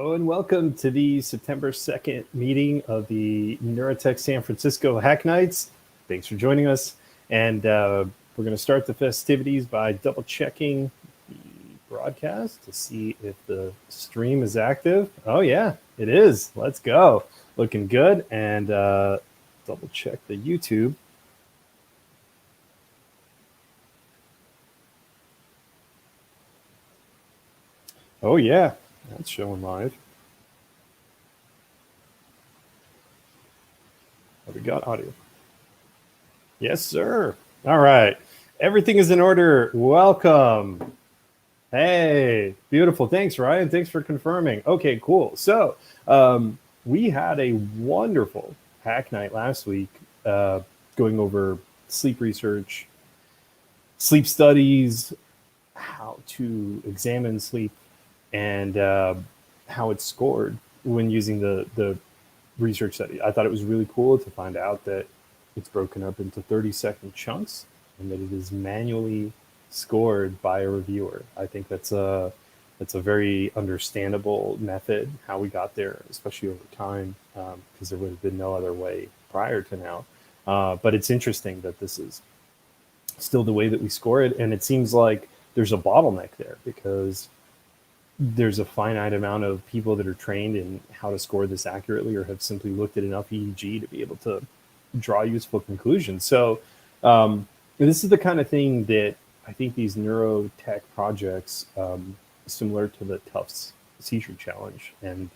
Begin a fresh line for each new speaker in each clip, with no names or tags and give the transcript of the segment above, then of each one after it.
Hello and welcome to the September 2nd meeting of the NeuroTech San Francisco Hack Nights. Thanks for joining us. And we're going to start the festivities by double checking the broadcast to see if the stream is active. Oh yeah, it is. Let's go. Looking good. And double check the YouTube. Oh yeah, that's showing live. We got audio. Yes, sir. All right. Everything is in order. Welcome. Hey, beautiful. Thanks, Ryan. Thanks for confirming. Okay, cool. So we had a wonderful hack night last week going over sleep research, sleep studies, how to examine sleep, and how it's scored when using the research study. I thought it was really cool to find out that it's broken up into 30-second chunks and that it is manually scored by a reviewer. I think that's a very understandable method how we got there, especially over time, because there would have been no other way prior to now. But it's interesting that this is still the way that we score it, and it seems like there's a bottleneck there because there's a finite amount of people that are trained in how to score this accurately or have simply looked at enough EEG to be able to draw useful conclusions. So this is the kind of thing that I think these neurotech projects, similar to the Tufts Seizure Challenge, and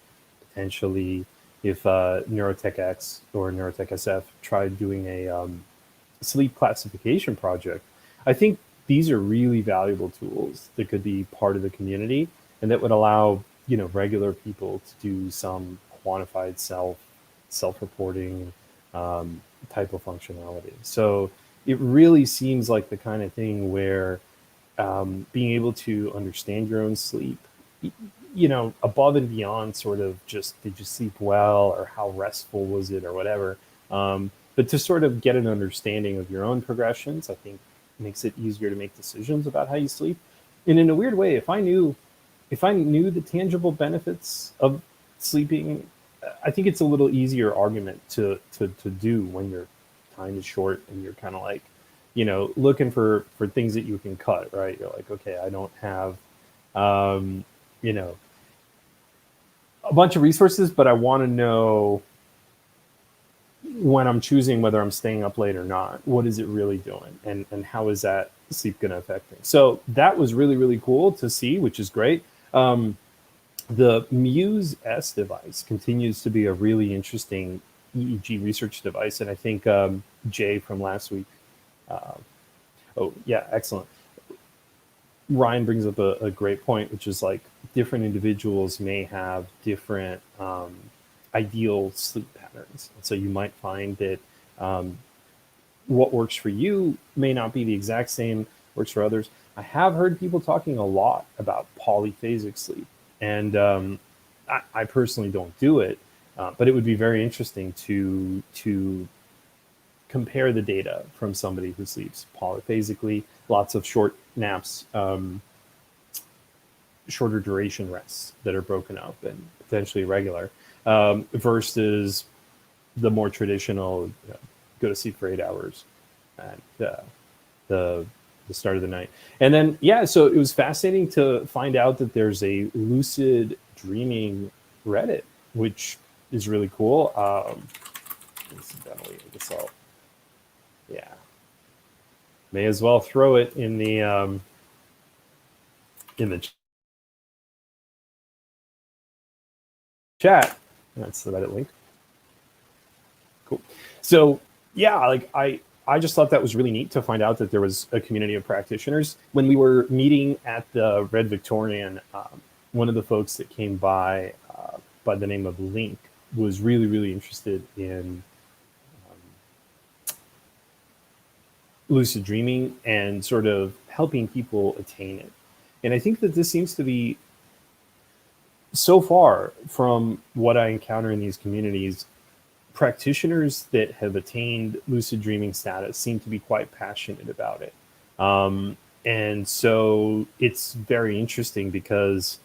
potentially if NeuroTechX or NeuroTechSF tried doing a sleep classification project, I think these are really valuable tools that could be part of the community and that would allow, you know, regular people to do some quantified self-reporting type of functionality. So it really seems like the kind of thing where being able to understand your own sleep, you know, above and beyond sort of just did you sleep well or how restful was it or whatever, but to sort of get an understanding of your own progressions, I think makes it easier to make decisions about how you sleep. And in a weird way, if I knew the tangible benefits of sleeping, I think it's a little easier argument to do when your time is short and you're kind of like, you know, looking for things that you can cut, right? You're like, okay, I don't have, you know, a bunch of resources, but I want to know when I'm choosing whether I'm staying up late or not, what is it really doing? And how is that sleep going to affect me? So that was really, really cool to see, which is great. The Muse S device continues to be a really interesting EEG research device. And I think Jay from last week, oh yeah, excellent. Ryan brings up a great point, which is like different individuals may have different ideal sleep patterns. So you might find that what works for you may not be the exact same works for others. I have heard people talking a lot about polyphasic sleep, and I personally don't do it, but it would be very interesting to compare the data from somebody who sleeps polyphasically, lots of short naps, shorter duration rests that are broken up and potentially regular, versus the more traditional, you know, go to sleep for 8 hours at the start of the night. And then, yeah, so it was fascinating to find out that there's a lucid dreaming Reddit, which is really cool. Incidentally, I guess I'll, yeah, may as well throw it in the chat. That's the Reddit link. Cool. So yeah, like I just thought that was really neat to find out that there was a community of practitioners. When we were meeting at the Red Victorian, one of the folks that came by the name of Link was really, really interested in lucid dreaming and sort of helping people attain it. And I think that this seems to be, so far from what I encounter in these communities, practitioners that have attained lucid dreaming status seem to be quite passionate about it. And so it's very interesting because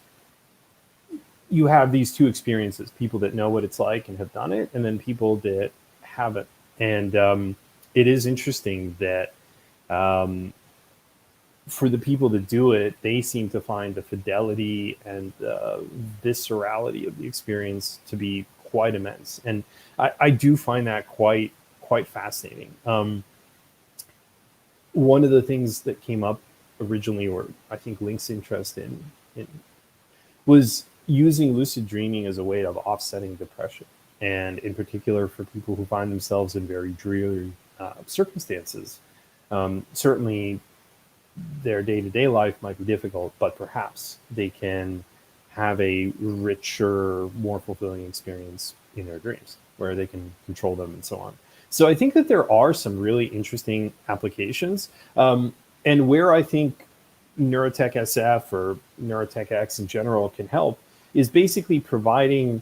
you have these two experiences: people that know what it's like and have done it, and then people that haven't. And it is interesting that for the people that do it, they seem to find the fidelity and viscerality of the experience to be quite immense. And I do find that quite fascinating. One of the things that came up originally, or I think Link's interest in was using lucid dreaming as a way of offsetting depression, and in particular for people who find themselves in very dreary circumstances. Certainly, their day-to-day life might be difficult, but perhaps they can have a richer, more fulfilling experience in their dreams where they can control them and so on. So I think that there are some really interesting applications. And where I think NeuroTechSF or NeuroTechX in general can help is basically providing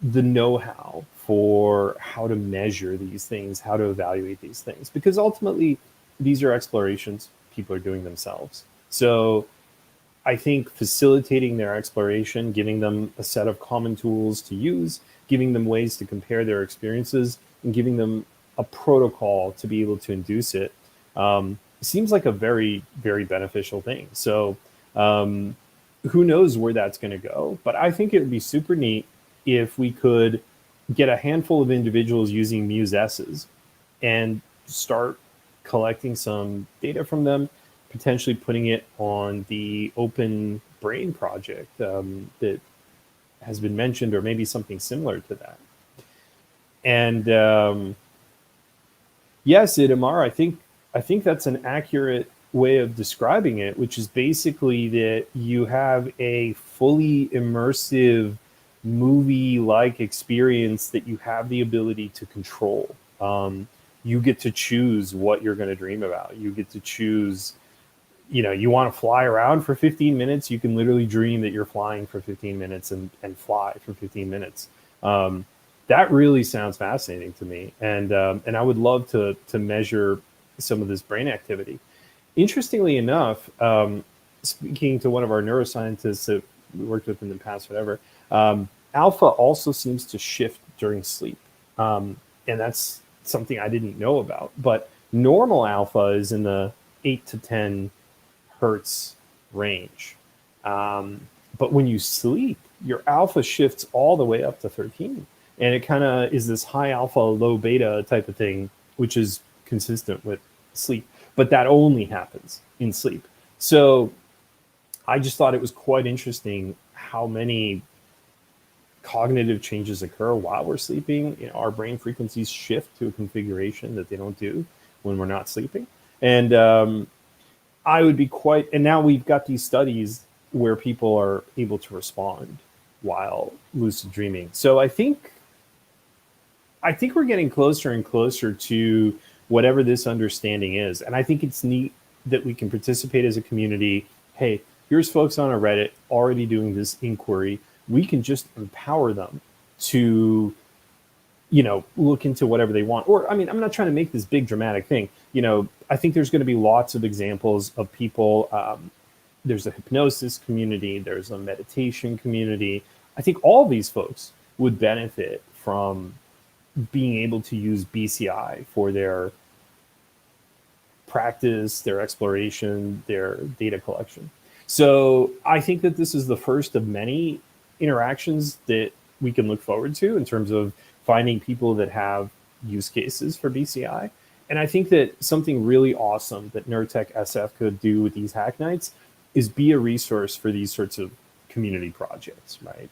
the know-how for how to measure these things, how to evaluate these things, because ultimately these are explorations people are doing themselves. So I think facilitating their exploration, giving them a set of common tools to use, giving them ways to compare their experiences, and giving them a protocol to be able to induce it, seems like a very, very beneficial thing. So who knows where that's going to go? But I think it would be super neat if we could get a handful of individuals using Muse-S's and start collecting some data from them, potentially putting it on the Open Brain project that has been mentioned, or maybe something similar to that. And yes, Itamar, I think that's an accurate way of describing it, which is basically that you have a fully immersive movie-like experience that you have the ability to control. You get to choose what you're going to dream about. You get to choose, you want to fly around for 15 minutes, you can literally dream that you're flying for 15 minutes and fly for 15 minutes. That really sounds fascinating to me. And I would love to measure some of this brain activity. Interestingly enough, speaking to one of our neuroscientists that we worked with in the past, whatever, alpha also seems to shift during sleep. And that's something I didn't know about. But normal alpha is in the 8 to 10 hertz range. But when you sleep, your alpha shifts all the way up to 13. And it kind of is this high alpha, low beta type of thing, which is consistent with sleep. But that only happens in sleep. So I just thought it was quite interesting how many cognitive changes occur while we're sleeping. Our brain frequencies shift to a configuration that they don't do when we're not sleeping. And I would be and now we've got these studies where people are able to respond while lucid dreaming. So I think we're getting closer and closer to whatever this understanding is. And I think it's neat that we can participate as a community. Hey, here's folks on a Reddit already doing this inquiry. We can just empower them to, look into whatever they want. Or, I'm not trying to make this big dramatic thing. I think there's going to be lots of examples of people. There's a hypnosis community. There's a meditation community. I think all these folks would benefit from being able to use BCI for their practice, their exploration, their data collection. So I think that this is the first of many interactions that we can look forward to in terms of finding people that have use cases for BCI. And I think that something really awesome that NeuroTechSF could do with these hack nights is be a resource for these sorts of community projects, right?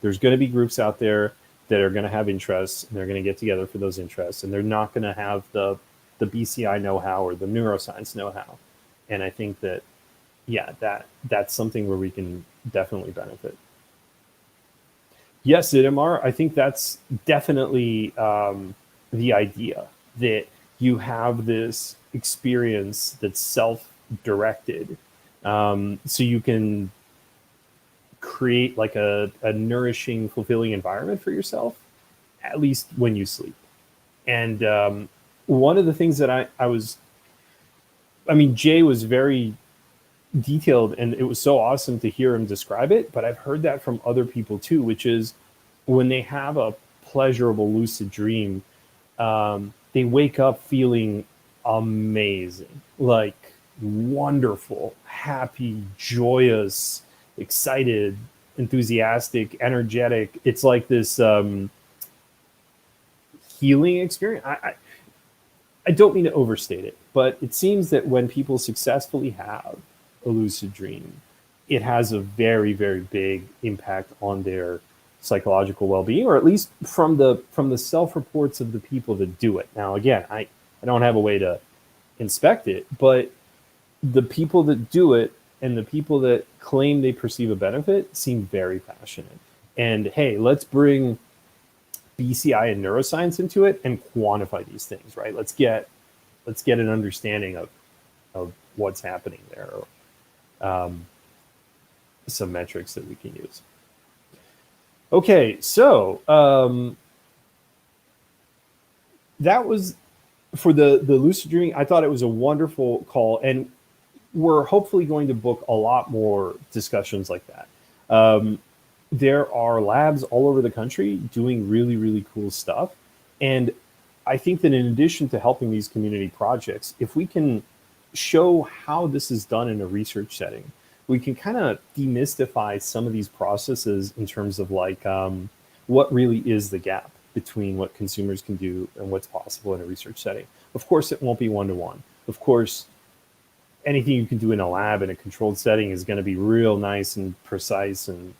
There's going to be groups out there that are going to have interests, and they're going to get together for those interests, and they're not going to have the BCI know-how or the neuroscience know-how. And I think that, that's something where we can definitely benefit. Yes, Itamar, I think that's definitely the idea, that you have this experience that's self-directed, so you can create like a nourishing, fulfilling environment for yourself, at least when you sleep. And one of the things that Jay was very detailed, and it was so awesome to hear him describe it. But I've heard that from other people too, which is when they have a pleasurable lucid dream, they wake up feeling amazing, like wonderful, happy, joyous, excited, enthusiastic, energetic. It's like this healing experience. I don't mean to overstate it, but it seems that when people successfully have a lucid dream, it has a very, very big impact on their psychological well-being, or at least from the self-reports of the people that do it. Now, again, I don't have a way to inspect it, but the people that do it and the people that claim they perceive a benefit seem very passionate. And hey, let's bring BCI and neuroscience into it and quantify these things, right? Let's get an understanding of what's happening there, or some metrics that we can use. Okay, so that was for the lucid dreaming. I thought it was a wonderful call, and we're hopefully going to book a lot more discussions like that. There are labs all over the country doing really, really cool stuff. And I think that in addition to helping these community projects, if we can show how this is done in a research setting, we can kind of demystify some of these processes in terms of like what really is the gap between what consumers can do and what's possible in a research setting. Of course, it won't be one-to-one. Of course, anything you can do in a lab in a controlled setting is going to be real nice and precise and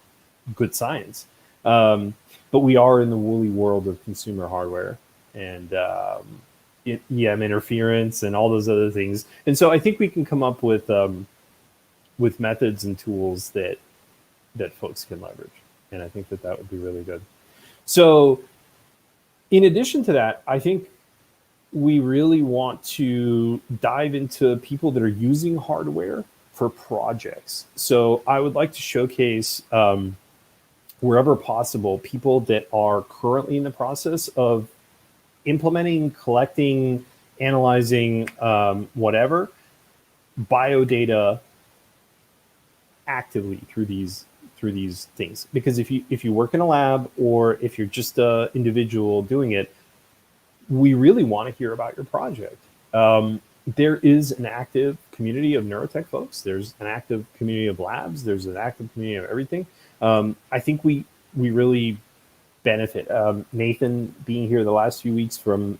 good science. But we are in the woolly world of consumer hardware and EM interference and all those other things. And so I think we can come up with methods and tools that folks can leverage. And I think that would be really good. So in addition to that, I think we really want to dive into people that are using hardware for projects. So I would like to showcase, wherever possible, people that are currently in the process of implementing, collecting, analyzing, whatever, biodata actively through these things. Because if you work in a lab, or if you're just an individual doing it, we really want to hear about your project. There is an active community of neurotech folks. There's an active community of labs. There's an active community of everything. I think we really benefit. Nathan being here the last few weeks from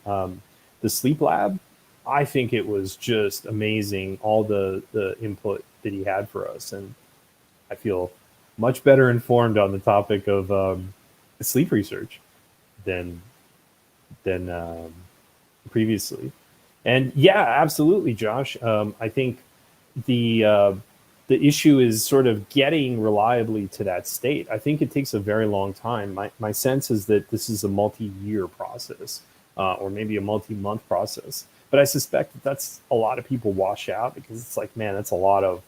the sleep lab, I think it was just amazing, all the input that he had for us. And I feel much better informed on the topic of sleep research than previously. And yeah, absolutely, Josh. I think the issue is sort of getting reliably to that state. I think it takes a very long time. My sense is that this is a multi-year process, or maybe a multi-month process. But I suspect that that's a lot of people wash out, because it's like, man, it's a lot of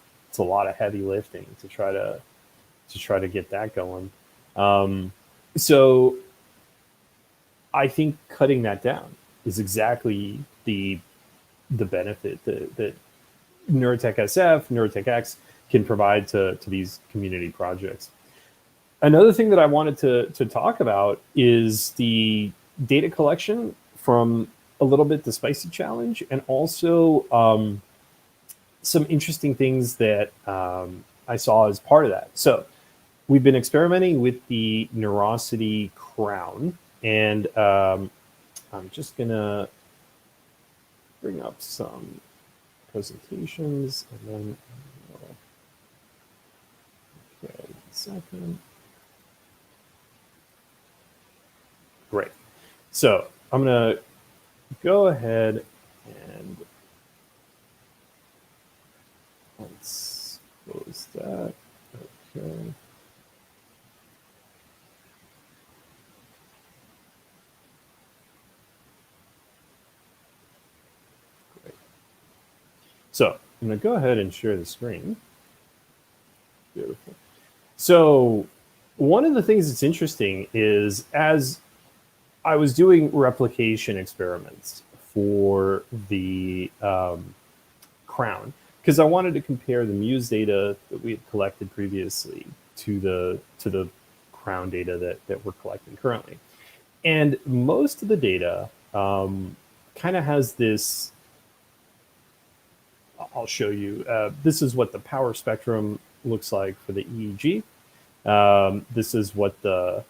heavy lifting to try to get that going. So I think cutting that down is exactly the benefit that NeuroTechSF, NeuroTechX can provide to these community projects. Another thing that I wanted to talk about is the data collection from a little bit the Spicy Challenge, and also some interesting things that I saw as part of that. So we've been experimenting with the Neurosity crown, and I'm just gonna bring up some presentations, and then okay, second. Great. So I'm gonna go ahead and let's close that. Okay. So I'm going to go ahead and share the screen. Beautiful. So one of the things that's interesting is, as I was doing replication experiments for the crown, because I wanted to compare the Muse data that we had collected previously to the crown data that we're collecting currently. And most of the data kind of has this. I'll show you. This is what the power spectrum looks like for the EEG. This is what the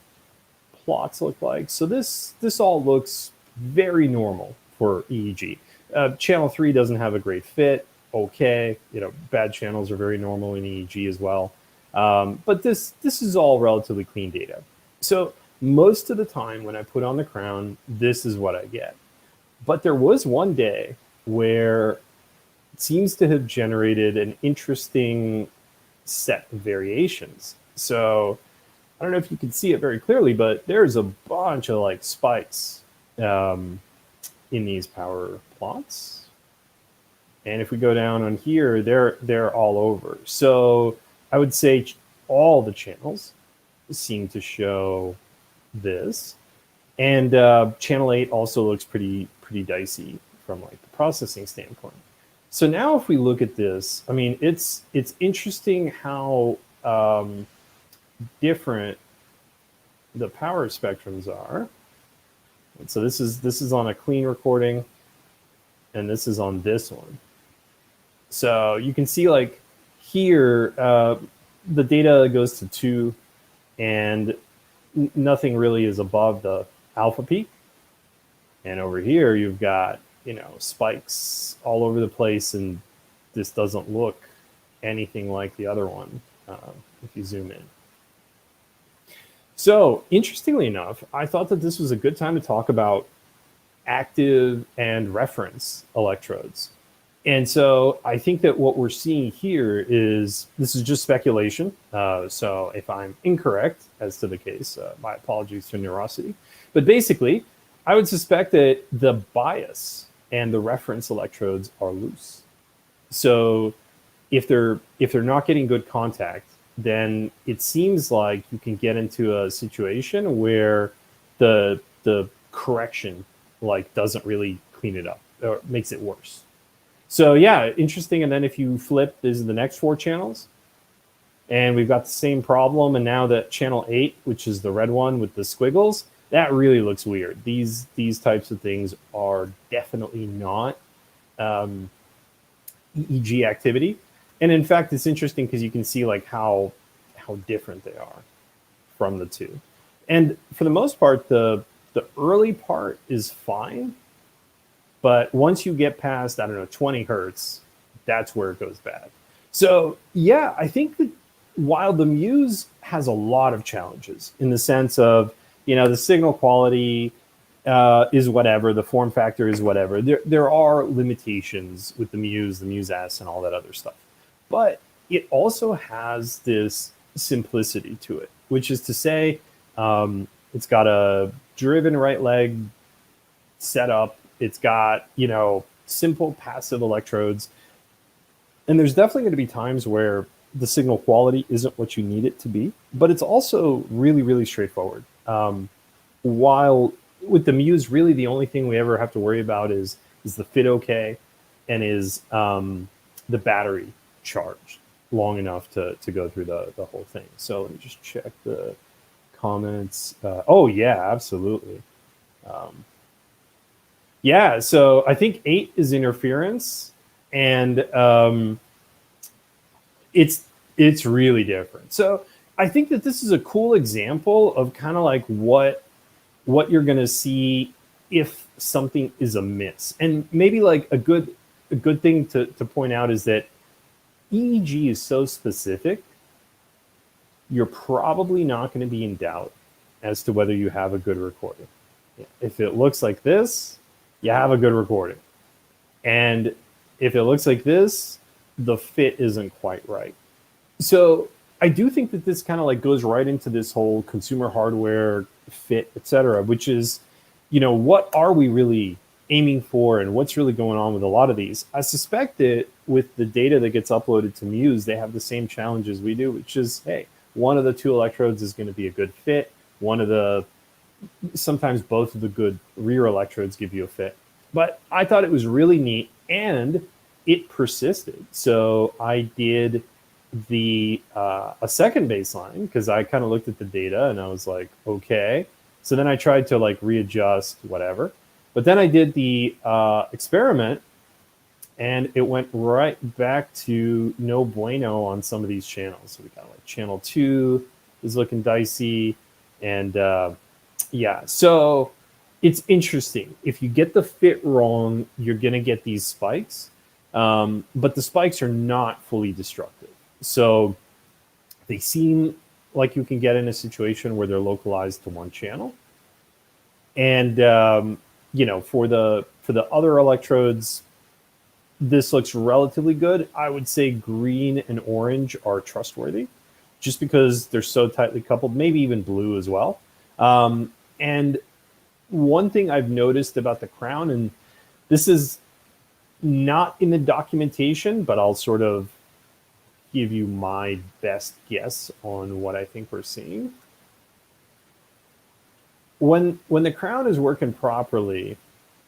plots look like. So this all looks very normal for EEG. Channel 3 doesn't have a great fit. Okay, bad channels are very normal in EEG as well. But this is all relatively clean data. So most of the time when I put on the crown, this is what I get. But there was one day where it seems to have generated an interesting set of variations. So I don't know if you can see it very clearly, but there's a bunch of like spikes in these power plots. And if we go down on here, they're all over. So I would say all the channels seem to show this. And channel 8 also looks pretty dicey from like the processing standpoint. So now if we look at this, I mean, it's interesting how different the power spectrums are. And so this is on a clean recording, and this is on this one. So you can see like here, the data goes to 2, and nothing really is above the alpha peak. And over here, you've got, spikes all over the place, and this doesn't look anything like the other one if you zoom in. So interestingly enough, I thought that this was a good time to talk about active and reference electrodes. And so I think that what we're seeing here is, this is just speculation. So if I'm incorrect as to the case, my apologies to Neurosity. But basically, I would suspect that the bias and the reference electrodes are loose. So if they're not getting good contact, then it seems like you can get into a situation where the correction like doesn't really clean it up or makes it worse. So yeah, interesting. And then if you flip, these are the next 4 channels, and we've got the same problem. And now that channel 8, which is the red one with the squiggles, that really looks weird. These types of things are definitely not EEG activity. And in fact, it's interesting because you can see like how different they are from the two. And for the most part, the early part is fine. But once you get past, 20 hertz, that's where it goes bad. So yeah, I think that while the Muse has a lot of challenges in the sense of, the signal quality is whatever, the form factor is whatever. There are limitations with the Muse S, and all that other stuff. But it also has this simplicity to it, which is to say, it's got a driven right leg setup. It's got, simple passive electrodes. And there's definitely going to be times where the signal quality isn't what you need it to be, but it's also really, really straightforward. While with the Muse, really the only thing we ever have to worry about is the fit okay, and is the battery charged long enough to go through the whole thing. So let me just check the comments. Oh yeah, absolutely. Yeah, so I think 8 is interference, and it's really different. So I think that this is a cool example of kind of like what you're going to see if something is amiss. And maybe like a good thing to point out is that EEG is so specific, you're probably not going to be in doubt as to whether you have a good recording. If it looks like this, you have a good recording. And if it looks like this, the fit isn't quite right. So I do think that this kind of like goes right into this whole consumer hardware fit, et cetera, which is, what are we really aiming for and what's really going on with a lot of these? I suspect that with the data that gets uploaded to Muse, they have the same challenges we do, which is, hey, one of the 2 electrodes is going to be a good fit. Sometimes both of the good rear electrodes give you a fit. But I thought it was really neat. And it persisted. So I did a second baseline because I kind of looked at the data and I was like, okay. So then I tried to like readjust whatever. But then I did the experiment and it went right back to no bueno on some of these channels. So we got like channel 2 is looking dicey. And yeah, so it's interesting. If you get the fit wrong, you're going to get these spikes. But the spikes are not fully destructive. So they seem like you can get in a situation where they're localized to one channel. And, you know, for the other electrodes, this looks relatively good. I would say green and orange are trustworthy just because they're so tightly coupled, maybe even blue as well. And one thing I've noticed about the crown, and this is not in the documentation, but I'll sort of give you my best guess on what I think we're seeing. When the crown is working properly,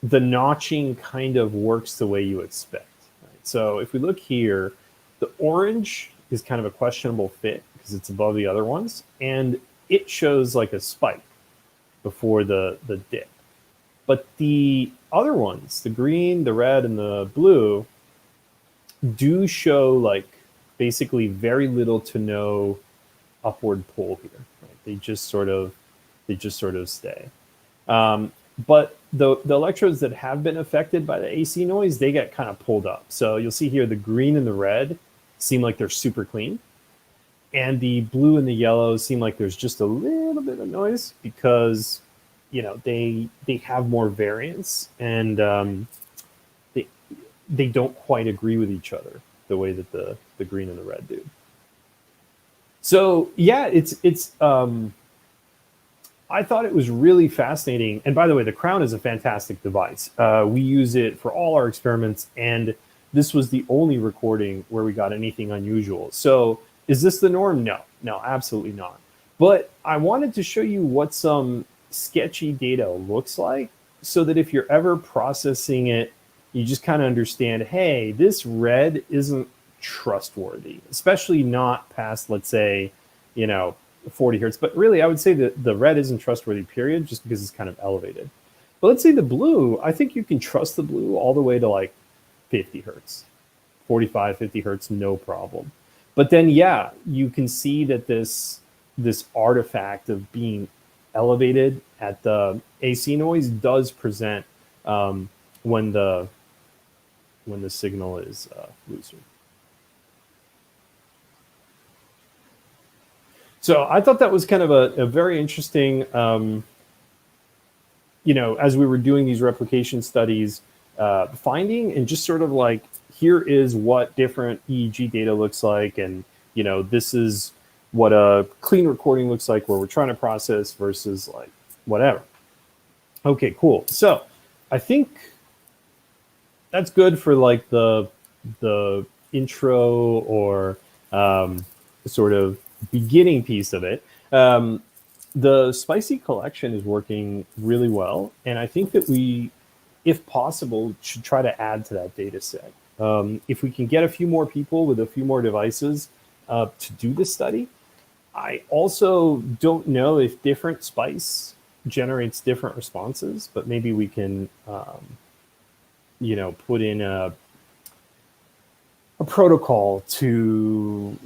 the notching kind of works the way you expect. Right? So if we look here, the orange is kind of a questionable fit because it's above the other ones, and it shows like a spike before the dip. But the other ones, the green, the red, and the blue, do show like basically very little to no upward pull here. Right? They just sort of stay. But the electrodes that have been affected by the AC noise, they get kind of pulled up. So you'll see here the green and the red seem like they're super clean. And the blue and the yellow seem like there's just a little bit of noise because, you know, they have more variance and they don't quite agree with each other the way that the green and the red do. So yeah, it's I thought it was really fascinating. And by the way, the crown is a fantastic device. We use it for all our experiments, and this was the only recording where we got anything unusual. So is this the norm? No, absolutely not. But I wanted to show you what some sketchy data looks like so that if you're ever processing it, you just kind of understand, hey, this red isn't trustworthy, especially not past, let's say, 40 hertz. But really, I would say that the red isn't trustworthy, period, just because it's kind of elevated. But let's say the blue, I think you can trust the blue all the way to like 50 hertz, 45, 50 hertz, no problem. But then, yeah, you can see that this artifact of being elevated at the AC noise does present when the signal is looser. So I thought that was kind of a very interesting, as we were doing these replication studies, finding and just sort of like, here is what different EEG data looks like. And, this is what a clean recording looks like where we're trying to process versus like whatever. Okay, cool. So I think that's good for like the intro or sort of beginning piece of it. The spicy collection is working really well. And I think that we, if possible, should try to add to that data set. If we can get a few more people with a few more devices to do this study. I also don't know if different spice generates different responses, but maybe we can, put in a protocol to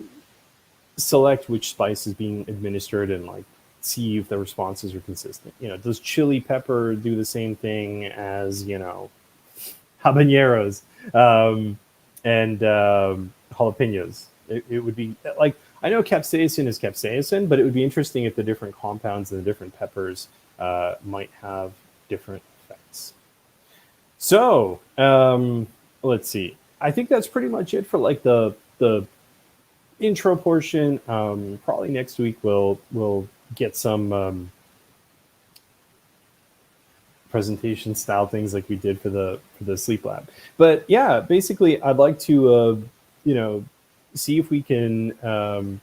select which spice is being administered and like see if the responses are consistent. Does chili pepper do the same thing as, habaneros and jalapenos? It would be like, I know capsaicin is capsaicin, but it would be interesting if the different compounds and the different peppers might have different effects. So let's see. I think that's pretty much it for like the intro portion. Probably next week we'll get some presentation style things like we did for the sleep lab. But yeah, basically I'd like to see if we can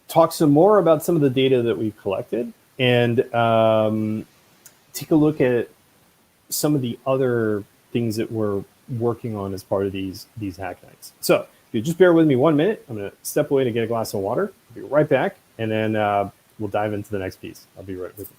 talk some more about some of the data that we've collected and take a look at some of the other things that we're working on as part of these hack nights. So if you just bear with me 1 minute, I'm going to step away to get a glass of water. I'll be right back, and then we'll dive into the next piece. I'll be right with you.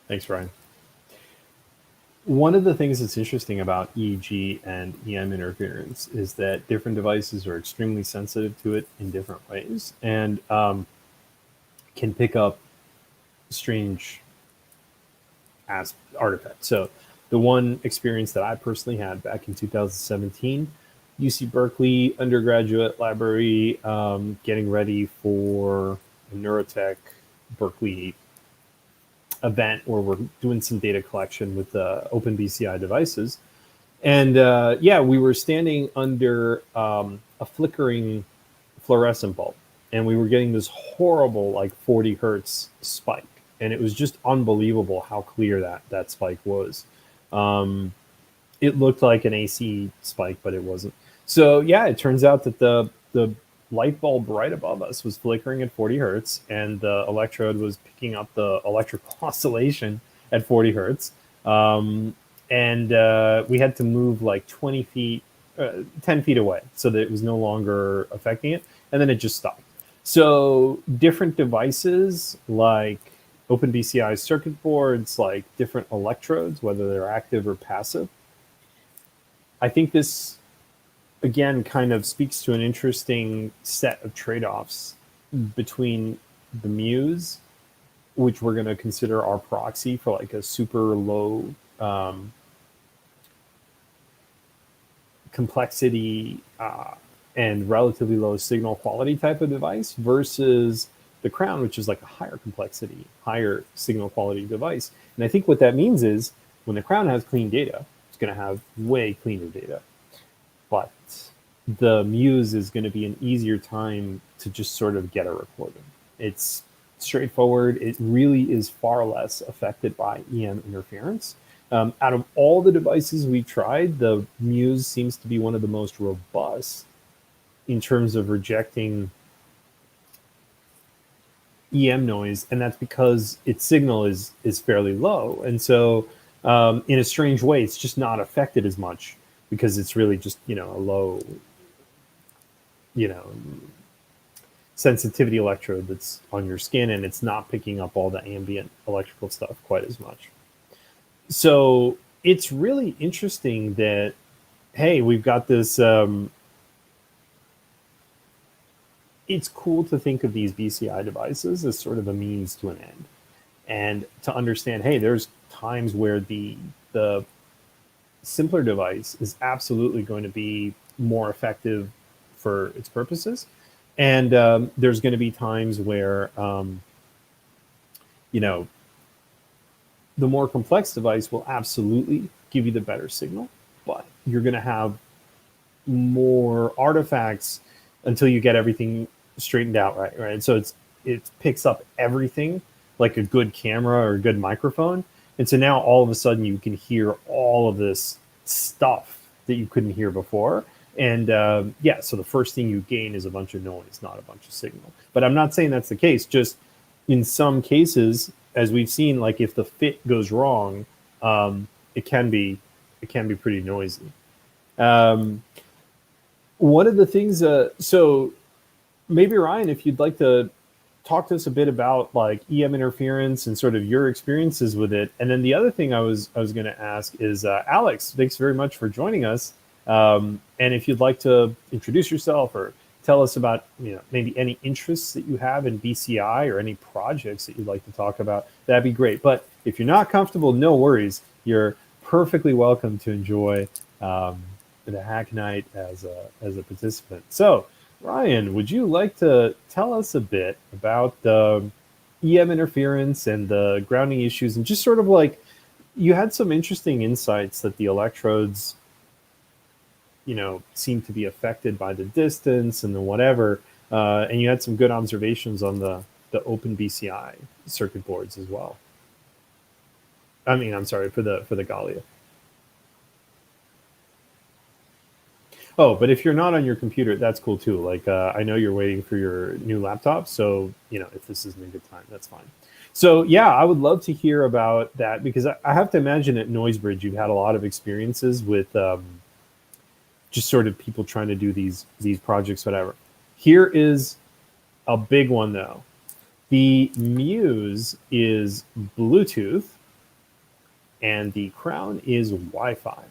Thanks, Ryan. One of the things that's interesting about EEG and EM interference is that different devices are extremely sensitive to it in different ways, and can pick up strange artifacts. So the one experience that I personally had back in 2017, UC Berkeley undergraduate library, getting ready for a NeuroTech Berkeley event where we're doing some data collection with open BCI devices. And yeah, we were standing under a flickering fluorescent bulb, and we were getting this horrible, like 40 hertz spike. And it was just unbelievable how clear that spike was. It looked like an AC spike, but it wasn't. So yeah, it turns out that the light bulb right above us was flickering at 40 hertz, and the electrode was picking up the electrical oscillation at 40 hertz. And we had to move like 20 feet, 10 feet away so that it was no longer affecting it. And then it just stopped. So different devices like OpenBCI circuit boards, like different electrodes, whether they're active or passive. I think this, again, kind of speaks to an interesting set of trade-offs between the Muse, which we're going to consider our proxy for like a super low complexity and relatively low signal quality type of device, versus the Crown, which is like a higher complexity, higher signal quality device. And I think what that means is when the Crown has clean data, it's going to have way cleaner data. But the Muse is going to be an easier time to just sort of get a recording. It's straightforward. It really is far less affected by EM interference. Out of all the devices we tried, the Muse seems to be one of the most robust in terms of rejecting EM noise, and that's because its signal is fairly low. And so in a strange way, it's just not affected as much because it's really just, a low, sensitivity electrode that's on your skin, and it's not picking up all the ambient electrical stuff quite as much. So it's really interesting that, hey, we've got this, it's cool to think of these BCI devices as sort of a means to an end, and to understand, hey, there's times where the simpler device is absolutely going to be more effective for its purposes. And there's going to be times where, you know, the more complex device will absolutely give you the better signal, but you're going to have more artifacts until you get everything straightened out right. Right. So it picks up everything like a good camera or a good microphone. And so now all of a sudden you can hear all of this stuff that you couldn't hear before. And yeah, so the first thing you gain is a bunch of noise, not a bunch of signal. But I'm not saying that's the case. Just in some cases, as we've seen, like if the fit goes wrong, it can be pretty noisy. Um, One of the things, so maybe Ryan, if you'd like to talk to us a bit about like EM interference and sort of your experiences with it. And then the other thing I was going to ask is, Alex, thanks very much for joining us. And if you'd like to introduce yourself or tell us about, maybe any interests that you have in BCI or any projects that you'd like to talk about, that'd be great. But if you're not comfortable, no worries. You're perfectly welcome to enjoy the Hack Night as a participant. So, Ryan, would you like to tell us a bit about EM interference and the grounding issues, and just sort of like you had some interesting insights that the electrodes, seem to be affected by the distance and the whatever, and you had some good observations on the open BCI circuit boards as well. I mean, I'm sorry for the Galia. Oh, but if you're not on your computer, that's cool too. Like, I know you're waiting for your new laptop, so if this isn't a good time, that's fine. So yeah, I would love to hear about that, because I have to imagine at Noisebridge you've had a lot of experiences with just sort of people trying to do these projects, whatever. Here is a big one though. The Muse is Bluetooth, and the Crown is Wi-Fi.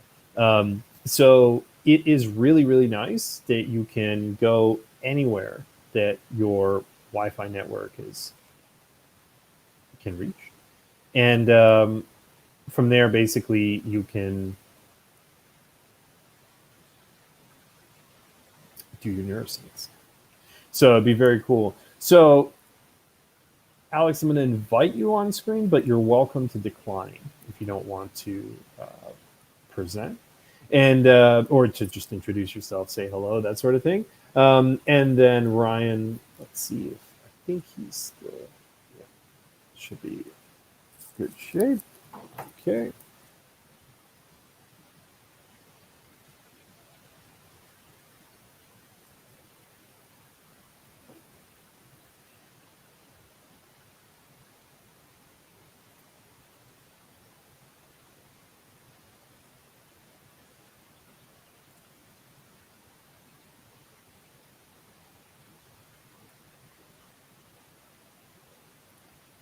So it is really, really nice that you can go anywhere that your Wi-Fi network can reach, and from there, basically, you can do your neuroscience. So it'd be very cool. So, Alex, I'm going to invite you on screen, but you're welcome to decline if you don't want to present, and or to just introduce yourself, say hello, that sort of thing. And then Ryan, let's see if I think he's still, yeah, should be good shape. Okay.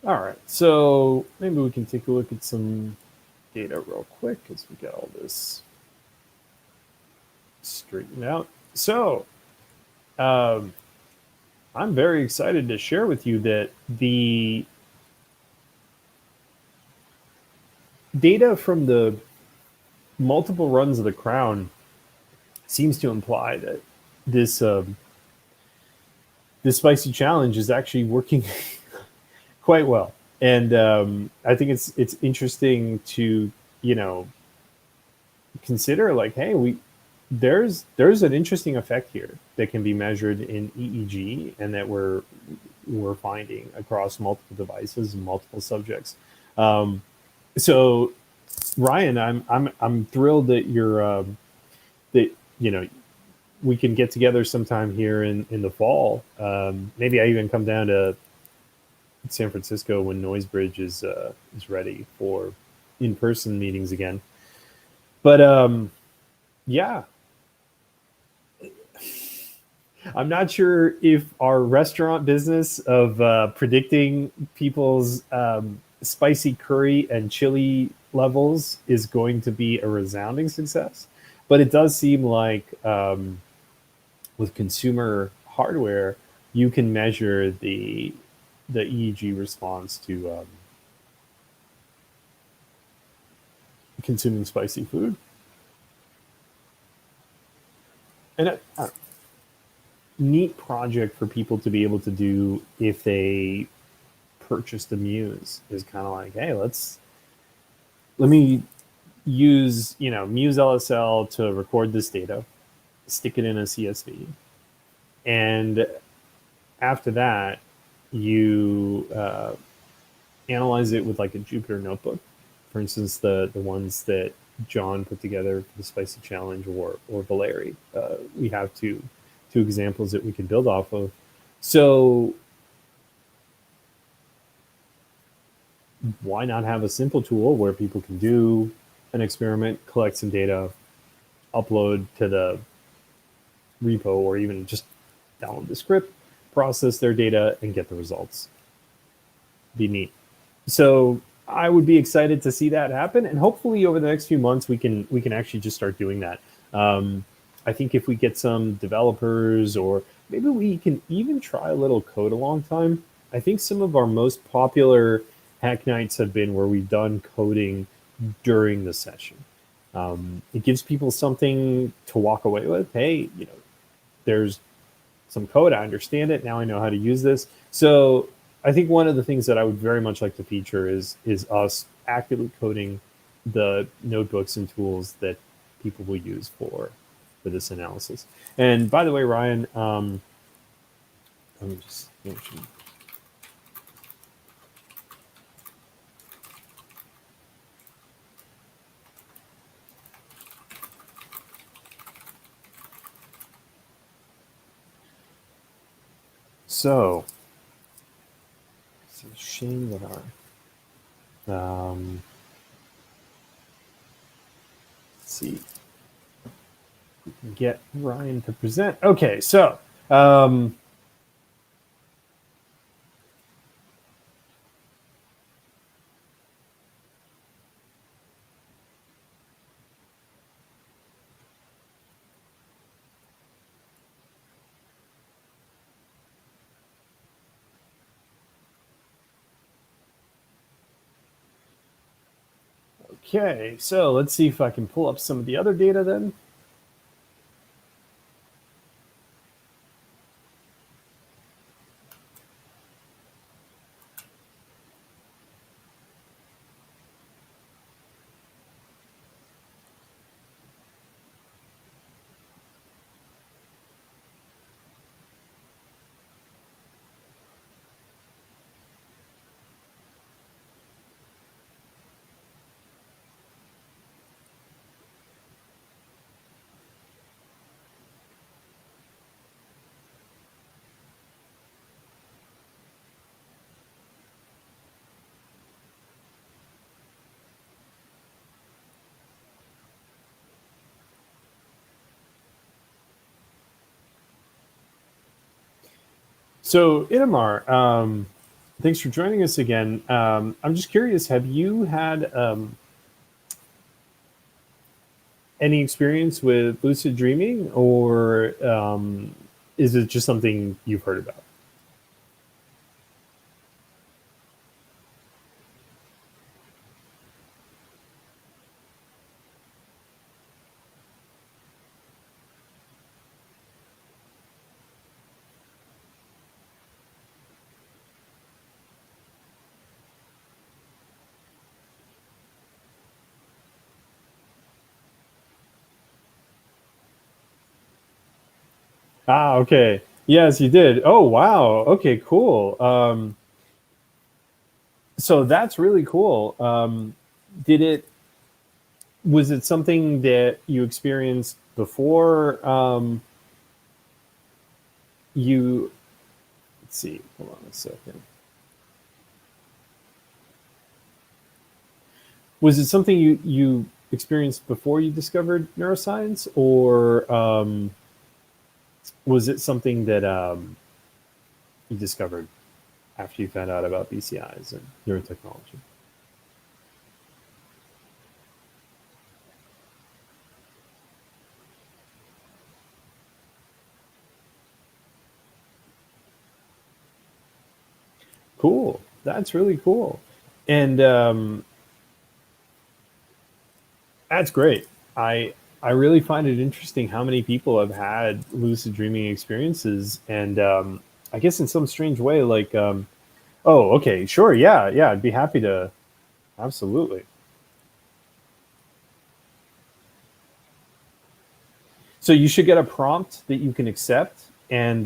All right, so maybe we can take a look at some data real quick as we get all this straightened out. So, I'm very excited to share with you that the data from the multiple runs of the Crown seems to imply that this this spicy challenge is actually working quite well. And I think it's interesting to consider, like, hey, there's an interesting effect here that can be measured in EEG, and that we're finding across multiple devices and multiple subjects. So, Ryan, I'm thrilled that you're that we can get together sometime here in the fall. Maybe I even come down to San Francisco when Noisebridge is ready for in-person meetings again. But yeah, I'm not sure if our restaurant business of predicting people's spicy curry and chili levels is going to be a resounding success. But it does seem like with consumer hardware, you can measure the EEG response to consuming spicy food. And neat project for people to be able to do if they purchase the Muse. Is kind of like, hey, let me use Muse LSL to record this data, stick it in a CSV, and after that, you analyze it with like a Jupyter notebook, for instance, the ones that John put together for the Spicy Challenge, or Valeri. We have two examples that we can build off of. So why not have a simple tool where people can do an experiment, collect some data, upload to the repo, or even just download the script, process their data, and get the results? Be neat. So I would be excited to see that happen, and hopefully over the next few months we can actually just start doing that. I think if we get some developers, or maybe we can even try a little code along time. I think some of our most popular hack nights have been where we've done coding during the session. It gives people something to walk away with. Hey, there's some code. I understand it. Now I know how to use this. So I think one of the things that I would very much like to feature is us actively coding the notebooks and tools that people will use for this analysis. And by the way, Ryan, let me just mention. So it's a shame that let's see. We can get Ryan to present. Okay, so okay, so let's see if I can pull up some of the other data then. So, Itamar, thanks for joining us again. I'm just curious, have you had any experience with lucid dreaming, or is it just something you've heard about? Ah, okay. Yes, you did. Oh, wow. Okay, cool. So that's really cool. Did it Was it something that you experienced before you let's see, hold on a second. Was it something you experienced before you discovered neuroscience, or was it something that you discovered after you found out about BCIs and neurotechnology? Cool. That's really cool. And that's great. I I really find it interesting how many people have had lucid dreaming experiences, and I guess in some strange way, like, oh, okay, sure, yeah, yeah, I'd be happy to, absolutely. So you should get a prompt that you can accept, and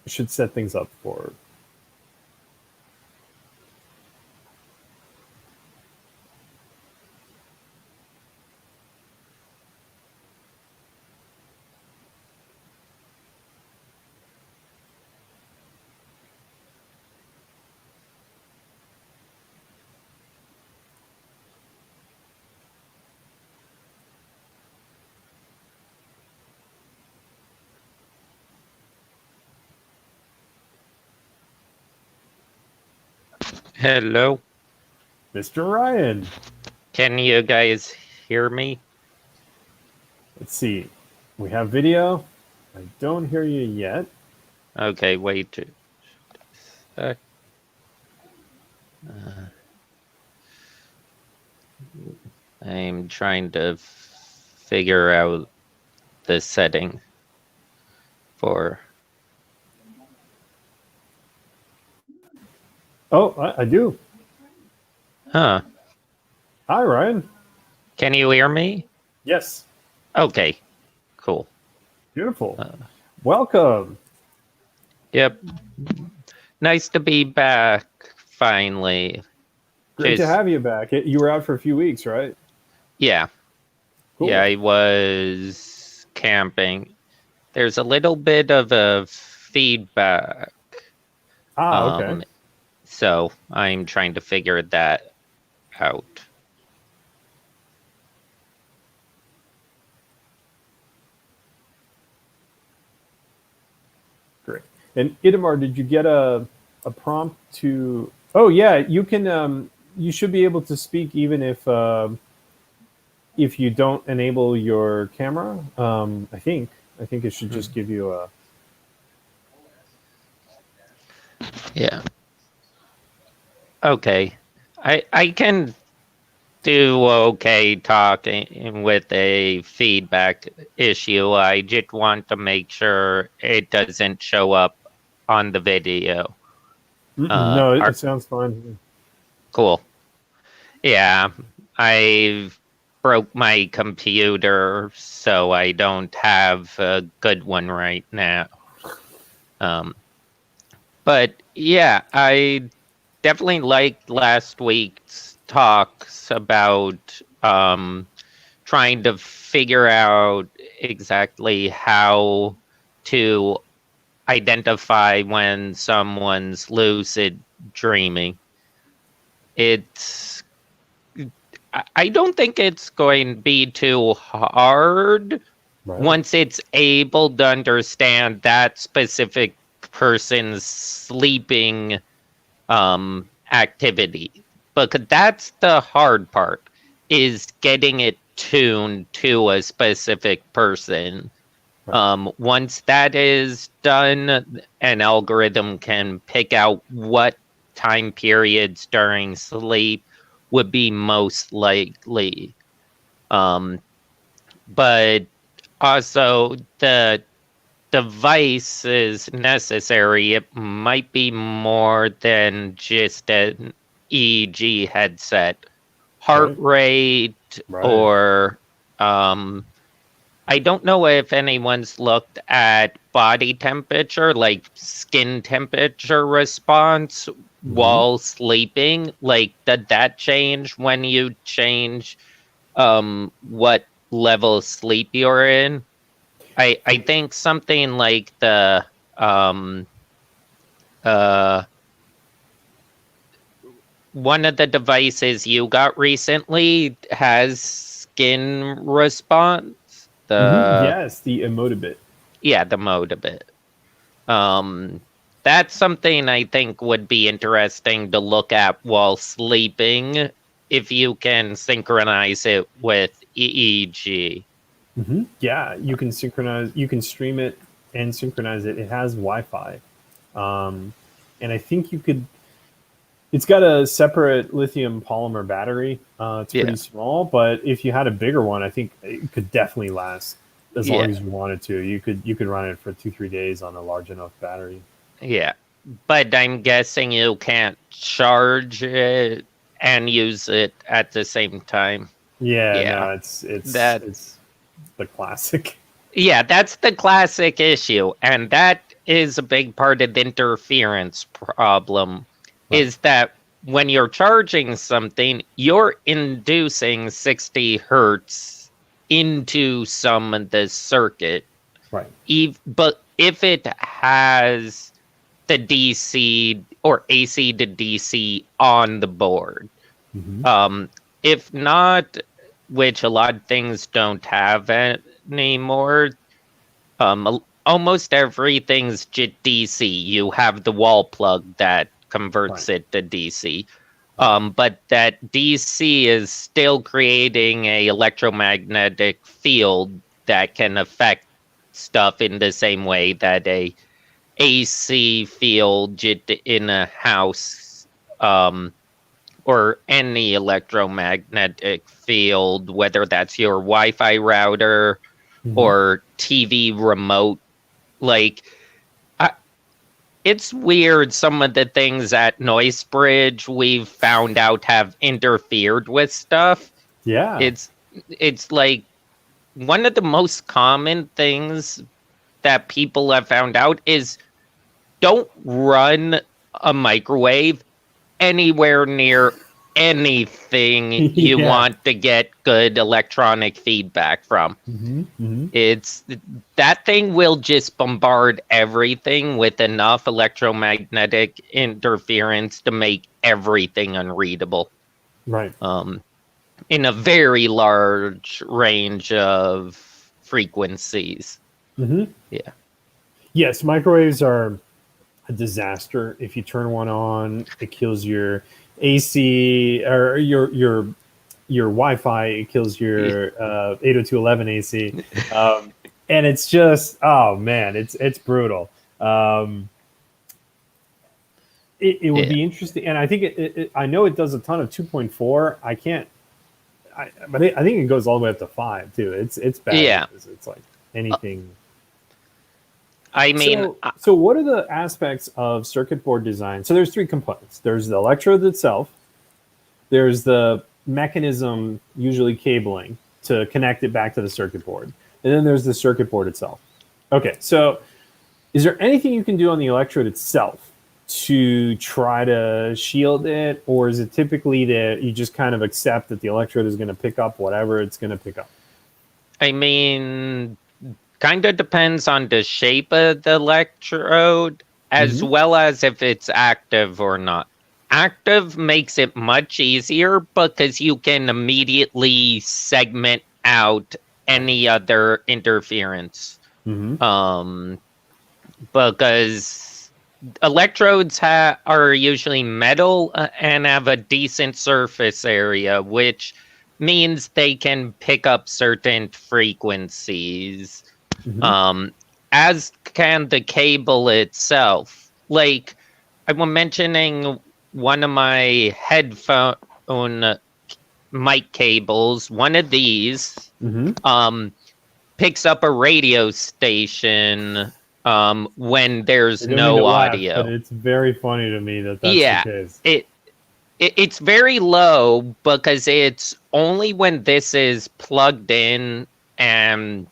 should set things up for.
Hello.
Mr. Ryan.
Can you guys hear me?
Let's see. We have video. I don't hear you yet.
Okay, wait a sec. I'm trying to figure out the setting for.
Oh, I do.
Huh.
Hi, Ryan.
Can you hear me?
Yes.
Okay, cool.
Beautiful. Welcome.
Yep. Nice to be back finally.
Great to have you back. You were out for a few weeks, right?
Yeah.
Cool.
Yeah, I was camping. There's a little bit of a feedback.
Okay.
So I'm trying to figure that out.
Great. And Itamar, did you get a prompt to? Oh yeah, you can. You should be able to speak even if you don't enable your camera. I think it should just give you a.
Yeah. Okay. I can do okay talking with a feedback issue. I just want to make sure it doesn't show up on the video.
No, it sounds fine.
Cool. Yeah, I broke my computer, so I don't have a good one right now. But yeah, I definitely liked last week's talks about trying to figure out exactly how to identify when someone's lucid dreaming. It's I don't think it's going to be too hard once it's able to understand that specific person's sleeping activity. But that's the hard part, is getting it tuned to a specific person. Once that is done, an algorithm can pick out what time periods during sleep would be most likely. But also, the device is necessary. It might be more than just an EEG headset. Heart rate, or I don't know if anyone's looked at body temperature, like skin temperature response while sleeping. Like, did that change when you change what level of sleep you're in? I think something like the one of the devices you got recently has skin response.
Yes, the Emotibit.
Yeah, the Modibit. That's something I think would be interesting to look at while sleeping if you can synchronize it with EEG.
Yeah, you can synchronize. You can stream it and synchronize it. It has Wi-Fi, and I think you could. It's got a separate lithium polymer battery. It's
Yeah.
pretty small, but if you had a bigger one, I think it could definitely last as
Yeah.
long as you wanted to. You could run it for 2-3 days on a large enough battery.
Yeah. But I'm guessing you can't charge it and use it at the same time.
Yeah,
Yeah.
no, it's
That
it's the classic.
Yeah, that's the classic issue. And that is a big part of the interference problem
Right.
is that when you're charging something, you're inducing 60 hertz into some of the circuit.
Right.
But if it has the DC or AC to DC on the board,
Hmm.
if not, which a lot of things don't have anymore, almost everything's DC. You have the wall plug that
Right.
converts it to DC.
Right.
But that DC is still creating a electromagnetic field that can affect stuff in the same way that a AC field in a house, or any electromagnetic field, whether that's your Wi-Fi router
Hmm.
or TV remote. Like, I, it's weird some of the things at Noisebridge we've found out have interfered with stuff.
Yeah.
It's like one of the most common things that people have found out is don't run a microwave anywhere near anything you
Yeah.
want to get good electronic feedback from.
Hmm. Hmm.
It's that thing will just bombard everything with enough electromagnetic interference to make everything unreadable.
Right.
In a very large range of frequencies.
Hmm.
Yeah.
Yes, microwaves are a disaster. If you turn one on, it kills your AC or your Wi-Fi. It kills your 802.11 AC, and it's just, oh man, it's brutal. Um, it would
Yeah.
be interesting, and I think I know it does a ton of 2.4. I can't, but I think it goes all the way up to 5 too. It's bad
Yeah.
because it's like anything.
I mean,
So what are the aspects of circuit board design? So there's three components. There's the electrode itself. There's the mechanism, usually cabling, to connect it back to the circuit board. And then there's the circuit board itself. Okay, so is there anything you can do on the electrode itself to try to shield it? Or is it typically that you just kind of accept that the electrode is going to pick up whatever it's going to pick up?
I mean, kind of depends on the shape of the electrode as
Mm-hmm.
well as if it's active or not. Active makes it much easier because you can immediately segment out
Right.
any other interference.
Mm-hmm.
Because electrodes are usually metal and have a decent surface area, which means they can pick up certain frequencies,
Mm-hmm.
as can the cable itself. Like I was mentioning, one of my headphone mic cables, one of these,
Mm-hmm.
picks up a radio station when there's
I don't mean to
no
laugh, but
audio.
it's very funny to me that that's the
Yeah,
case.
it's very low because it's only when this is plugged in, and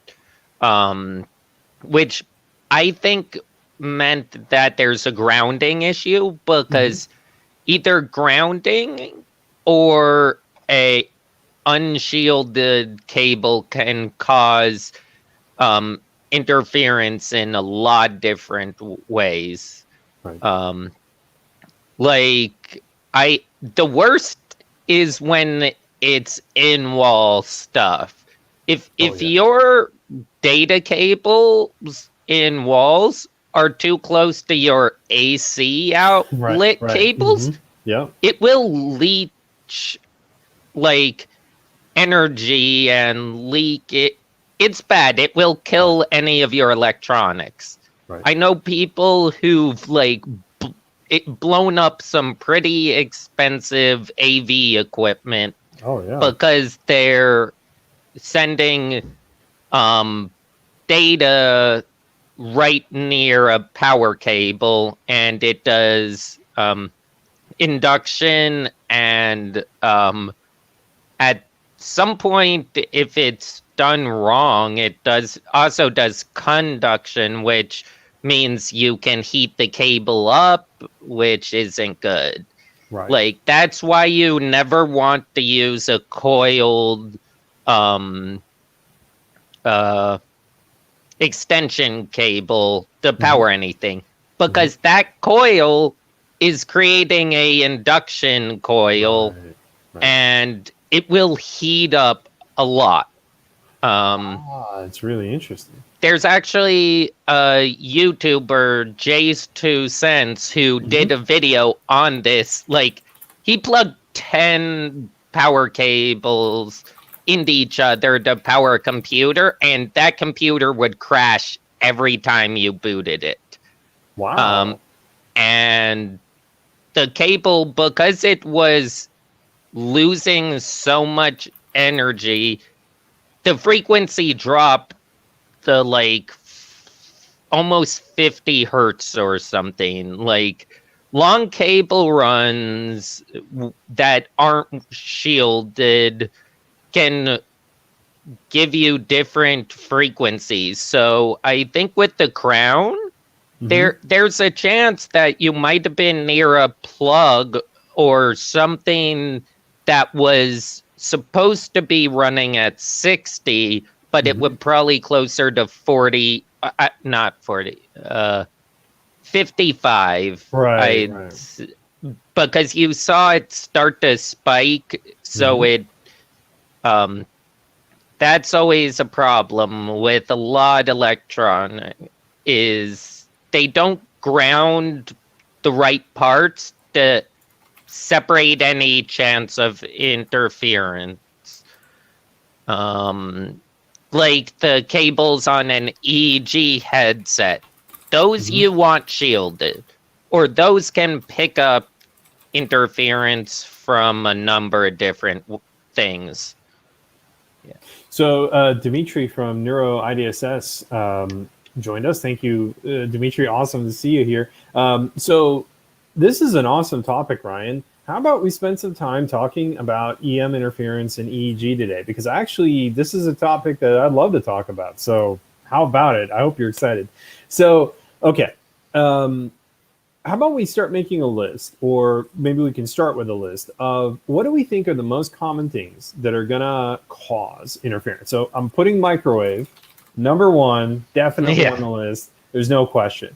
which I think meant that there's a grounding issue
Mm-hmm.
because either grounding or a unshielded cable can cause um, interference in a lot of different ways.
Right.
Um, like the worst is when it's in wall stuff. If
Oh
if
yeah.
your data cables in walls are too close to your AC
Right.
outlet
Right. Mm-hmm.
cables,
Yep.
it will leach like energy and leak it. It's bad. It will
Right.
kill any of your electronics.
Right.
I know people who've like blown up some pretty expensive AV equipment
Oh yeah.
because they're sending data right near a power cable, and it does induction and at some point, if it's done wrong, it also does conduction, which means you can heat the cable up, which isn't good.
Right.
Like, that's why you never want to use a coiled um extension cable to power anything, because that coil is creating a induction coil,
Right.
and it will heat up a lot.
It's really interesting.
There's actually a YouTuber, Jay's 2 Cents, who did a video on this. Like, he plugged 10 power cables into each other to power a computer, and that computer would crash every time you booted it.
Wow.
And the cable, because it was losing so much energy, the frequency dropped to like almost 50 hertz or something. Like, long cable runs that aren't shielded can give you different frequencies. So I think with the Crown, there's a chance that you might have been near a plug or something that was supposed to be running at 60, but it would probably closer to 40, not 40, 55.
Right.
Because you saw it start to spike, so it that's always a problem with a lot of electronic, is they don't ground the right parts to separate any chance of interference. Like the cables on an EEG headset, those you want shielded, or those can pick up interference from a number of different things.
So Dimitri from NeuroIDSS joined us. Thank you, Dimitri. Awesome to see you here. So this is an awesome topic, Ryan. How about we spend some time talking about EM interference and EEG today? Because actually, this is a topic that I'd love to talk about. So how about it? I hope you're excited. So, okay. How about we start making a list, or maybe we can start with a list of what do we think are the most common things that are going to cause interference? So I'm putting microwave, number one, definitely on the list. There's no question.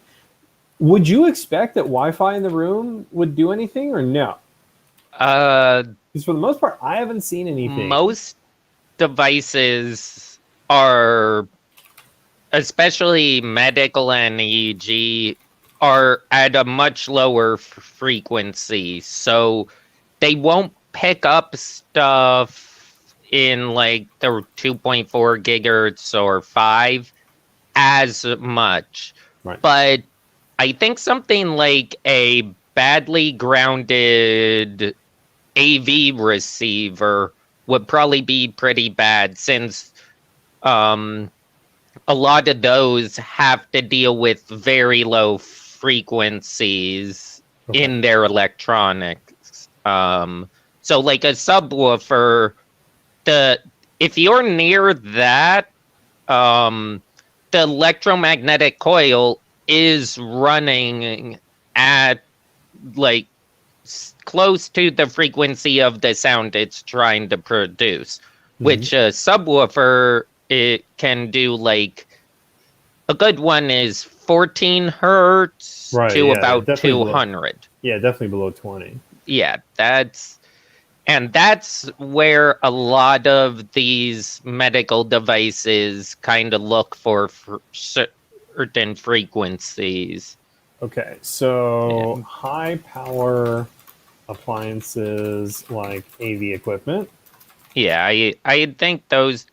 Would you expect that Wi-Fi in the room would do anything or no? Because for the most part, I haven't seen anything.
Most devices are, especially medical and EEG, are at a much lower frequency, so they won't pick up stuff in like the 2.4 gigahertz or 5 as much.
Right.
But I think something like a badly grounded AV receiver would probably be pretty bad, since a lot of those have to deal with very low frequencies in their electronics. So like a subwoofer, if you're near that, the electromagnetic coil is running at like close to the frequency of the sound it's trying to produce, which a subwoofer, it can do. Like, a good one is 14 hertz to about 200.
Definitely below 20.
Yeah, that's where a lot of these medical devices kind of look for certain frequencies.
Okay, so high power appliances like AV equipment.
Yeah, I think those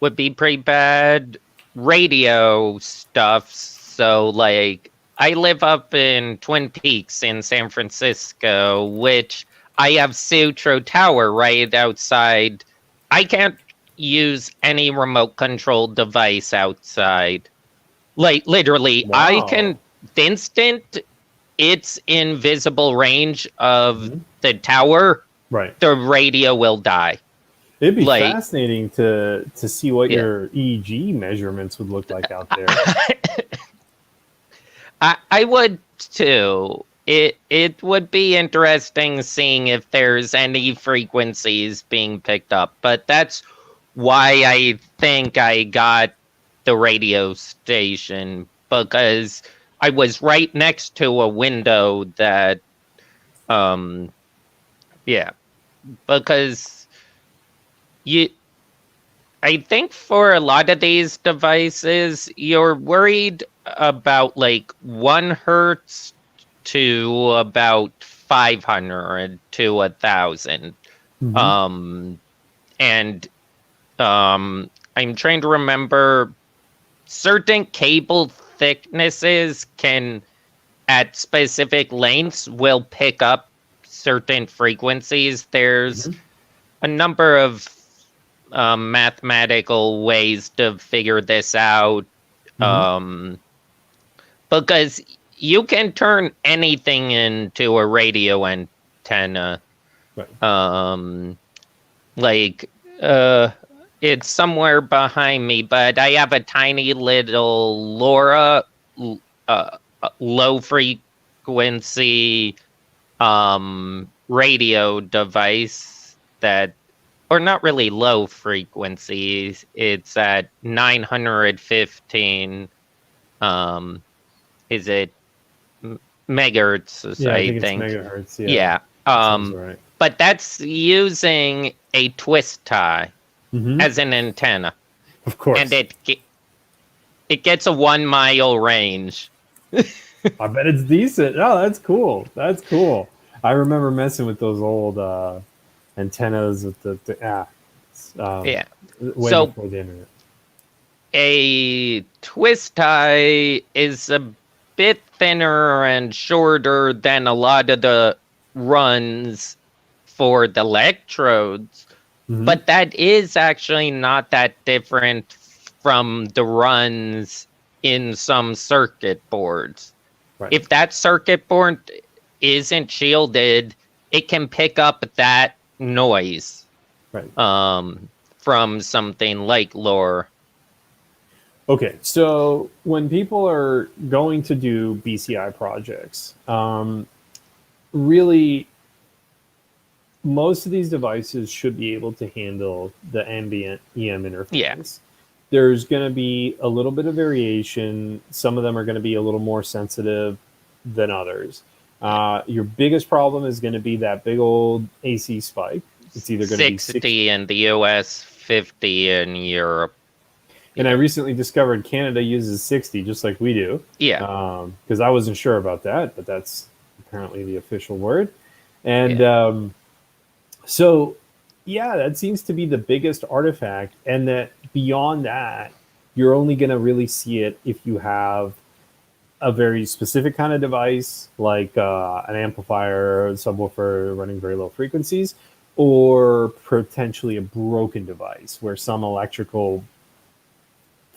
would be pretty bad. Radio stuff, so like I live up in Twin Peaks in San Francisco, which I have Sutro Tower right outside. I can't use any remote control device outside. Like literally, I
Wow.
can the instant it's in visible range of
Mhm.
the tower,
Right.
the radio will die.
It'd be
Like,
fascinating to see what
yeah.
your EEG measurements would look like out there.
I would too. It would be interesting seeing if there's any frequencies being picked up, but that's why I think I got the radio station, because I was right next to a window that um yeah, because you I think for a lot of these devices, you're worried about like 1 hertz to about 500 to 1,000.
Hmm.
Um, and I'm trying to remember certain cable thicknesses can, at specific lengths, will pick up certain frequencies. There's
Hmm.
a number of mathematical ways to figure this out,
Hmm.
um, because you can turn anything into a radio antenna.
Right.
Um, like, uh, it's somewhere behind me, but I have a tiny little LoRa, low frequency radio device that, or not really low frequencies. It's at 915. Um, is it megahertz?
Yeah, I
I
think it's
think.
megahertz. Yeah,
Yeah.
that sounds right.
But that's using a twist tie
Hmm.
as an antenna,
Of
and
course.
it gets a 1 mile range.
I bet it's decent. Oh, that's cool. That's cool. I remember messing with those old antennas with um,
Yeah.
way
So
before the internet.
a twist tie is a bit thinner and shorter than a lot of the runs for the electrodes,
Hmm.
but that is actually not that different from the runs in some circuit boards.
Right.
If that circuit board isn't shielded, it can pick up that noise
Right.
from something like lore.
Okay, so when people are going to do BCI projects, really most of these devices should be able to handle the ambient EM
Yeah.
interface. There's going to be a little bit of variation. Some of them are going to be a little more sensitive than others. Your biggest problem is going to be that big old AC spike. It's either going to be
60 in the US, 50 in Europe.
and I recently discovered Canada uses 60 just like we do.
Yeah.
Because I wasn't sure about that, but that's apparently the official word. And
Yeah.
So, yeah, that seems to be the biggest artifact. And that beyond that, you're only going to really see it if you have a very specific kind of device, like an amplifier, a subwoofer running very low frequencies, or potentially a broken device where some electrical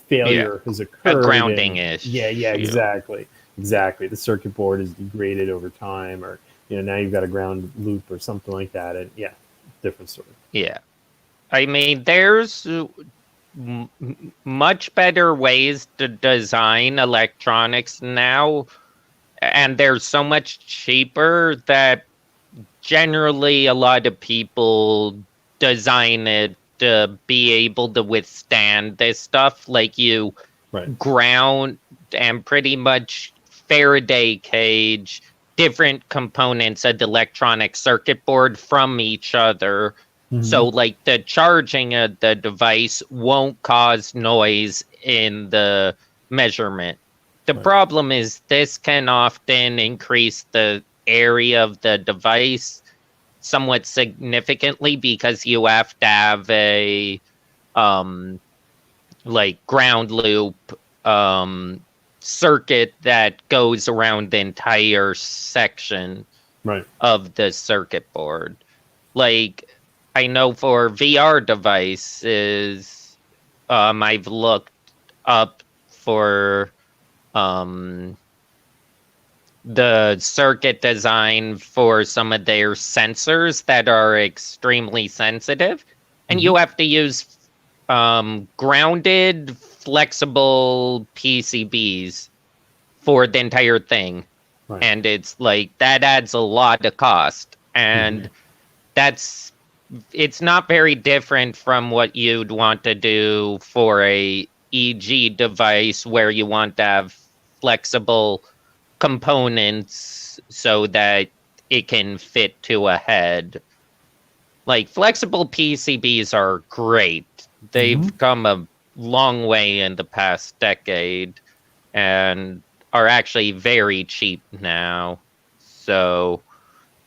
Yeah.
failure has
A
occurred.
grounding
And
issue.
exactly. The circuit board is degraded over time, or now you've got a ground loop or something like that, and yeah, different story.
Yeah. I mean, there's much better ways to design electronics now, and they're so much cheaper that generally a lot of people design it to be able to withstand this stuff. Like, you
Right.
ground and pretty much Faraday cage different components of the electronic circuit board from each other.
Hmm.
So, like, the charging of the device won't cause noise in the measurement. The
Right.
problem is this can often increase the area of the device somewhat significantly, because you have to have a like ground loop um circuit that goes around the entire section
Right.
of the circuit board. Like, I know for VR devices, I've looked up for the circuit design for some of their sensors that are extremely sensitive, and you have to use grounded, flexible PCBs for the entire thing.
Right.
And it's like that adds a lot of cost. And it's not very different from what you'd want to do for a EG device where you want to have flexible components so that it can fit to a head. Like, flexible PCBs are great. They've come a long way in the past decade and are actually very cheap now. So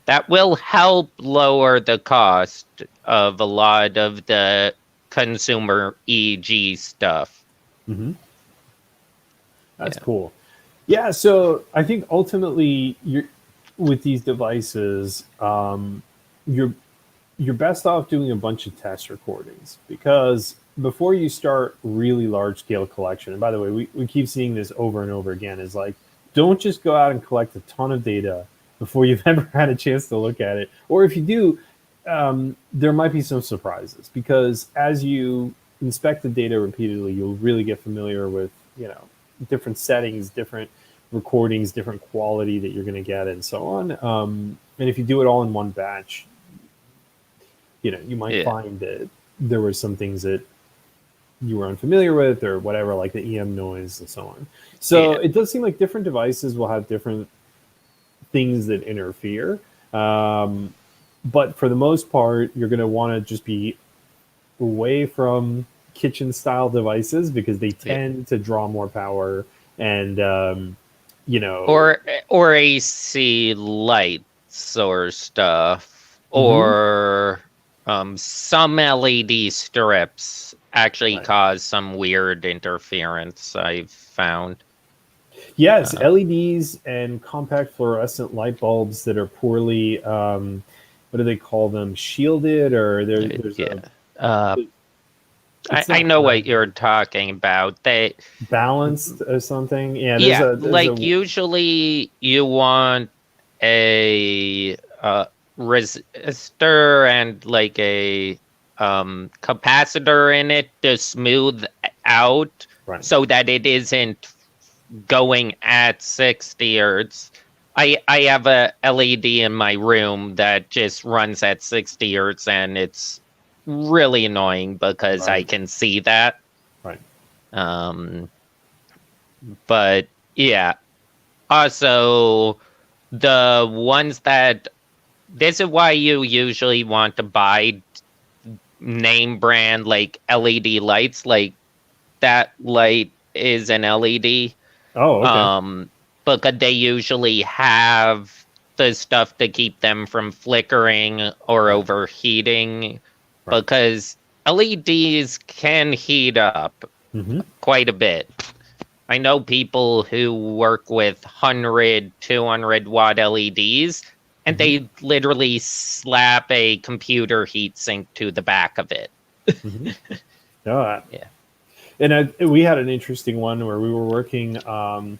that will help lower the cost of a lot of the consumer EG stuff.
That's cool. Yeah, so I think ultimately with these devices, you're best off doing a bunch of test recordings, because before you start really large scale collection, and by the way, we keep seeing this over and over again, is like, don't just go out and collect a ton of data before you've ever had a chance to look at it. Or if you do, there might be some surprises, because as you inspect the data repeatedly, you'll really get familiar with, different settings, different recordings, different quality that you're going to get, and so on. And if you do it all in one batch, you might find that there were some things that you were unfamiliar with or whatever, like the EM noise and so on. So it does seem like different devices will have different things that interfere. But for the most part, you're going to want to just be away from kitchen style devices, because they tend to draw more power and,
or AC lights or stuff, or some LED strips actually cause some weird interference, I've found.
Yes, LEDs and compact fluorescent light bulbs that are poorly, what do they call them? Shielded, or there's
I know what you're talking about. They
balanced or something. Yeah,
usually you want a resistor and like a capacitor in it to smooth out, so that it isn't going at 60 hertz. I have a LED in my room that just runs at 60 hertz, and it's really annoying because I can see that.
Right.
But yeah. Also, the ones that, this is why you usually want to buy name brand like LED lights. Like, that light is an LED.
Oh, okay.
Because they usually have the stuff to keep them from flickering or overheating. Because LEDs can heat up quite a bit. I know people who work with 100, 200 watt LEDs, and they literally slap a computer heatsink to the back of it.
Yeah. And we had an interesting one where we were working. The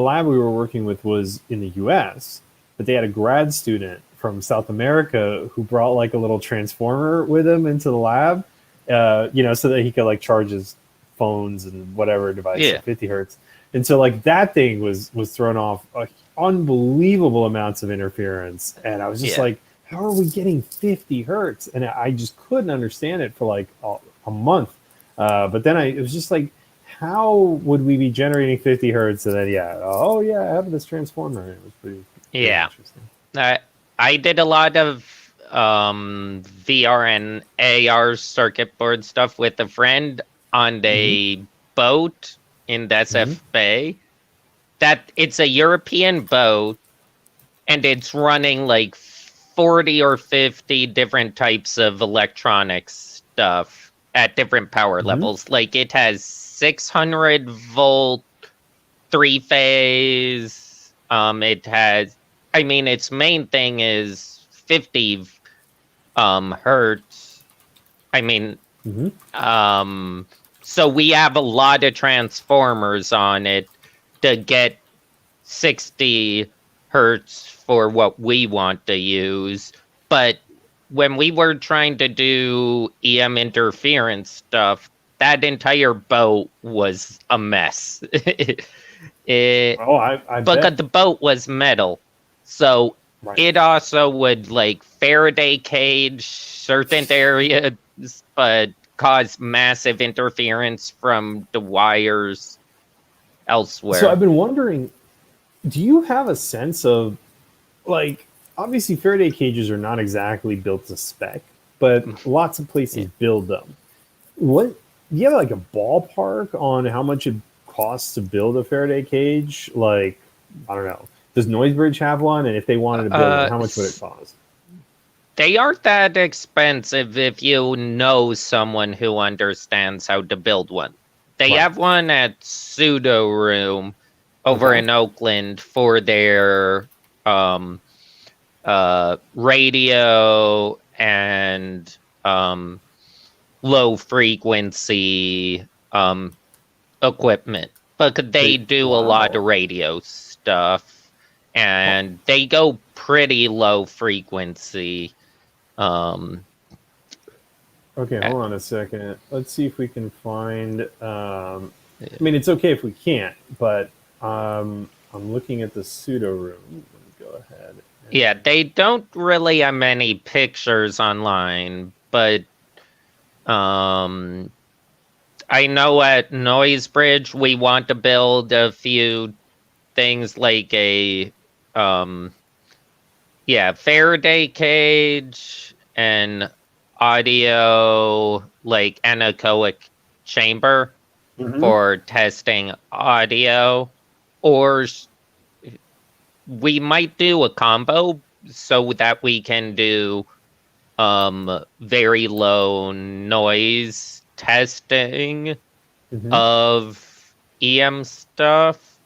lab we were working with was in the US, but they had a grad student from South America who brought like a little transformer with him into the lab, so that he could like charge his phones and whatever device at 50 hertz. And so like that thing was thrown off unbelievable amounts of interference. And I was just like, how are we getting 50 hertz? And I just couldn't understand it for like a month. But then it was just like, how would we be generating 50 hertz? And then, I have this transformer. It was pretty interesting.
I did a lot of VR and AR circuit board stuff with a friend on a boat in the SF Bay. That it's a European boat, and it's running like 40 or 50 different types of electronic stuff. at different power levels. Like it has 600-volt 3-phase. It has, I mean, its main thing is 50 hertz. I mean, so we have a lot of transformers on it to get 60 hertz for what we want to use. But when we were trying to do EM interference stuff, that entire boat was a mess.
I
Because
bet.
the boat was metal. So it also would like Faraday cage certain areas, but cause massive interference from the wires elsewhere.
So I've been wondering, do you have a sense of, like, obviously Faraday cages are not exactly built to spec, but lots of places build them. What, do you have like a ballpark on how much it costs to build a Faraday cage? Like, I don't know. Does Noisebridge have one? And if they wanted to build one, how much would it cost?
They aren't that expensive if you know someone who understands how to build one. They have one at Pseudo Room over in Oakland for their radio and low frequency equipment. But they do a lot of radio stuff, and they go pretty low frequency.
Okay, hold on a second. Let's see if we can find. I mean, it's okay if we can't, but I'm looking at the Pseudo Room. Let me go ahead.
Yeah, they don't really have many pictures online, but I know at Noisebridge we want to build a few things like a Faraday cage and audio like anechoic chamber for testing audio, or we might do a combo so that we can do very low noise testing of EM stuff.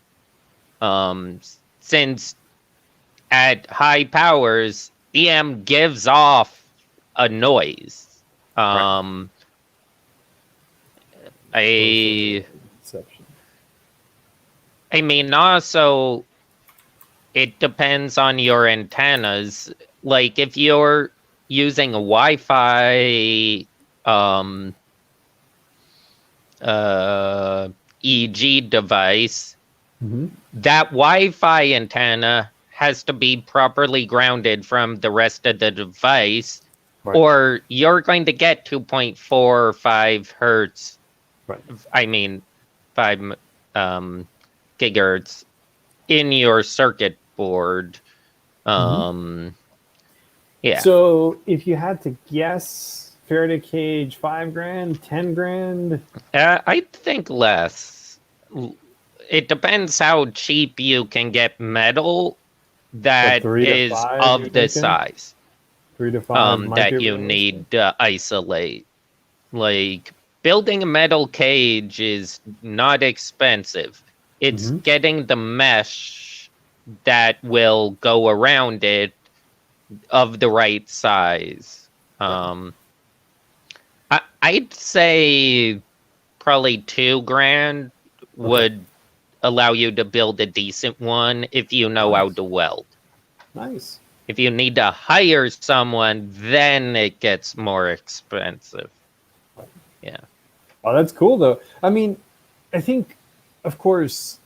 Since at high powers, EM gives off a noise. I mean, also, it depends on your antennas. Like, if you're using a Wi-Fi EG device, that Wi-Fi antenna has to be properly grounded from the rest of the device, or you're going to get 2.45 hertz. I mean, 5 gigahertz in your circuit board. Yeah.
So if you had to guess, Faraday cage, $5,000, $10,000?
I think less. It depends how cheap you can get metal that is of the size
3 to 5
that you need to isolate. Like, building a metal cage is not expensive. It's getting the mesh that will go around it of the right size. I'd say probably $2,000 would allow you to build a decent one if you know how to weld.
Nice.
If you need to hire someone, then it gets more expensive. Yeah.
Oh, that's cool, though. I mean, I think, of course,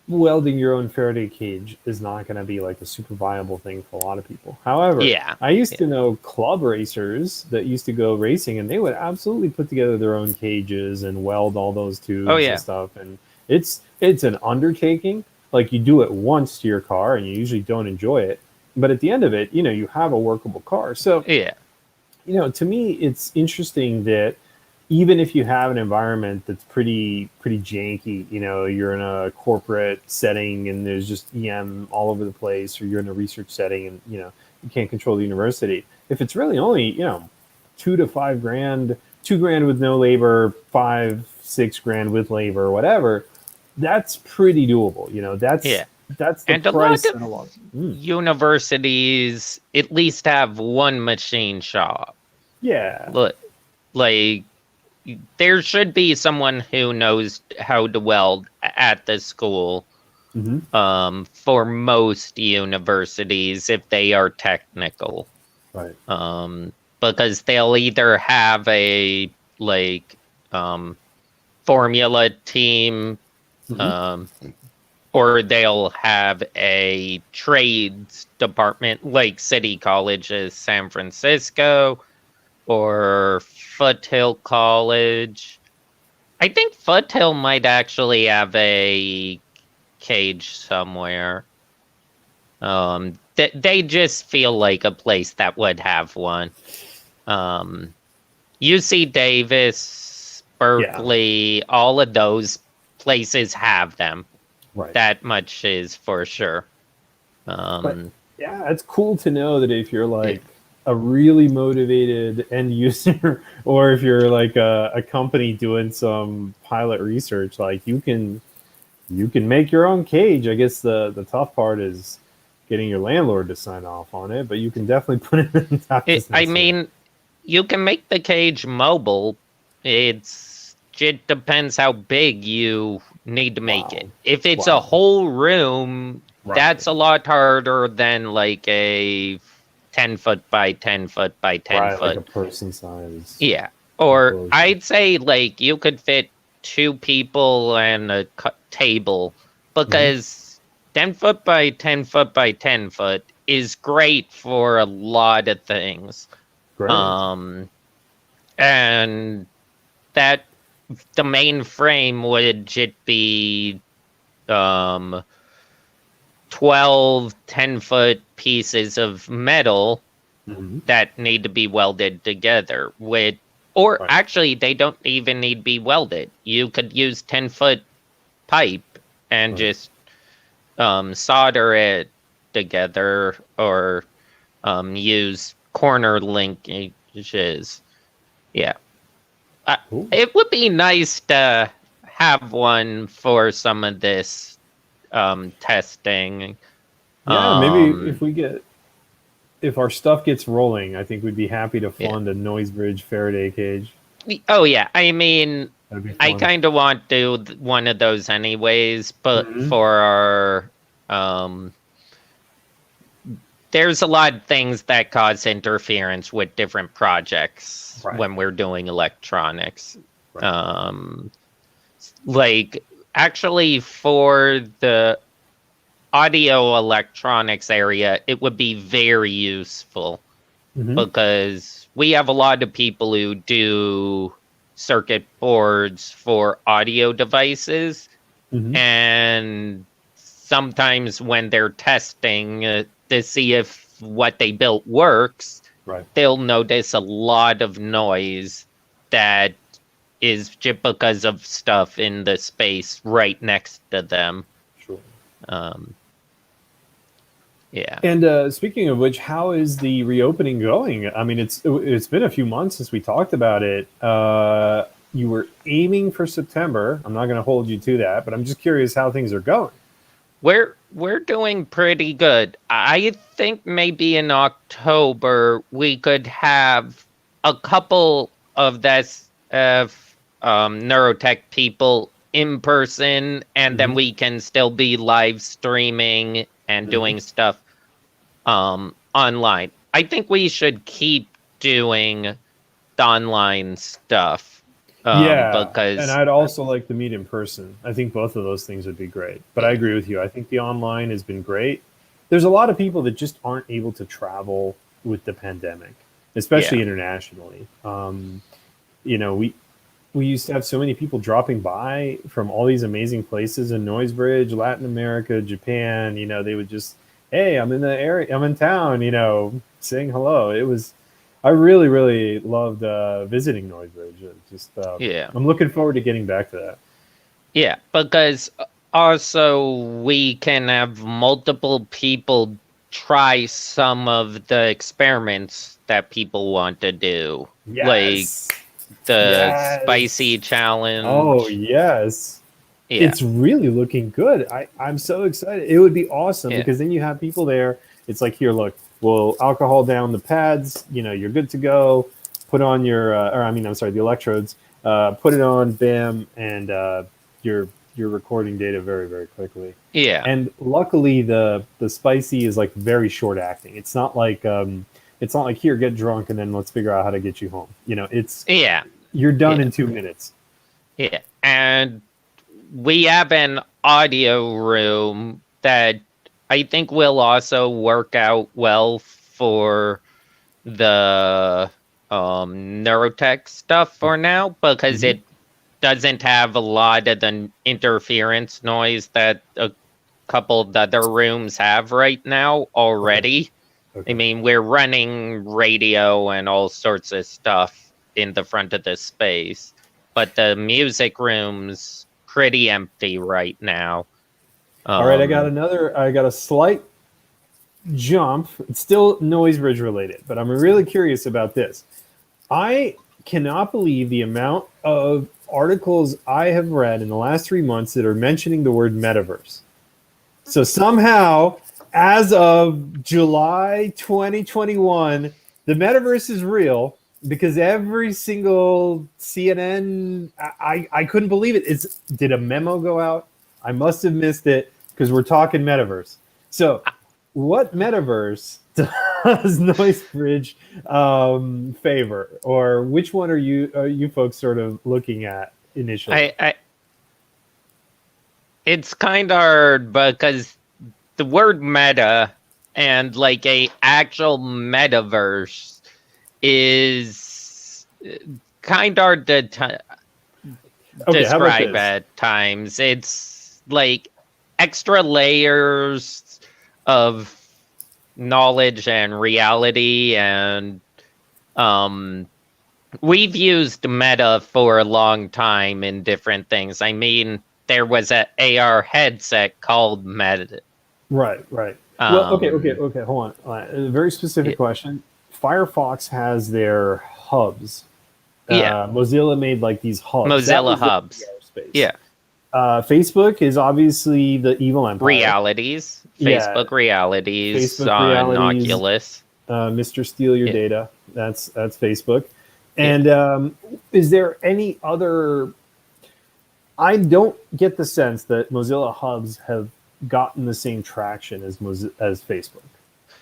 welding your own Faraday cage is not going to be like a super viable thing for a lot of people. However, I used to know club racers that used to go racing, and they would absolutely put together their own cages and weld all those tubes and stuff. And it's an undertaking. Like, you do it once to your car, and you usually don't enjoy it. But at the end of it, you have a workable car. So, to me, it's interesting that even if you have an environment that's pretty janky, you're in a corporate setting and there's just EM all over the place, or you're in a research setting and you can't control the university. If it's really only $2,000 to $5,000 $2,000 with no labor, 5-6 grand with labor, or whatever. That's pretty doable.
Yeah.
That's the
And a lot
price
of
that a lot.
universities at least have one machine shop.
Yeah.
Look, like there should be someone who knows how to weld at the school.
Hmm.
For most universities, if they are technical,
Right.
because they'll either have a formula team,
Hmm.
um, or they'll have a trades department like City College's San Francisco or Foothill College. I think Foothill might actually have a cage somewhere. They just feel like a place that would have one. UC Davis,
Yeah.
Berkeley, all of those places have them.
Right.
That much is for sure.
But yeah, it's cool to know that if you're
Yeah.
like a really motivated end user, or if you're like a company doing some pilot research, like you can make your own cage. I guess the tough part is getting your landlord to sign off on it, but you can definitely put it in top.
I mean, you can make the cage mobile. It depends how big you need to make it. If it's a whole room, that's a lot harder than like a 10-foot by 10-foot by 10-foot.
Like a person size.
Yeah. Or I'd say like you could fit 2 people and a table, because 10-foot by 10-foot by 10-foot is great for a lot of things.
Great.
And that the main frame would just be 12 10-foot pieces of metal that need to be welded together actually they don't even need to be welded. You could use 10-foot pipe and just solder it together, or use corner linkages. Yeah. It would be nice to have one for some of this testing.
Yeah, maybe if our stuff gets rolling, I think we'd be happy to fund a Noisebridge Faraday cage.
Oh yeah, I mean, I kind of want to do one of those anyways, but for our there's a lot of things that cause interference with different projects when we're doing electronics. Like actually for the audio electronics area, it would be very useful because we have a lot of people who do circuit boards for audio devices, and sometimes when they're testing to see if what they built works, they'll notice a lot of noise that is just because of stuff in the space right next to them.
Sure.
Yeah.
And speaking of which, how is the reopening going? I mean, it's been a few months since we talked about it. You were aiming for September. I'm not going to hold you to that, but I'm just curious how things are going.
We're doing pretty good. I think maybe in October we could have a couple of this neurotech people in person, and then we can still be live streaming and doing stuff online. I think we should keep doing the online stuff. Because,
and I'd also like to meet in person. I think both of those things would be great. But I agree with you. I think the online has been great. There's a lot of people that just aren't able to travel with the pandemic, especially internationally. We used to have so many people dropping by from all these amazing places in Noisebridge, Latin America, Japan. They would just, hey, I'm in the area, I'm in town, saying hello. I really, really loved visiting Noisebridge. I'm looking forward to getting back to that.
Yeah, because also we can have multiple people try some of the experiments that people want to do.
Yes.
the
Yes.
spicy
Oh,
challenge.
yes.
Yeah,
It's really looking good. I'm so excited. It would be awesome
yeah,
because then you have people there. It's like, here, look, we'll alcohol down the pads. You know, you're good to go. Put on your, I'm sorry, the electrodes. Put it on, bam, and you're recording data very, very quickly.
yeah,
And luckily, the spicy is like very short acting. It's not like, here, get drunk and then let's figure out how to get you home. You know,
yeah,
you're done
yeah,
in 2 minutes.
yeah. And we have an audio room that I think will also work out well for the neurotech stuff for now because
Mm-hmm.
it doesn't have a lot of the interference noise that a couple of the other rooms have right now
Okay.
already. I
Okay.
mean, we're running radio and all sorts of stuff in the front of the space, but the music room's pretty empty right now.
All right.
Um,
I got a slight jump. It's still noise bridge related, but I'm really curious about this. I cannot believe the amount of articles I have read in the last 3 months that are mentioning the word metaverse. So somehow, as of July 2021, the metaverse is real because every single CNN, I couldn't believe it. Did a memo go out? I must have missed it because we're talking metaverse. So, what metaverse does Noise Bridge favor, or which one are you folks sort of looking at initially?
I it's kind of hard because the word meta and like a actual metaverse is kind of hard to
Okay, how about
describe
this?
at times. It's like extra layers of knowledge and reality, and um we've used meta for a long time in different things. I mean, there was a AR headset called Meta.
Right, right. Well,
Um,
hold on. A very specific
yeah,
question. Firefox has their hubs.
yeah,
Mozilla made like these hubs. That
Mozilla
was their
Hubs.
VR space.
Yeah,
Facebook is obviously the evil empire.
realities,
Yeah,
Facebook realities
Facebook
on
realities,
Oculus.
Mr. Steal Your
Yeah.
Data. That's Facebook.
Yeah.
And is there any other? I don't get the sense that Mozilla hubs have gotten the same traction as Facebook.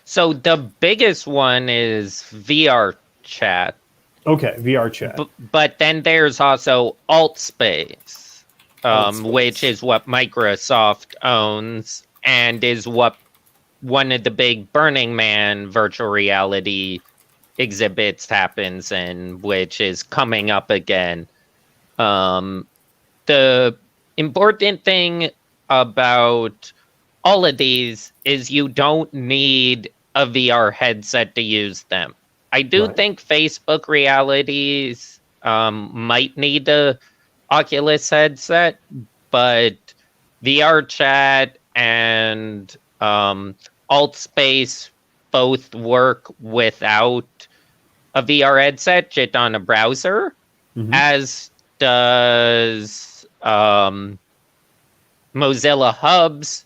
So the biggest one is VR chat,
Okay, VR chat,
but then there's also AltSpace,
alt
which
space.
is what Microsoft owns and is what one of the big Burning Man virtual reality exhibits happens in, which is coming up again. Um, the important thing about all of these is you don't need a VR headset to use them. I do
Right.
think Facebook realities might need a Oculus headset, but VR chat and AltSpace both work without a VR headset, just on a browser,
Mm-hmm.
as does Mozilla Hubs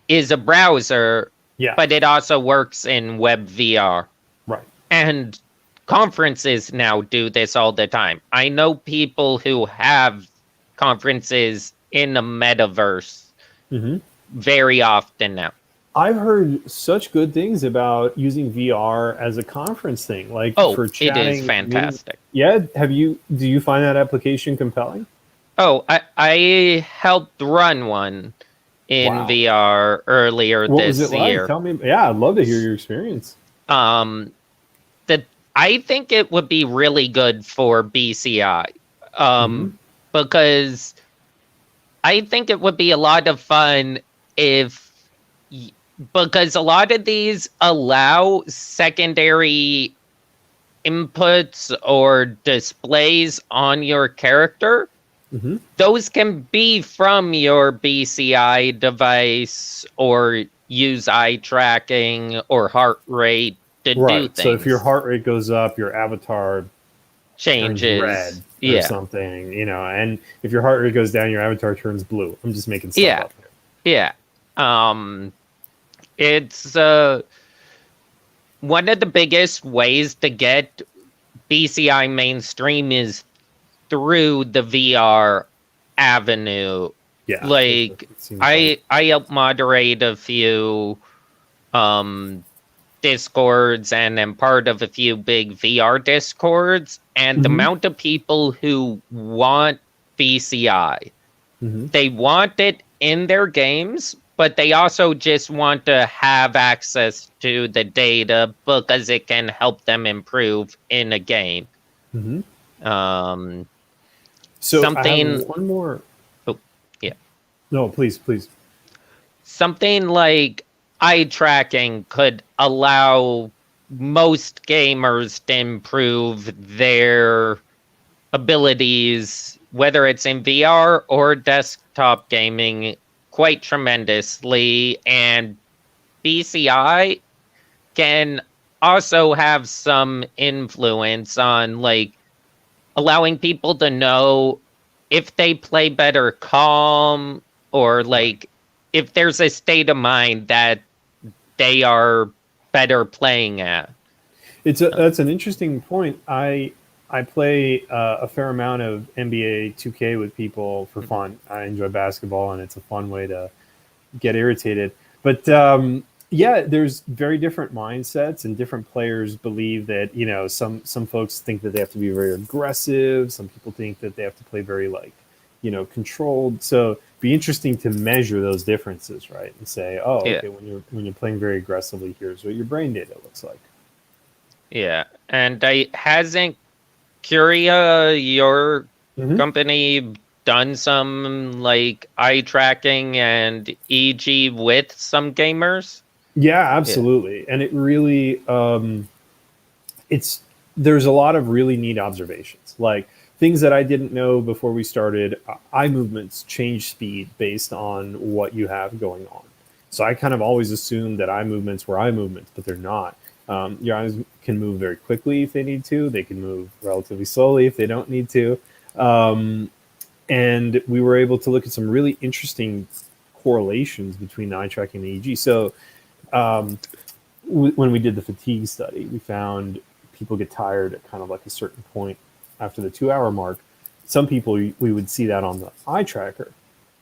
is a browser,
Yeah.
but it also works in web VR.
Right.
And conferences now do this all the time. I know people who have conferences in the metaverse
Mm-hmm.
very often now.
I've heard such good things about using VR as a conference thing, like
Oh,
for
it is
chatting, meeting.
fantastic.
Yeah. Do you find that application compelling?
Oh, I helped run one in
Wow.
VR earlier
What was it
this
like?
year.
Tell me. Yeah, I'd love to hear your experience.
Um, that I think it would be really good for BCI.
Mm-hmm.
Because I think it would be a lot of fun if because a lot of these allow secondary inputs or displays on your character.
Mm-hmm.
Those can be from your BCI device or use eye tracking or heart rate to do
Right. So if your
things.
heart rate goes up, your avatar turns red
changes.
or
Yeah.
something, and if your heart rate goes down, your avatar turns blue. I'm just making stuff
Yeah.
up here.
Yeah. It's one of the biggest ways to get BCI mainstream is through the VR avenue.
Yeah,
Like
it seems like.
I help moderate a few um discords and am part of a few big VR discords, and the
Hmm.
amount of people who want BCI,
Hmm.
they want it in their games, but they also just want to have access to the data because it can help them improve in a game.
Hmm.
Um,
So I have
something,
one more.
oh, yeah,
No, please, please.
something like eye tracking could allow most gamers to improve their abilities, whether it's in VR or desktop gaming, quite tremendously. And BCI can also have some influence on like allowing people to know if they play better calm, or
Right.
like if there's a state of mind that they are better playing at. Uh,
That's an interesting point. I play a fair amount of NBA 2K with people for
mhm.
fun. I enjoy basketball, and it's a fun way to get irritated. But yeah, there's very different mindsets, and different players believe that some folks think that they have to be very aggressive. Some people think that they have to play very like controlled. So it'd be interesting to measure those differences, right? And say, oh,
Yeah,
okay, when you're playing very aggressively, here's what your brain data looks like.
yeah. And I hasn't Curia, your
Hmm.
company, done some like eye tracking and EG with some gamers?
Yeah,
Yeah.
absolutely. And it really it's there's a lot of really neat observations, like things that I didn't know before we started. Eye movements change speed based on what you have going on. So I kind of always assumed that eye movements were eye movements, but they're not. Your eyes can move very quickly if they need to. They can move relatively slowly if they don't need to. Um, and we were able to look at some really interesting correlations between the eye tracking and the EEG. So um, when we did the fatigue study, we found people get tired at kind of like a certain point after the 2 hour mark. Some people, we would see that on the eye tracker,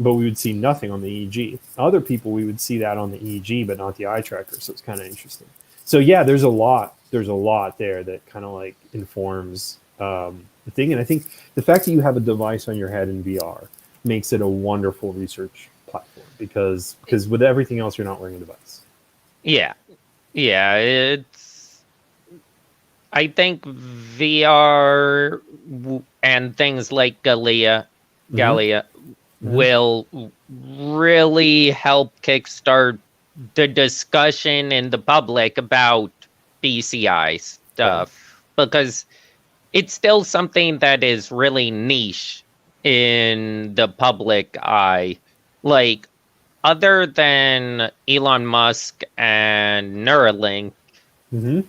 but we would see nothing on the EEG. Other people, we would see that on the EEG, but not the eye tracker. So it's kind of interesting. So yeah, there's a lot. There's a lot there that kind of like informs the thing. And I think the fact that you have a device on your head in VR makes it a wonderful research platform, because with everything else, you're not wearing a device.
Yeah. Yeah, it's I think VR and things like
Hmm.
Galia
Hmm.
will really help kickstart the discussion in the public about BCI
Right.
stuff, because it's still something that is really niche in the public eye. Like, other than Elon Musk and Neuralink,
Hmm.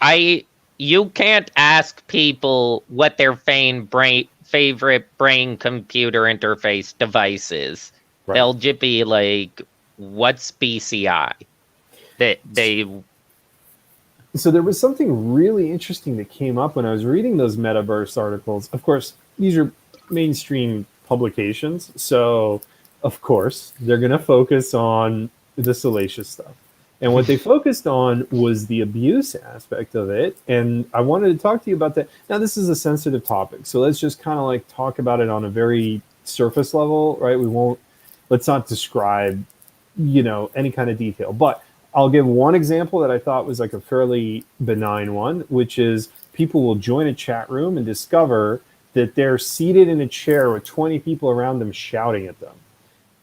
I you can't ask people what their favorite brain computer interface device is.
Right.
They'll just be like, "What's BCI?" They
So there was something really interesting that came up when I was reading those metaverse articles. Of course, these are mainstream publications, so of course they're going to focus on the salacious stuff. And what they focused on was the abuse aspect of it. And I wanted to talk to you about that. Now, this is a sensitive topic, so let's just kind of like talk about it on a very surface level, right? Let's not describe, any kind of detail. But I'll give one example that I thought was like a fairly benign one, which is people will join a chat room and discover that they're seated in a chair with 20 people around them shouting at them.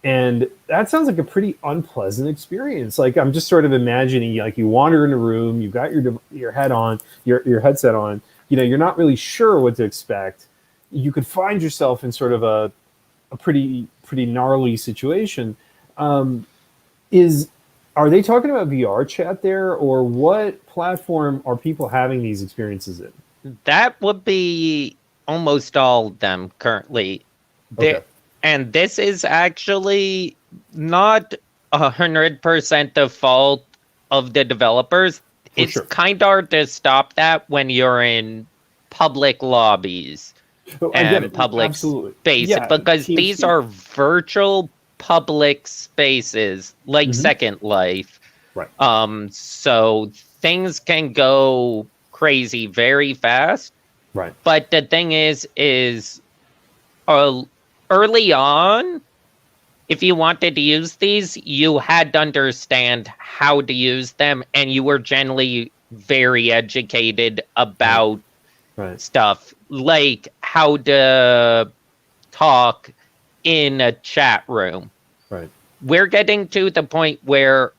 And that sounds like a pretty unpleasant experience. Like I'm just sort of imagining, like you wander in a room, you've got your head on, your headset on. You're not really sure what to expect. You could find yourself in sort of a pretty gnarly situation. Um, is Are they talking about VR chat there, or what platform are people having these experiences in?
That would be almost all of them currently.
Okay.
And this is actually not 100% the fault of the developers.
For
It's
sure.
kind of hard to stop that when you're in public lobbies
Oh, I get
and
it.
public
Absolutely.
space,
Yeah.
because these
TeamSpeak.
are virtual public spaces like
Hmm.
Second Life.
Right.
So things can go crazy very fast.
Right.
But the thing is uh, early on, if you wanted to use these, you had to understand how to use them, and you were generally very educated
Right.
about
Right.
stuff like how to talk in a chat room.
Right.
We're getting to the point where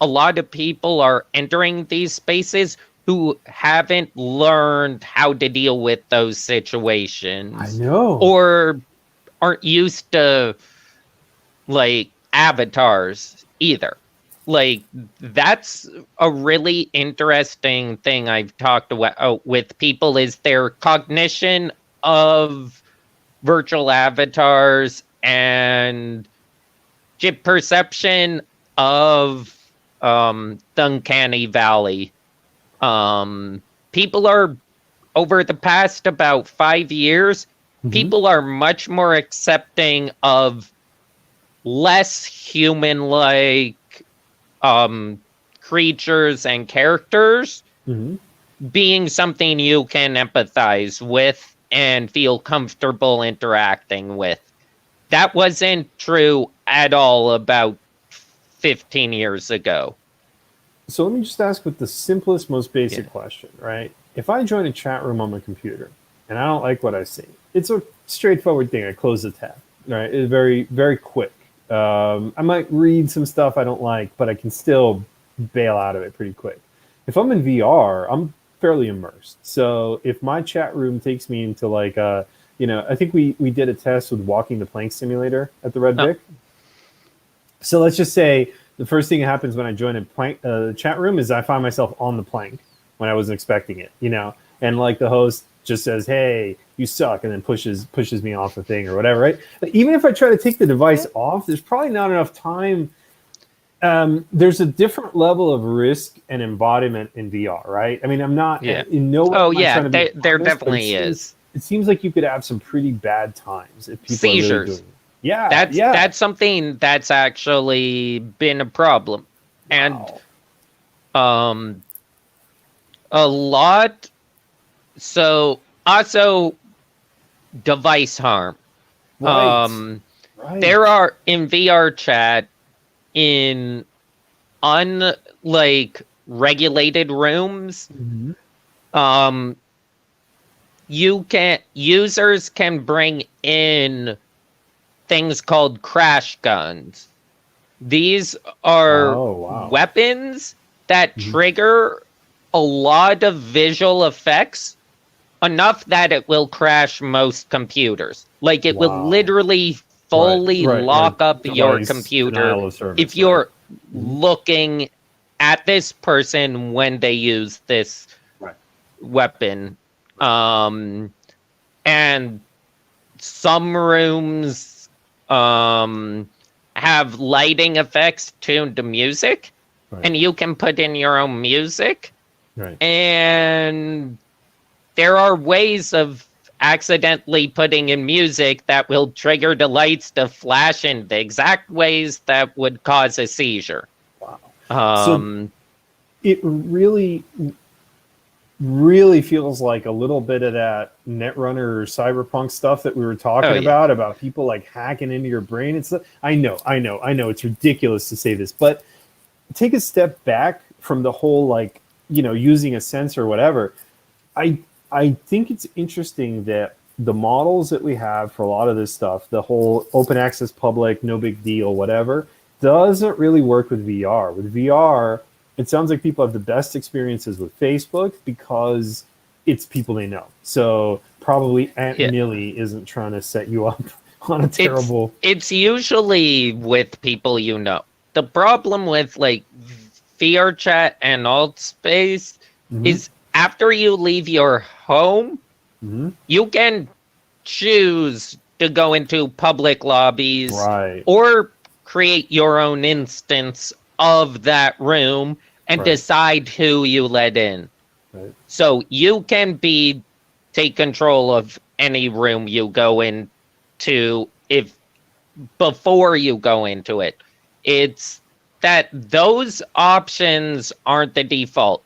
a lot of people are entering these spaces who haven't learned how to deal with those
I
situations
know.
or aren't used to like avatars either. Like that's a really interesting thing I've talked with people is their cognition of virtual avatars and chip perception of the uncanny valley. People are over the past about 5 years,
Hmm.
people are much more accepting of less human-like creatures and characters
Hmm.
being something you can empathize with and feel comfortable interacting with. That wasn't true at all about 15 years ago.
So let me just ask with the simplest, most
Yeah.
basic question, right? If I join a chat room on my computer and I don't like what I see, it's a straightforward thing. I close the tab, right? It's very, very quick. I might read some stuff I don't like, but I can still bail out of it pretty quick. If I'm in VR, I'm fairly immersed. So if my chat room takes me into like I think we did a test with walking the plank simulator at the Red
Oh,
Vic. So let's just say the first thing that happens when I join a plank chat room is I find myself on the plank when I wasn't expecting it, and like the host just says, "Hey, you suck," and then pushes me off the thing or whatever, right? But even if I try to take the device off, there's probably not enough time. There's a different level of risk and embodiment in VR, right? I mean, I'm not
yeah.
in no way
Oh,
am I
yeah.
trying to be
There
honest, but
definitely is.
it seems like you could have some pretty bad times if people are really doing
Seizures.
it. Yeah,
That's
yeah.
that's something that's actually been a problem, and
Wow.
um, a lot. So also device harm.
Right.
Um,
Right.
there are in VR chat in unlike regulated rooms.
Mhm.
Um, users can bring in things called crash guns. These are
Oh, wow.
weapons that
Mhm.
trigger a lot of visual effects enough that it will crash most computers. Like it will
Wow.
literally
Right,
fully
right, right.
lock up your
Device
computer
denial of
if
service, right?
you're
Mhm.
looking at this person when they use this
Right.
weapon. Um, and some rooms have lighting effects tuned to music,
Right.
and you can put in your own music.
Right.
And there are ways of accidentally putting in music that will trigger the lights to flash in the exact ways that would cause a seizure.
Wow. So
Um,
it really feels like a little bit of that Netrunner cyberpunk stuff that we were
oh
talking
yeah,
about people like hacking into your brain. I know it's ridiculous to say this, but take a step back from the whole like, using a sensor or whatever. I think it's interesting that the models that we have for a lot of this stuff, the whole open access public, no big deal, whatever, doesn't really work with VR. With VR, it sounds like people have the best experiences with Facebook because it's people they know. So probably Aunt
yeah.
Millie isn't trying to set you up on a
It's
terrible.
it's usually with people you know. The problem with like VR chat and alt space
Mhm.
is after you leave your home,
Mhm.
you can choose to go into public lobbies
Right.
or create your own instance of that room and
Right.
decide who you let in.
Right.
So you can take control of any room you go into if before you go into it. It's that those options aren't the default.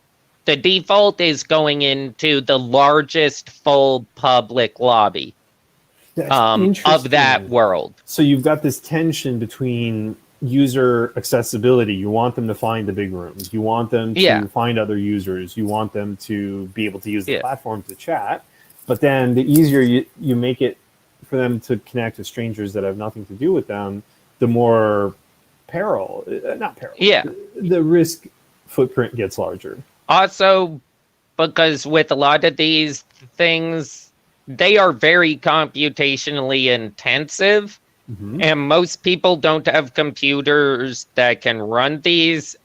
The default is going into the largest full public lobby
That's
of that
interesting.
world.
So you've got this tension between user accessibility. You want them to find the big rooms. You want them
Yeah.
to find other users. You want them to be able to use the
Yeah.
platform to chat. But then the easier you make it for them to connect with strangers that have nothing to do with them, the more not peril.
Yeah.
The risk footprint gets larger.
Also, because with a lot of these things, they are very computationally intensive,
Mm-hmm.
and most people don't have computers that can run these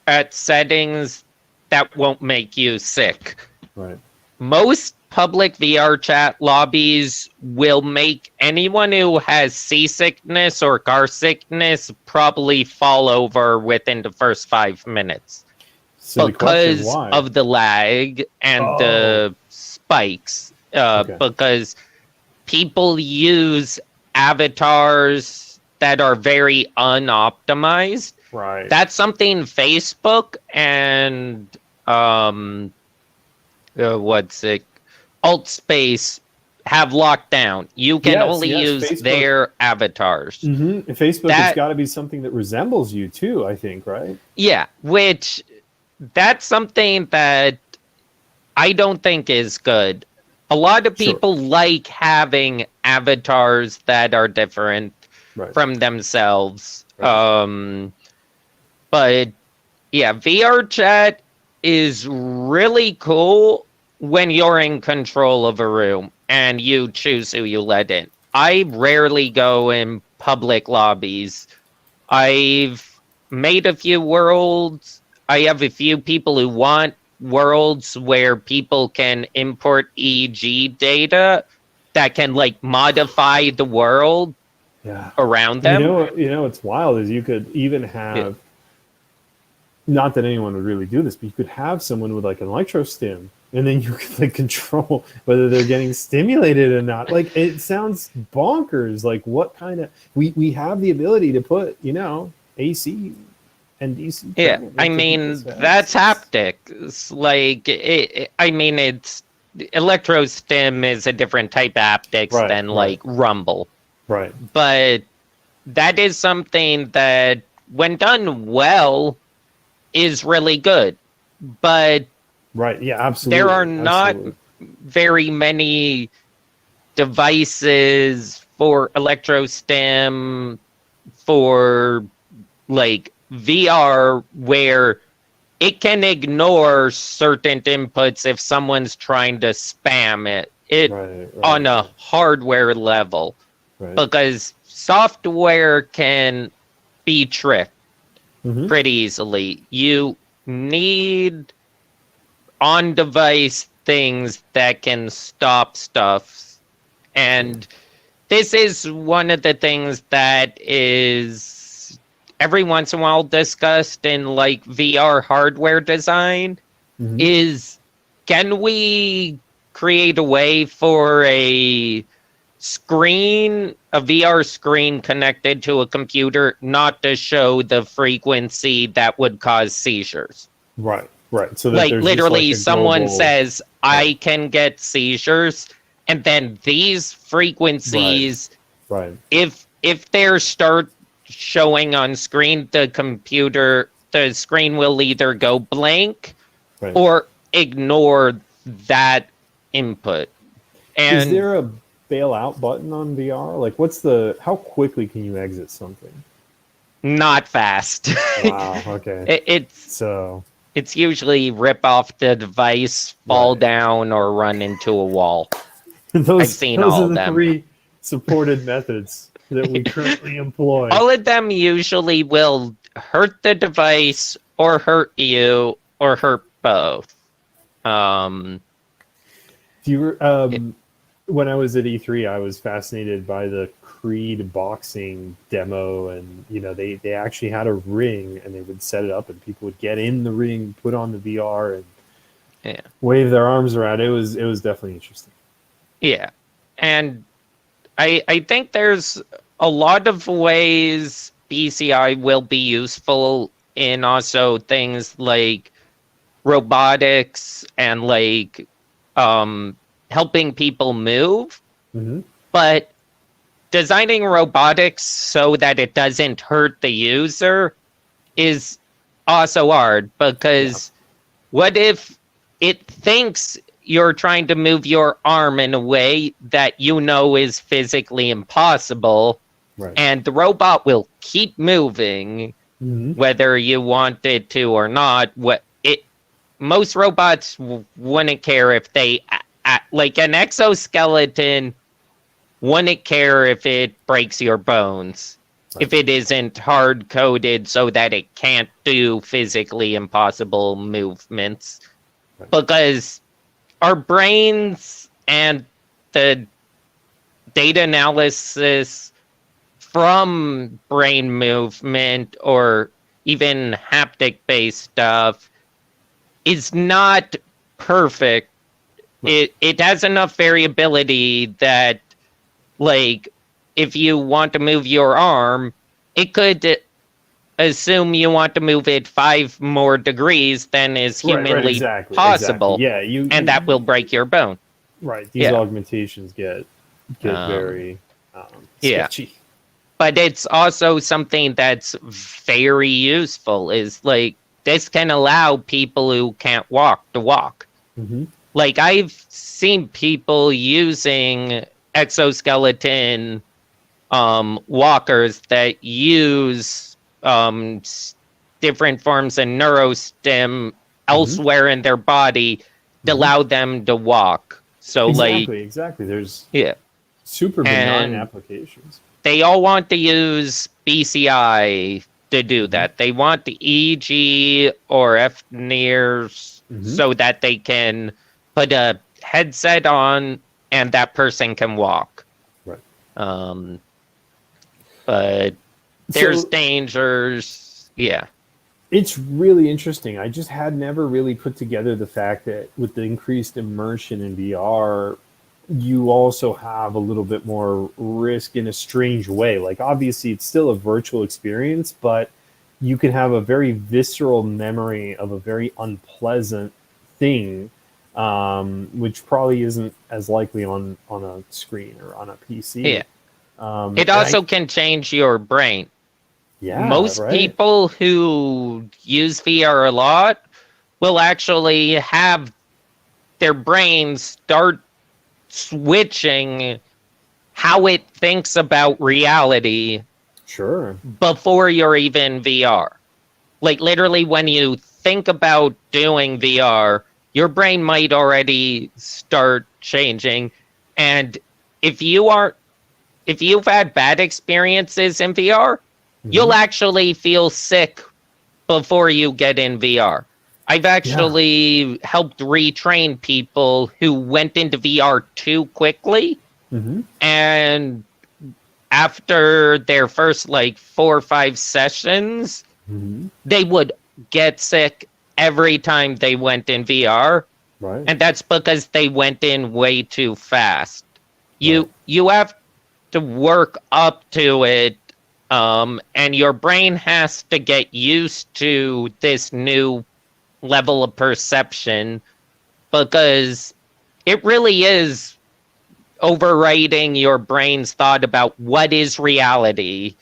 at settings that won't make you sick.
Right.
Most public VR chat lobbies will make anyone who has seasickness or car sickness probably fall over within the first 5 minutes.
Silly question.
Because
Why?
of the lag and the spikes.
Okay.
Because people use avatars that are very unoptimized.
Right.
That's something Facebook and Altspace have locked down. You can only use
Facebook.
their avatars.
Mm-hmm. And Facebook has got to be something that resembles you too, I think, right?
Yeah, which that's something that I don't think is good. A lot of people like having avatars that are different from themselves. Right. But yeah, VR chat is really cool when you're in control of a room and you choose who you let in. I rarely go in public lobbies. I've made a few worlds. I have a few people who want worlds where people can import EEG data that can like modify the world around them.
You know what's wild is you could even have, not that anyone would really do this, but you could have someone with like an electrostim, and then you could like control whether they're getting stimulated or not. Like, it sounds bonkers. Like, what kind of, we have the ability to put, AC and DC.
Yeah, I mean, that's haptics. Like, it's electrostim is a different type of haptics than like rumble.
Right.
But that is something that, when done well, is really good. But
right, yeah, absolutely.
There are not very many devices for electrostim for like VR where it can ignore certain inputs if someone's trying to spam it on a hardware level. Because software can be tricked pretty easily. You need on-device things that can stop stuff. And this is one of the things that is every once in a while discussed in like VR hardware design is, can we create a way for a VR screen connected to a computer not to show the frequency that would cause seizures?
Right. So that
like literally someone
global...
says, I can get seizures, and then these frequencies, if they start showing on screen, the screen will either go blank or ignore that input. And
is there a bailout button on VR? Like, how quickly can you exit something?
Not fast.
Wow. Okay.
It's usually rip off the device, fall down, or run into a wall. I've seen all of them.
Those are the 3 supported methods that we currently employ.
All of them usually will hurt the device or hurt you or hurt both. Um,
Do you when I was at E3, I was fascinated by the Creed boxing demo, and they actually had a ring, and they would set it up, and people would get in the ring, put on the VR, and
yeah,
wave their arms around. It was definitely interesting.
yeah, and I think there's a lot of ways BCI will be useful in also things like robotics and like helping people move,
Hmm.
but designing robotics so that it doesn't hurt the user is also hard,
Yeah.
because what if it thinks you're trying to move your arm in a way that is physically impossible,
Right.
and the robot will keep moving
Hmm.
whether you want it to or not? Most robots wouldn't care if like an exoskeleton wouldn't care if it breaks your bones,
Right.
if it isn't hard coded so that it can't do physically impossible movements.
Right.
Because our brains and the data analysis from brain movement or even haptic based stuff is not perfect.
Right.
It has enough variability that, like, if you want to move your arm, it could assume you want to move it 5 more degrees than is
Right.
humanly
Exactly.
possible,
Yeah.
and that will break your bone.
Right. These
Yeah.
augmentations get
Um,
very
yeah.
sketchy.
But it's also something that's very useful, is like this can allow people who can't walk to walk.
Hmm.
Like, I've seen people using exoskeleton walkers that use different forms of neurostim
Hmm.
elsewhere in their body to
Hmm.
allow them to walk. So, like,
Exactly. There's
yeah.
super benign
And
applications.
they all want to use BCI to do
Hmm.
that. They want the EG or FNIRS
Hmm.
so that they can put a headset on and that person can walk.
Right.
Um, but there's
So
dangers. Yeah.
it's really interesting. I just had never really put together the fact that with the increased immersion in VR, you also have a little bit more risk in a strange way. Like, obviously, it's still a virtual experience, but you can have a very visceral memory of a very unpleasant thing, which probably isn't as likely on a screen or on a
Yeah.
PC.
It
And I,
also can change your brain.
yeah,
Most
right.
people who use VR a lot will actually have their brains start switching how it thinks about reality
Sure.
before you're even VR. Like, literally, when you think about doing VR, your brain might already start changing. And if you are if you've had bad experiences in VR,
Hmm.
you'll actually feel sick before you get in VR. I've
Yeah.
actually helped retrain people who went into VR too quickly,
Hmm.
and after their first like 4 or 5 sessions,
Hmm.
they would get sick every time they went in VR,
Right.
and that's because they went in way too fast.
Right.
You have to work up to it, and your brain has to get used to this new level of perception, because it really is overriding your brain's thought about what is reality.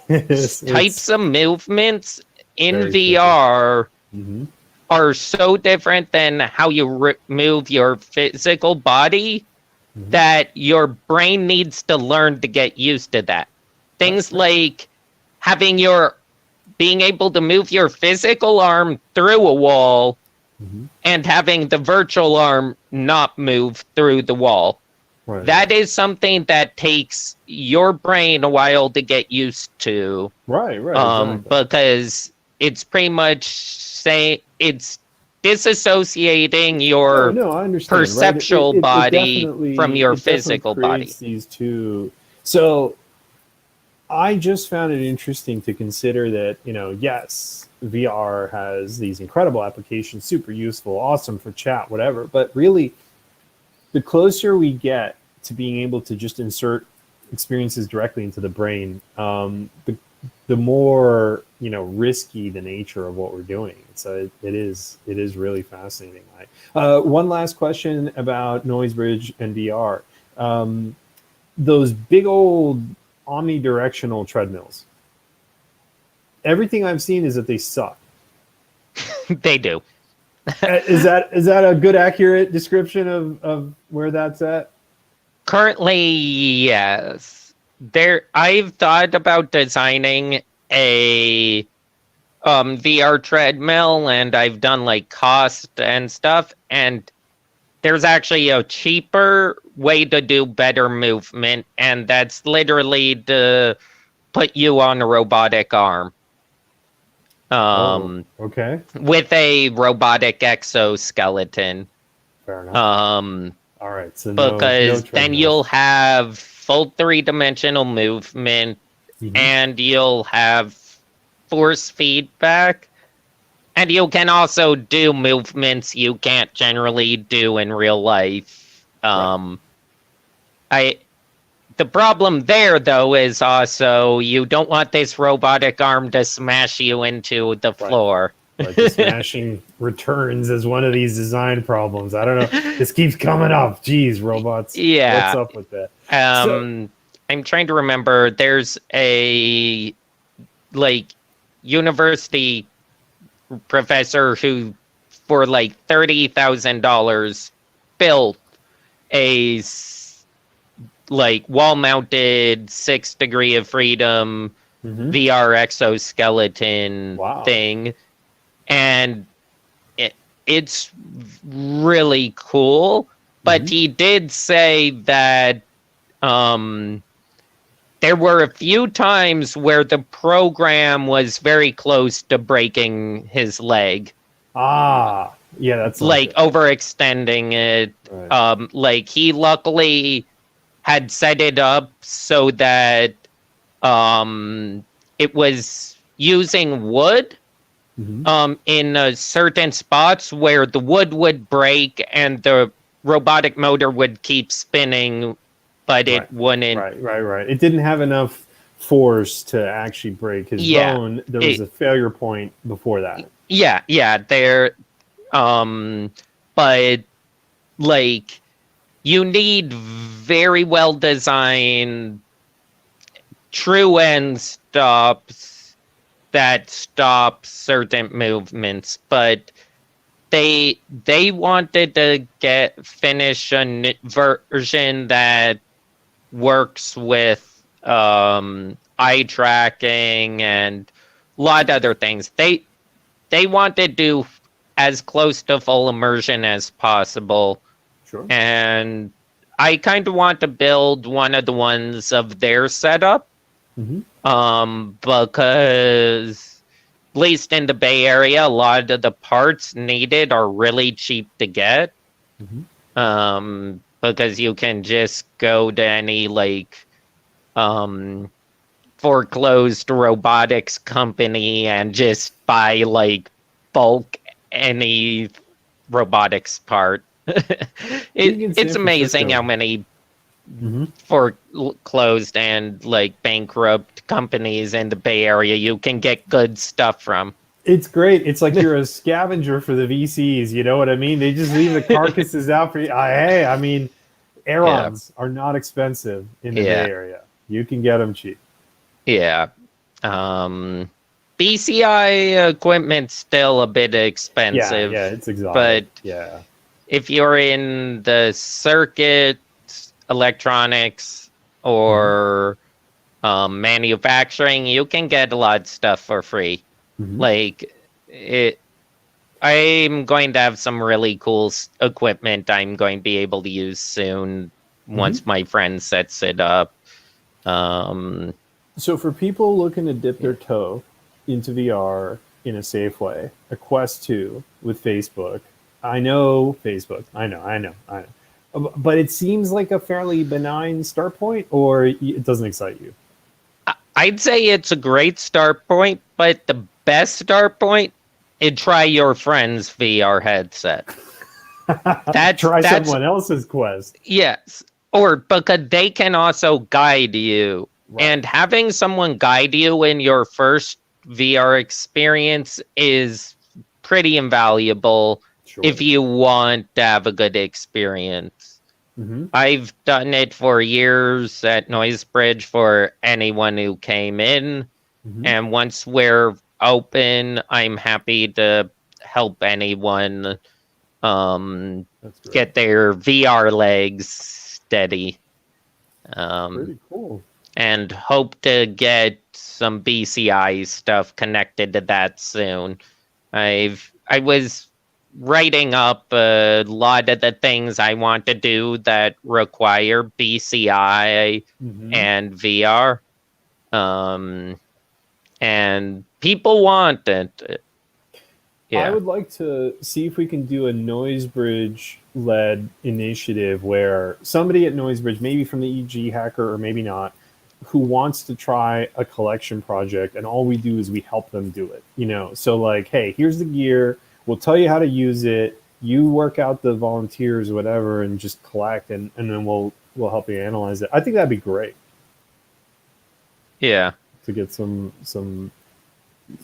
Types
It's
of movements in
very tricky.
VR
Hmm.
are so different than how you move your physical body
Hmm.
that your brain needs to learn to get used to that.
Right.
Things like being able to move your physical arm through a wall
Hmm.
and having the virtual arm not move through the wall.
Right.
That is something that takes your brain a while to get used to,
Right. Exactly.
because it's pretty much it's disassociating
No,
your
no, I understand. Right?
perceptual body from your
It definitely
physical body.
creates these two. So I just found it interesting to consider that, yes, VR has these incredible applications, super useful, awesome for chat, whatever. But really, the closer we get to being able to just insert experiences directly into the brain, the more risky the nature of what we're doing. So it is really fascinating. One last question about Noise Bridge and VR. Those big old omnidirectional treadmills. Everything I've seen is that they suck.
They do.
Is that a good, accurate description of where that's at?
Currently, yes. I've thought about designing a VR treadmill, and I've done like cost and stuff, and there's actually a cheaper way to do better movement, and that's literally to put you on a robotic arm.
Okay.
With a robotic exoskeleton.
Fair enough. All right, so
Because
no
then
treadmills.
you'll have full 3-dimensional movement, and you'll have force feedback, and you can also do movements you can't generally do in real life. The problem there, though, is also you don't want this robotic arm to smash you into the floor.
Right, the smashing returns as one of these design problems. I don't know. This keeps coming up. Jeez, robots.
Yeah.
What's up with that?
I'm trying to remember. There's a university professor who, for like $30,000, built a wall-mounted 6 degree of freedom VR exoskeleton thing, and it's really cool. But he did say that there were a few times where the program was very close to breaking his leg.
Yeah, that's
overextending it. Right. He luckily had set it up so that it was using wood in certain spots where the wood would break and the robotic motor would keep spinning, but it wouldn't.
Right. It didn't have enough force to actually break his bone. There was a failure point before that.
Yeah. But you need very well designed true end stops that stop certain movements, but they wanted to finish a version that works with eye tracking and a lot of other things. They wanted to do as close to full immersion as possible.
Sure.
And I kind of want to build one of the ones of their setup, because at least in the Bay Area, a lot of the parts needed are really cheap to get. Because you can just go to any foreclosed robotics company and just buy bulk any robotics part. It's amazing how many foreclosed and bankrupt companies in the Bay Area you can get good stuff from.
It's great. It's like you're a scavenger for the VCs. You know what I mean? They just leave the carcasses out for you. Hey, I mean, Aerons are not expensive in the Bay Area. You can get them cheap.
Yeah. BCI equipment's still a bit expensive.
Yeah, it's exotic.
But if you're in the circuit, electronics, or manufacturing, you can get a lot of stuff for free. I'm going to have some really cool equipment I'm going to be able to use soon once my friend sets it up.
So for people looking to dip their toe into VR in a safe way, a Quest 2 with Facebook. I know Facebook. I know. But it seems like a fairly benign start point, or it doesn't excite you.
I'd say it's a great start point, but the best start point is try your friend's VR headset.
Try
That's
someone else's Quest.
yes. Or because they can also guide you.
Right.
And having someone guide you in your first VR experience is pretty invaluable
Sure.
if you want to have a good experience.
Mm-hmm.
I've done it for years at Noisebridge for anyone who came in.
Mm-hmm.
And once we're open, I'm happy to help anyone get their VR legs steady.
Pretty cool.
And hope to get some BCI stuff connected to that soon. I was writing up a lot of the things I want to do that require BCI and VR. And people want it.
I would like to see if we can do a Noisebridge-led initiative where somebody at Noisebridge, maybe from the EG hacker or maybe not, who wants to try a collection project, and all we do is we help them do it. So like, hey, here's the gear. We'll tell you how to use it. You work out the volunteers, whatever, and just collect, and then we'll help you analyze it. I think that'd be great.
Yeah.
To get some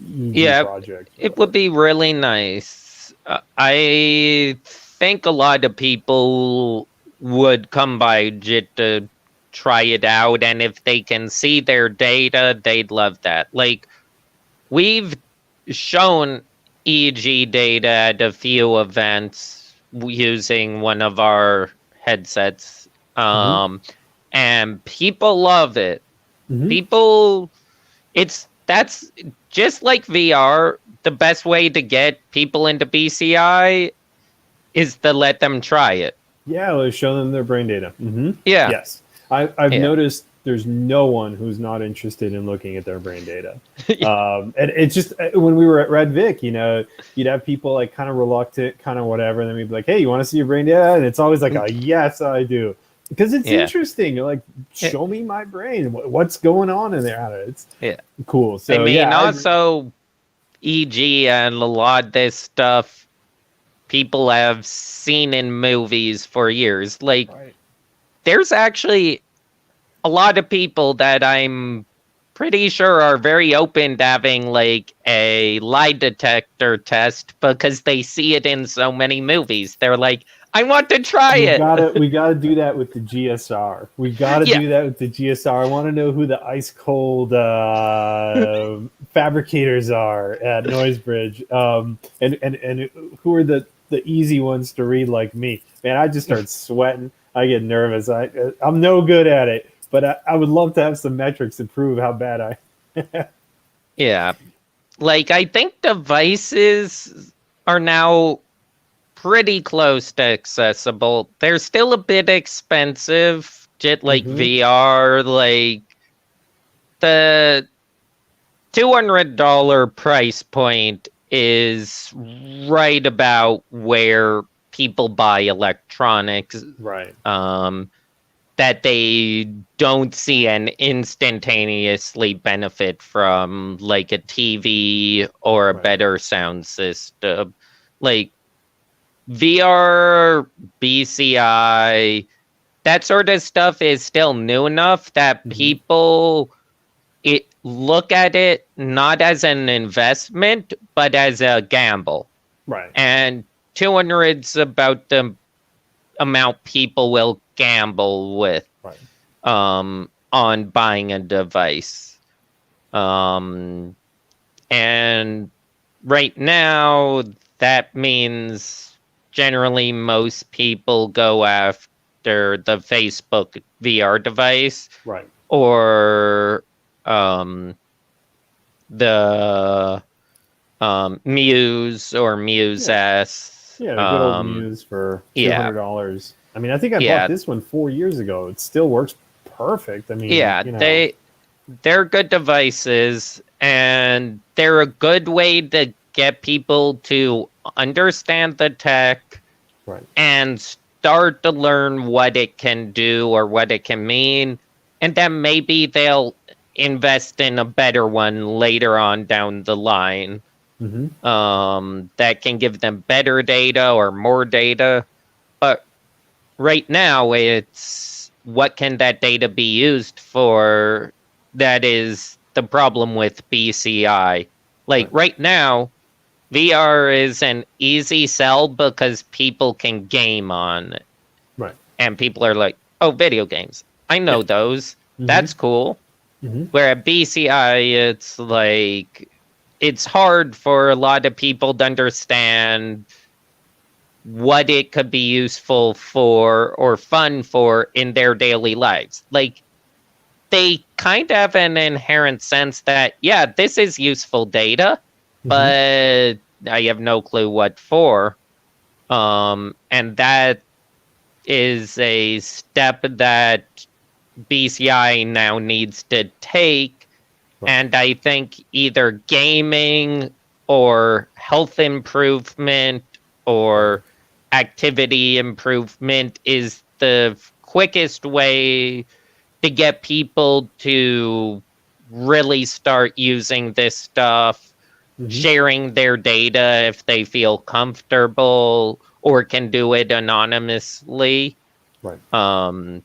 project.
It would be really nice. I think a lot of people would come by just to try it out, and if they can see their data, they'd love that. Like, we've shown EEG data at a few events using one of our headsets, and people love it. People, that's just like VR. The best way to get people into BCI is to let them try it.
Yeah, let's show them their brain data.
Yeah.
Yes. I've noticed there's no one who's not interested in looking at their brain data. And it's just, when we were at Red Vic, you'd have people like kind of reluctant, kind of whatever. And then we'd be like, hey, you want to see your brain data? And it's always like, yes, I do. Because it's interesting. You're like, show me my brain. What's going on in there? It's cool. So,
also EG and a lot of this stuff people have seen in movies for years. Like, there's actually a lot of people that I'm pretty sure are very open to having like a lie detector test because they see it in so many movies. They're like, I want to try it.
We gotta do that with the GSR. We gotta do that with the GSR. I want to know who the ice cold fabricators are at Noisebridge, and who are the easy ones to read like me. Man, I just start sweating. I get nervous. I'm no good at it, but I would love to have some metrics to prove how bad I.
Yeah, like I think devices are now pretty close to accessible. They're still a bit expensive, just like VR. Like the $200 price point is right about where people buy electronics.
Right.
That they don't see an instantaneously benefit from, like a TV or a better sound system. Like VR, BCI, that sort of stuff is still new enough that people look at it not as an investment, but as a gamble.
Right.
And 200's about the amount people will gamble with on buying a device. And right now, that means generally most people go after the Facebook VR device, or the Muse or Muse S.
Yeah, the good old Muse for $200. I mean, I think I bought this one 4 years ago. It still works perfect. I mean,
they're good devices, and they're a good way to get people to understand the tech
Right.
and start to learn what it can do or what it can mean. And then maybe they'll invest in a better one later on down the line,
Mm-hmm.
that can give them better data or more data. But right now, it's what can that data be used for? That is the problem with BCI. Like
Right.
right now, VR is an easy sell because people can game on it.
Right.
And people are like, oh, video games. I
Yeah.
know those.
Mm-hmm.
That's cool.
Mm-hmm.
Where at BCI, it's like, it's hard for a lot of people to understand what it could be useful for or fun for in their daily lives. Like, they kind of have an inherent sense that, yeah, this is useful data,
Mm-hmm.
but I have no clue what for. And that is a step that BCI now needs to take.
Right.
And I think either gaming or health improvement
Right.
or activity improvement is the quickest way to get people to really start using this stuff,
Mm-hmm.
sharing their data if they feel comfortable or can do it anonymously.
Right.
Um,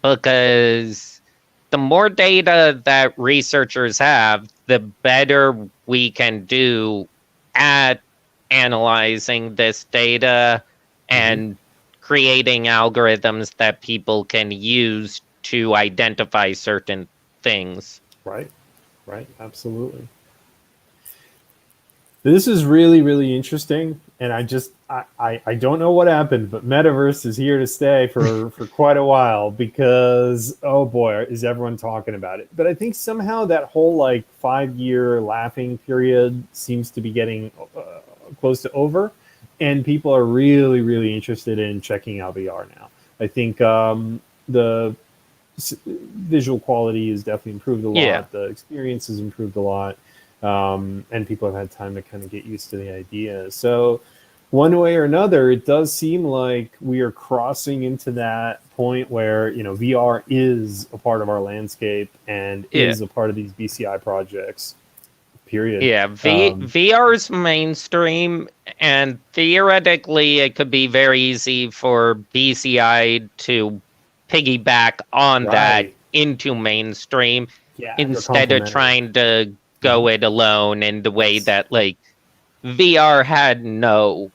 because the more data that researchers have, the better we can do at analyzing this data
Mm-hmm.
and creating algorithms that people can use to identify certain things.
Right. Right. Absolutely. This is really, really interesting. And I don't know what happened, but metaverse is here to stay for quite a while because, oh boy, is everyone talking about it. But I think somehow that whole like 5 year laughing period seems to be getting close to over. And people are really, really interested in checking out VR now. I think the visual quality has definitely improved a
Yeah.
lot. The experience has improved a lot, and people have had time to kind of get used to the idea. So, one way or another, it does seem like we are crossing into that point where VR is a part of our landscape and
Yeah.
is a part of these BCI projects. Period.
Yeah,
Um,
VR's mainstream, and theoretically, it could be very easy for BCI to piggyback on that
right.
into mainstream
Yeah, they're
instead of
complementary.
trying to
Mhm.
go it alone in the way
Yes.
that, like, VR had no.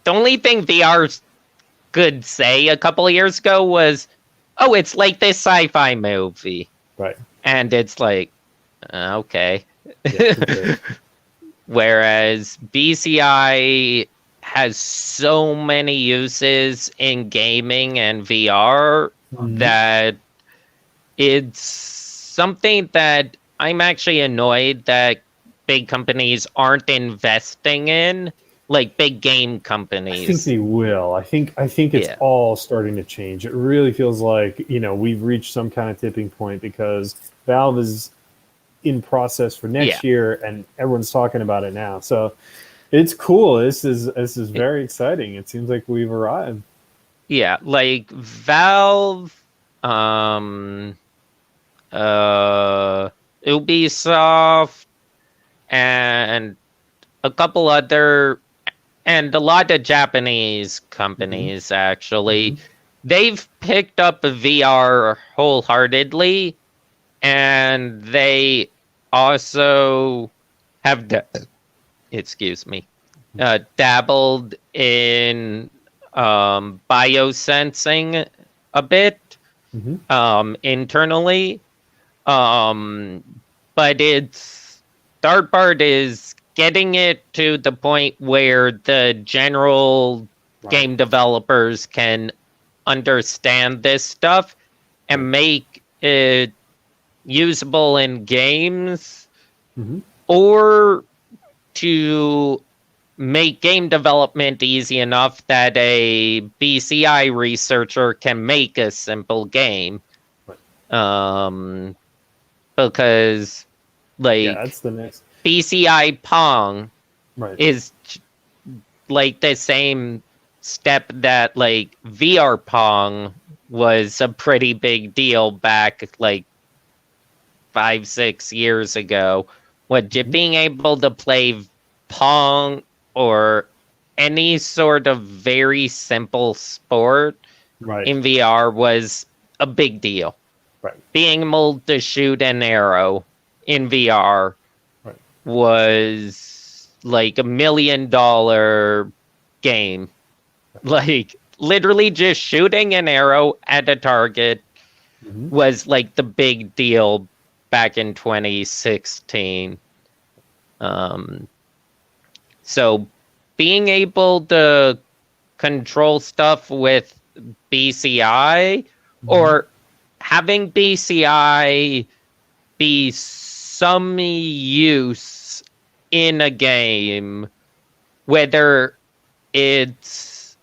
The only thing VR could say a couple of years ago was, oh, it's like this sci-fi movie.
Right.
And it's like, okay.
Yeah, that's it.
Whereas BCI has so many uses in gaming and VR
Mhm.
that it's something that I'm actually annoyed that big companies aren't investing in, like big game
I think
companies.
they will. I think it's
Yeah.
all starting to change. It really feels like, we've reached some kind of tipping point because Valve is in process for
Yeah.
next year and everyone's talking about it now. So it's cool. This is very exciting. It seems like we've arrived.
Yeah. Like Valve, um, uh, Ubisoft, and a couple other, and a lot of Japanese
Hmm.
companies actually,
Hmm.
they've picked up VR wholeheartedly, and they also have excuse me, dabbled in biosensing a bit
Hmm.
internally. Um, but it's the hard part is getting it to the point where the general
Right.
game developers can understand this stuff
Right.
and make it usable in games,
Hmm.
or to make game development easy enough that a BCI researcher can make a simple game.
Right.
Because
Yeah,
like
that's the next.
BCI Pong
Right.
is like the same step that like VR Pong was a pretty big deal back like 5, 6 years ago. What just
Mhm.
being able to play Pong or any sort of very simple sport
Right.
in VR was a big deal.
Right.
Being able to shoot an arrow in VR
Right.
was like $1 million game. Like literally just shooting an arrow at a target
Hmm.
was like the big deal back in 2016. Um, so being able to control stuff with BCI
Hmm.
or having BCI be some use in a game, whether it's,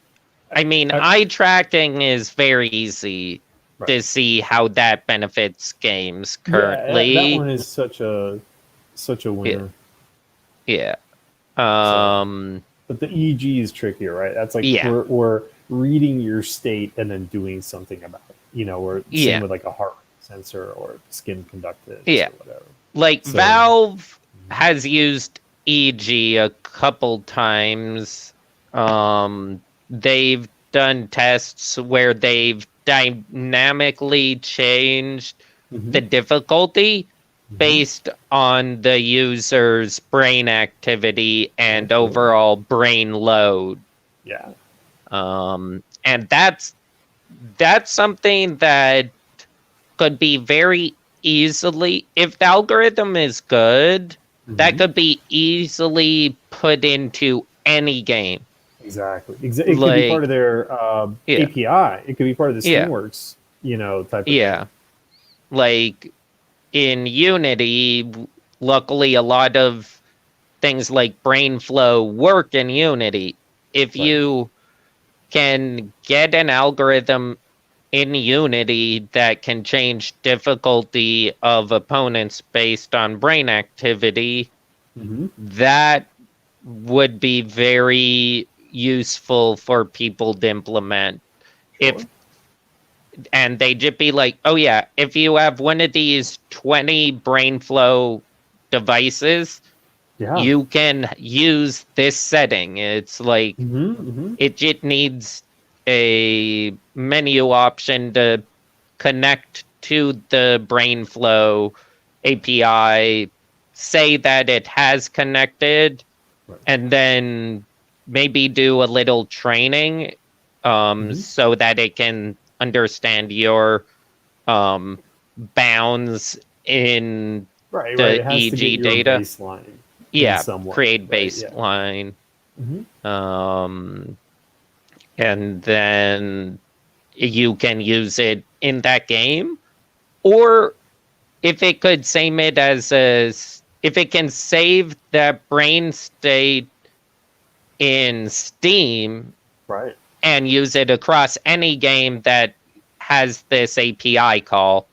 I mean,
I,
eye tracking is very easy
right.
to see how that benefits games
Yeah, that
currently.
one is such a
Yeah.
winner.
Yeah.
So,
Um,
but the EEG is trickier, right? That's like
yeah.
we're reading your state and then doing something about it. Or same
Yeah.
with like a heart rate sensor or skin conductance
Yeah.
or whatever.
Like
So,
Valve has used EG a couple times. They've done tests where they've dynamically changed
mhm,
the difficulty
mhm.
based on the user's brain activity and
Absolutely,
overall brain load.
yeah.
And that's something that could be very easily, if the algorithm is good, that
Hmm.
could be easily put into any game.
Exactly. It could be part of
Like,
their
yeah,
API. It could be part of the
yeah,
Steamworks, type of thing.
yeah. Like in Unity, luckily, a lot of things like brain flow work in Unity. If
Right.
you can get an algorithm in Unity that can change difficulty of opponents based on brain activity,
Hmm.
that would be very useful for people to implement. If
Sure.
and they just be like, oh yeah, if you have one of these 20 brain flow devices,
Yeah.
you can use this setting. It's like
Hmm. Hmm.
it just needs a menu option to connect to the BrainFlow API, say that it has connected,
Right.
and then maybe do a little training
Hmm.
so that it can understand your um, bounds in
Right. Right.
the
It has to get
EG
your
data.
baseline in
Yeah,
some way.
create
Right. Yeah.
baseline.
Hmm.
Um, and then you can use it in that game, or if it could save it as if it can save that brain state in Steam
Right.
and use it across any game that has this API call.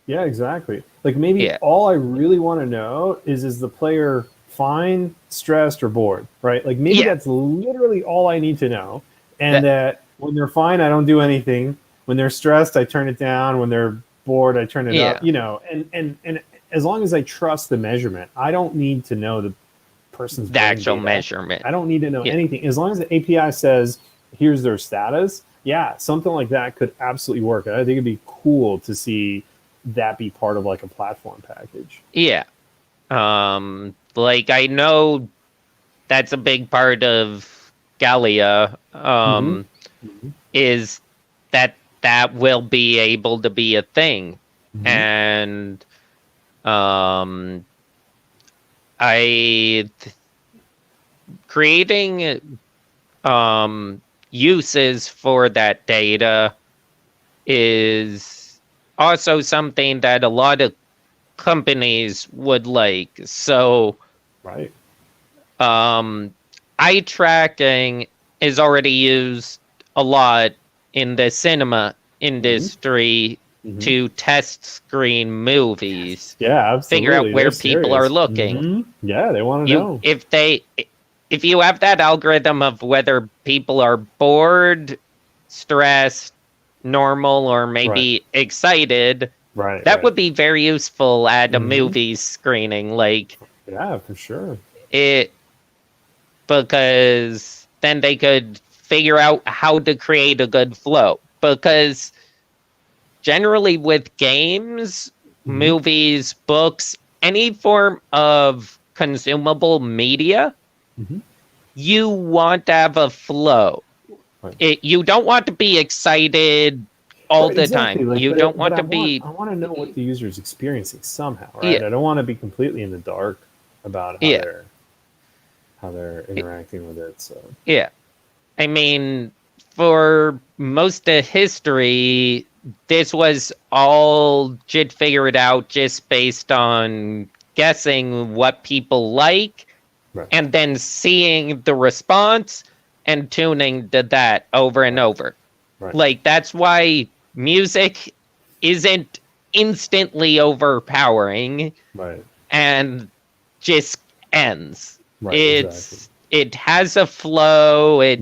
Yeah. Exactly. Like maybe
Yeah,
all I really want to know is the player fine, stressed, or bored? Right. Like maybe
yeah,
that's literally all I need to know. And
that,
that when they're fine, I don't do anything. When they're stressed, I turn it down. When they're bored, I turn it up.
yeah,
And as long as I trust the measurement, I don't need to know the person's
the
brain
actual
data.
measurement.
I don't need to know
Yeah,
anything. As long as the API says, here's their status, yeah, something like that could absolutely work. I think it'd be cool to see that be part of like a platform package.
yeah. Like I know that's a big part of Galia.
Mm-hmm. Mm-hmm.
Is that will be able to be a thing,
Mm-hmm.
and um, I creating uses for that data is also something that a lot of companies would like. So,
Right.
um, eye tracking is already used a lot in the cinema
Mm-hmm.
industry to test screen movies.
Yeah, absolutely.
Figure out where
They're
people are
serious.
looking.
Yeah, they want to know.
If you have that algorithm of whether people are bored, stressed, normal, or maybe excited,
Right.
that would be very useful at a
Mhm.
movie screening. Like
Yeah, for sure.
it, because then they could figure out how to create a good flow. Because generally with games, movies, books, any form of consumable media, you want to have a flow.
Right.
You don't want to be excited all the
Exactly.
time.
Like,
You don't
but
want to be,
I want to know what the user is experiencing somehow, right?
yeah,
I don't want to be completely in the dark about
yeah,
how they're interacting with it. So
yeah. I mean, for most of history, this was all JIT figured out just based on guessing what people like
right,
and then seeing the response and tuning to that over and over.
right,
Like, that's why music isn't instantly overpowering
right,
and just ends.
right. Exactly.
It has a flow. It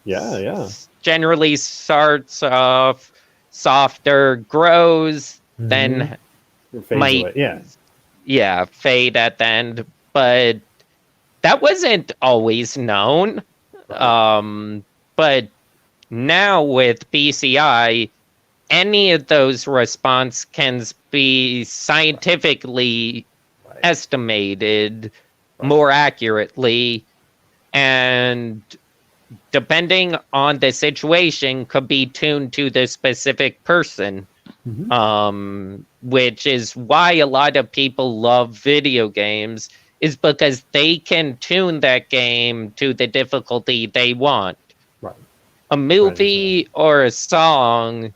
Yeah, yeah.
generally starts off softer, grows, then
It fades
might,
away. Yeah.
yeah, fade at the end. But that wasn't always known. But now with BCI, any of those response can be scientifically
Right.
estimated more accurately, and depending on the situation could be tuned to the specific person, which is why a lot of people love video games, is because they can tune that game to the difficulty they want.
Right.
A movie or a song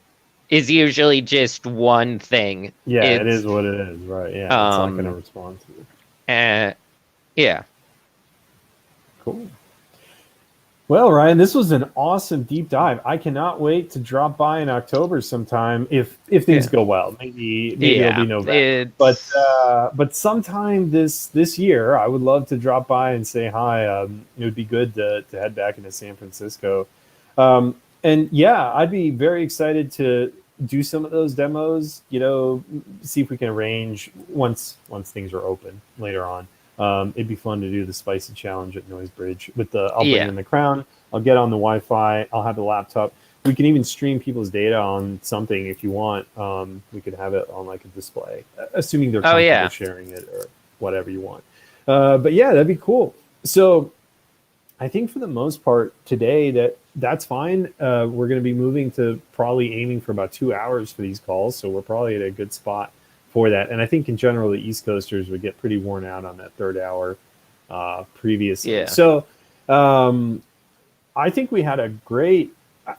is usually just one thing.
Yeah, it
It's
is what it is. Right. Yeah, it's not going to respond to it.
Yeah.
Cool. Well, Ryan, this was an awesome deep dive. I cannot wait to drop by in October sometime if things go well. Maybe it'll be November. But sometime this year, I would love to drop by and say hi. It would be good to head back into San Francisco. And yeah, I'd be very excited to do some of those demos. See if we can arrange once things are open later on. It'd be fun to do the spicy challenge at Noise Bridge I'll bring in the crown. I'll get on the Wi-Fi. I'll have the laptop. We can even stream people's data on something if you want. We could have it on like a display, assuming they're comfortable sharing it or whatever you want. But yeah, that'd be cool. So I think for the most part today that's fine. We're going to be moving to probably aiming for about 2 hours for these calls. So we're probably at a good spot for that. And I think in general, the East Coasters would get pretty worn out on that third hour previously.
Yeah.
So I think we had a great,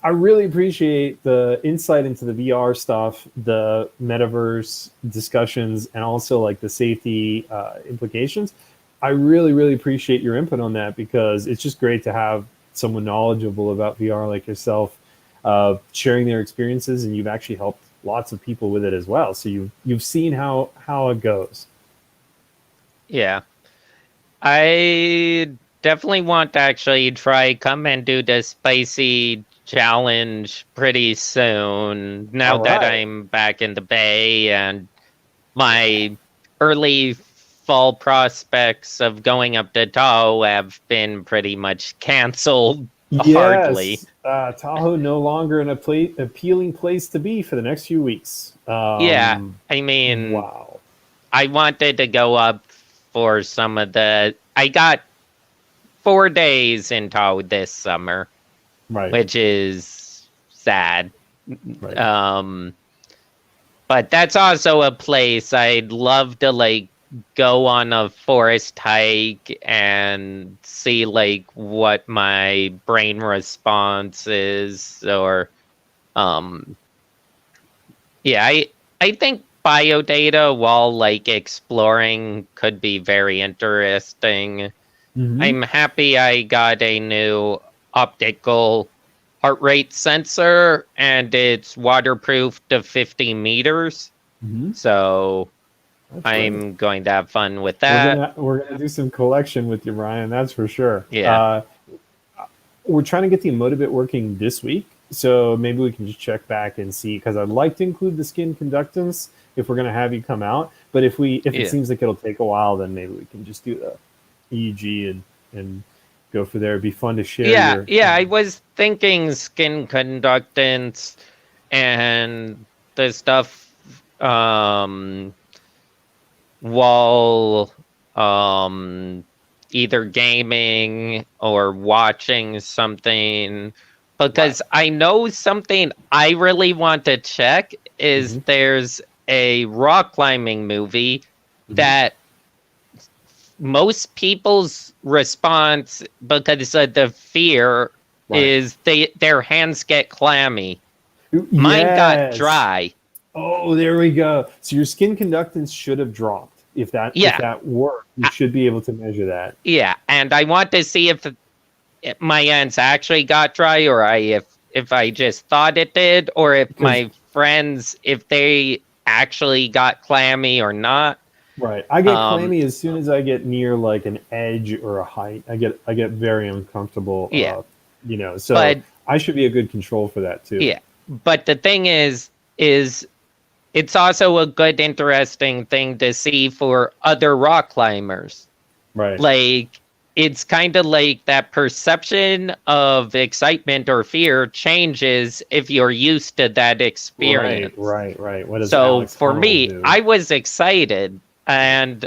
I really appreciate the insight into the VR stuff, the metaverse discussions, and also like the safety implications. I really, really appreciate your input on that because it's just great to have someone knowledgeable about VR like yourself sharing their experiences, and you've actually helped lots of people with it as well. So you've seen how it goes.
Yeah. I definitely want to actually come and do the spicy challenge pretty soon. Now that I'm back in the Bay and my early fall prospects of going up to Tahoe have been pretty much canceled. Hardly.
Tahoe no longer an appealing place to be for the next few weeks.
Yeah, I mean,
wow.
I wanted to go up for some of I got 4 days in Tahoe this summer,
right?
Which is sad.
Right.
But that's also a place I'd love to like go on a forest hike and see like what my brain response is, or I think biodata while like exploring could be very interesting. I'm happy I got a new optical heart rate sensor, and it's waterproof to 50 meters.
Mm-hmm.
So
That's
I'm
great.
going to have fun with that.
We're gonna do some collection with you, Ryan. That's for sure.
Yeah.
We're trying to get the Emotivit working this week, so maybe we can just check back and see, because I'd like to include the skin conductance if we're going to have you come out. But if it
Yeah.
seems like it'll take a while, then maybe we can just do the EEG and go for there. It'd be fun to share
Yeah,
your.
yeah. I was thinking skin conductance and the stuff while either gaming or watching something, because I know something I really want to check is
Mhm.
there's a rock climbing movie that most people's response, because of the fear,
Right.
is their hands get clammy. Mine got
Yes.
dry.
Oh, there we go. So your skin conductance should have dropped. If
Yeah,
that worked, you
I-
should be able to measure that.
yeah, and I want to see if my hands actually got dry, or if I just thought it did, or if
Because
my friends, if they actually got clammy or not.
right, I get
Um,
clammy as soon as I get near like an edge or a height. I get very uncomfortable.
yeah,
So
but
I should be a good control for that too.
yeah, but the thing is it's also a good, interesting thing to see for other rock climbers.
Right.
Like, it's kind of like that perception of excitement or fear changes if you're used to that experience.
Right. What does
So
Alex
for
Honnold
me,
do?
I was excited, and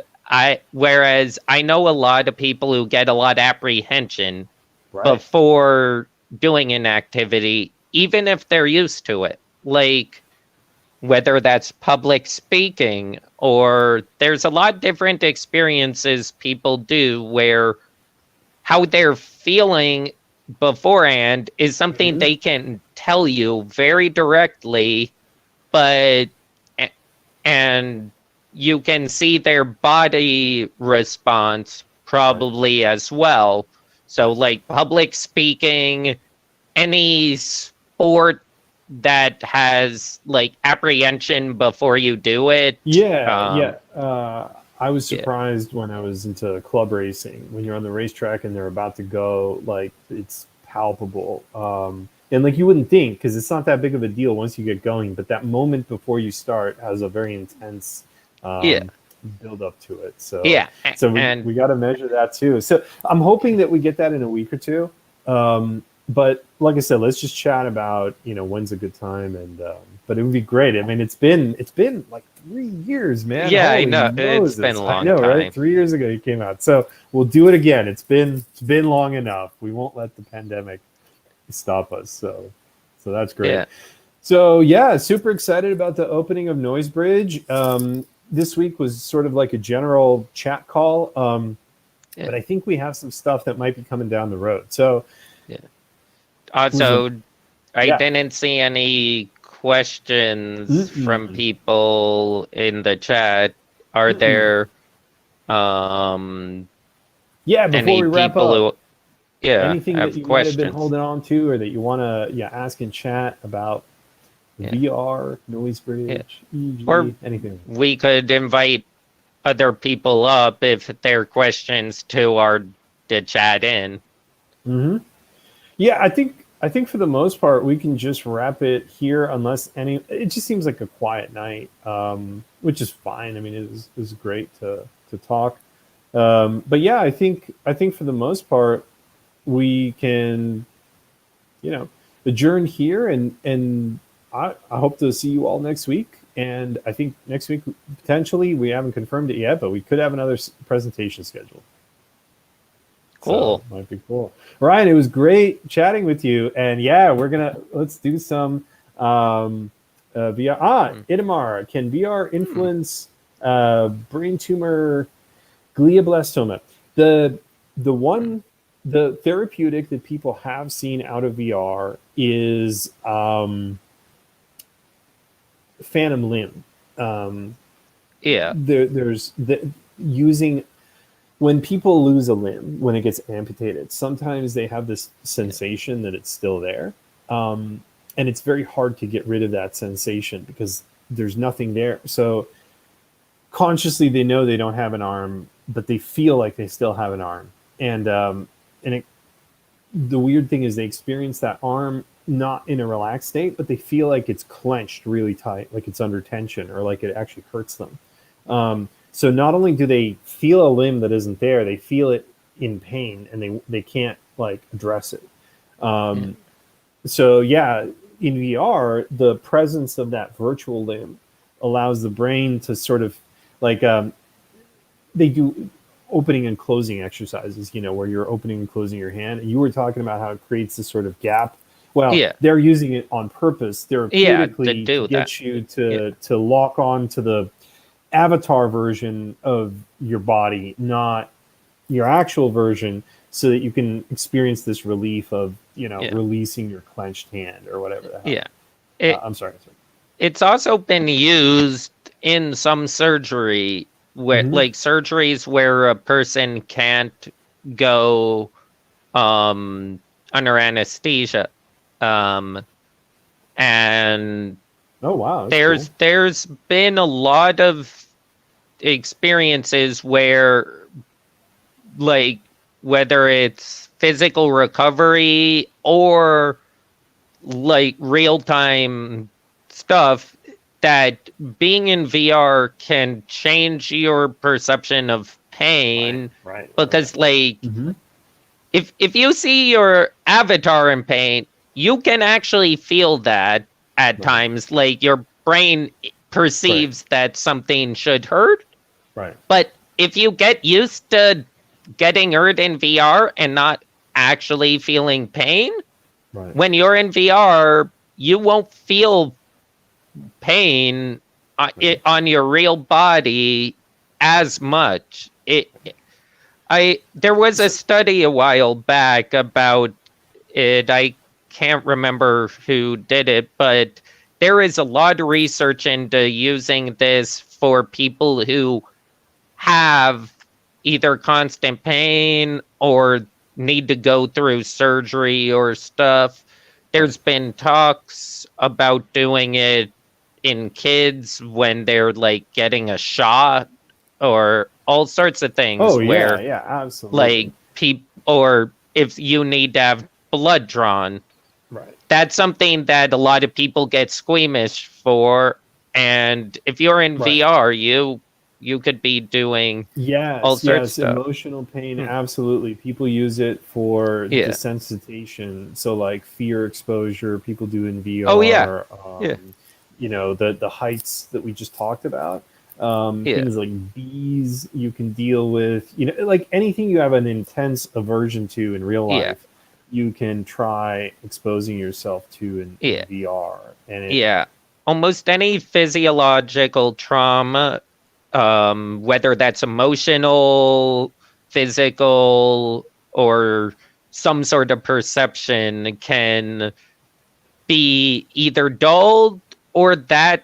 whereas I know a lot of people who get a lot of apprehension
Right.
before doing an activity, even if they're used to it. Like, whether that's public speaking, or there's a lot of different experiences people do where how they're feeling beforehand is something
Mhm.
they can tell you very directly, but and you can see their body response
Right.
probably as well. So like public speaking, any sport that has like apprehension before you do it.
Yeah. I was
Yeah,
surprised when I was into club racing. When you're on the racetrack and they're about to go, like it's palpable. And like you wouldn't think, because it's not that big of a deal once you get going. But that moment before you start has a very intense
yeah,
build up to it. So
yeah,
we
and
got to measure that too. So I'm hoping that we get that in a week or two. But like I said, let's just chat about when's a good time, and but it would be great. I mean, it's been like 3 years, man.
yeah, I
Holy
know it's been
Moses!
a
I
long
know, right?
time.
3 years ago you came out, so we'll do it again. It's been long enough. We won't let the pandemic stop us. So that's great.
Yeah,
So yeah, super excited about the opening of Noisebridge. This week was sort of like a general chat call,
yeah,
but I think we have some stuff that might be coming down the road. So
yeah.
who's a
Also, I
yeah.
didn't see any questions from
Mm-mm.
people in the chat. Are
Mm-mm.
there um
Yeah, before
any
we wrap
people
up,
who, yeah,
anything that
have
you might have been
questions?
holding on to or that you want to ask in chat about
Yeah,
VR, Noise
yeah.
Bridge,
Or
EEG, anything.
we could invite other people up if their questions too are to chat in.
Mm-hmm. Yeah, I think for the most part we can just wrap it here, unless any. It just seems like a quiet night, which is fine. I mean, it was great to talk. But yeah, I think for the most part we can adjourn here, and I hope to see you all next week. And I think next week potentially, we haven't confirmed it yet, but we could have another presentation scheduled. So
Cool.
might be cool. Ryan, it was great chatting with you. And yeah, let's do some VR.
Mm.
Itamar, can VR influence brain tumor glioblastoma? The one the therapeutic that people have seen out of VR is phantom limb.
Yeah.
There's using when people lose a limb, when it gets amputated, sometimes they have this sensation that it's still there. And it's very hard to get rid of that sensation because there's nothing there. So consciously they know they don't have an arm, but they feel like they still have an arm. And the weird thing is they experience that arm not in a relaxed state, but they feel like it's clenched really tight, like it's under tension, or like it actually hurts them. So not only do they feel a limb that isn't there, they feel it in pain, and they can't like address it. So yeah, in VR, the presence of that virtual limb allows the brain to sort of like they do opening and closing exercises, where you're opening and closing your hand. You were talking about how it creates this sort of gap. Well, they're using it on purpose therapeutically to get you to lock on to the avatar version of your body, not your actual version, so that you can experience this relief of, releasing your clenched hand or whatever the hell.
Yeah.
I'm sorry.
It's also been used in some surgery where like surgeries where a person can't go under anesthesia. And
oh wow,
there's been a lot of experiences where, like, whether it's physical recovery or like real-time stuff, that being in VR can change your perception of pain. Because like if you see your avatar in pain, you can actually feel that at times. Like your brain perceives that something should hurt. But if you get used to getting hurt in VR and not actually feeling pain, when you're in VR, you won't feel pain on your real body as much. There was a study a while back about it. I can't remember who did it, but there is a lot of research into using this for people who have either constant pain or need to go through surgery or stuff. There's been talks about doing it in kids when they're like getting a shot or all sorts of things.
Absolutely.
Like or if you need to have blood drawn, that's something that a lot of people get squeamish for. And if you're in VR, you could be doing all sorts of stuff.
Emotional pain, absolutely. People use it for desensitization. So like fear exposure, people do in VR. The heights that we just talked about. Things like bees you can deal with. Like anything you have an intense aversion to in real life, you can try exposing yourself to in VR. And
almost any physiological trauma, whether that's emotional, physical, or some sort of perception, can be either dulled or that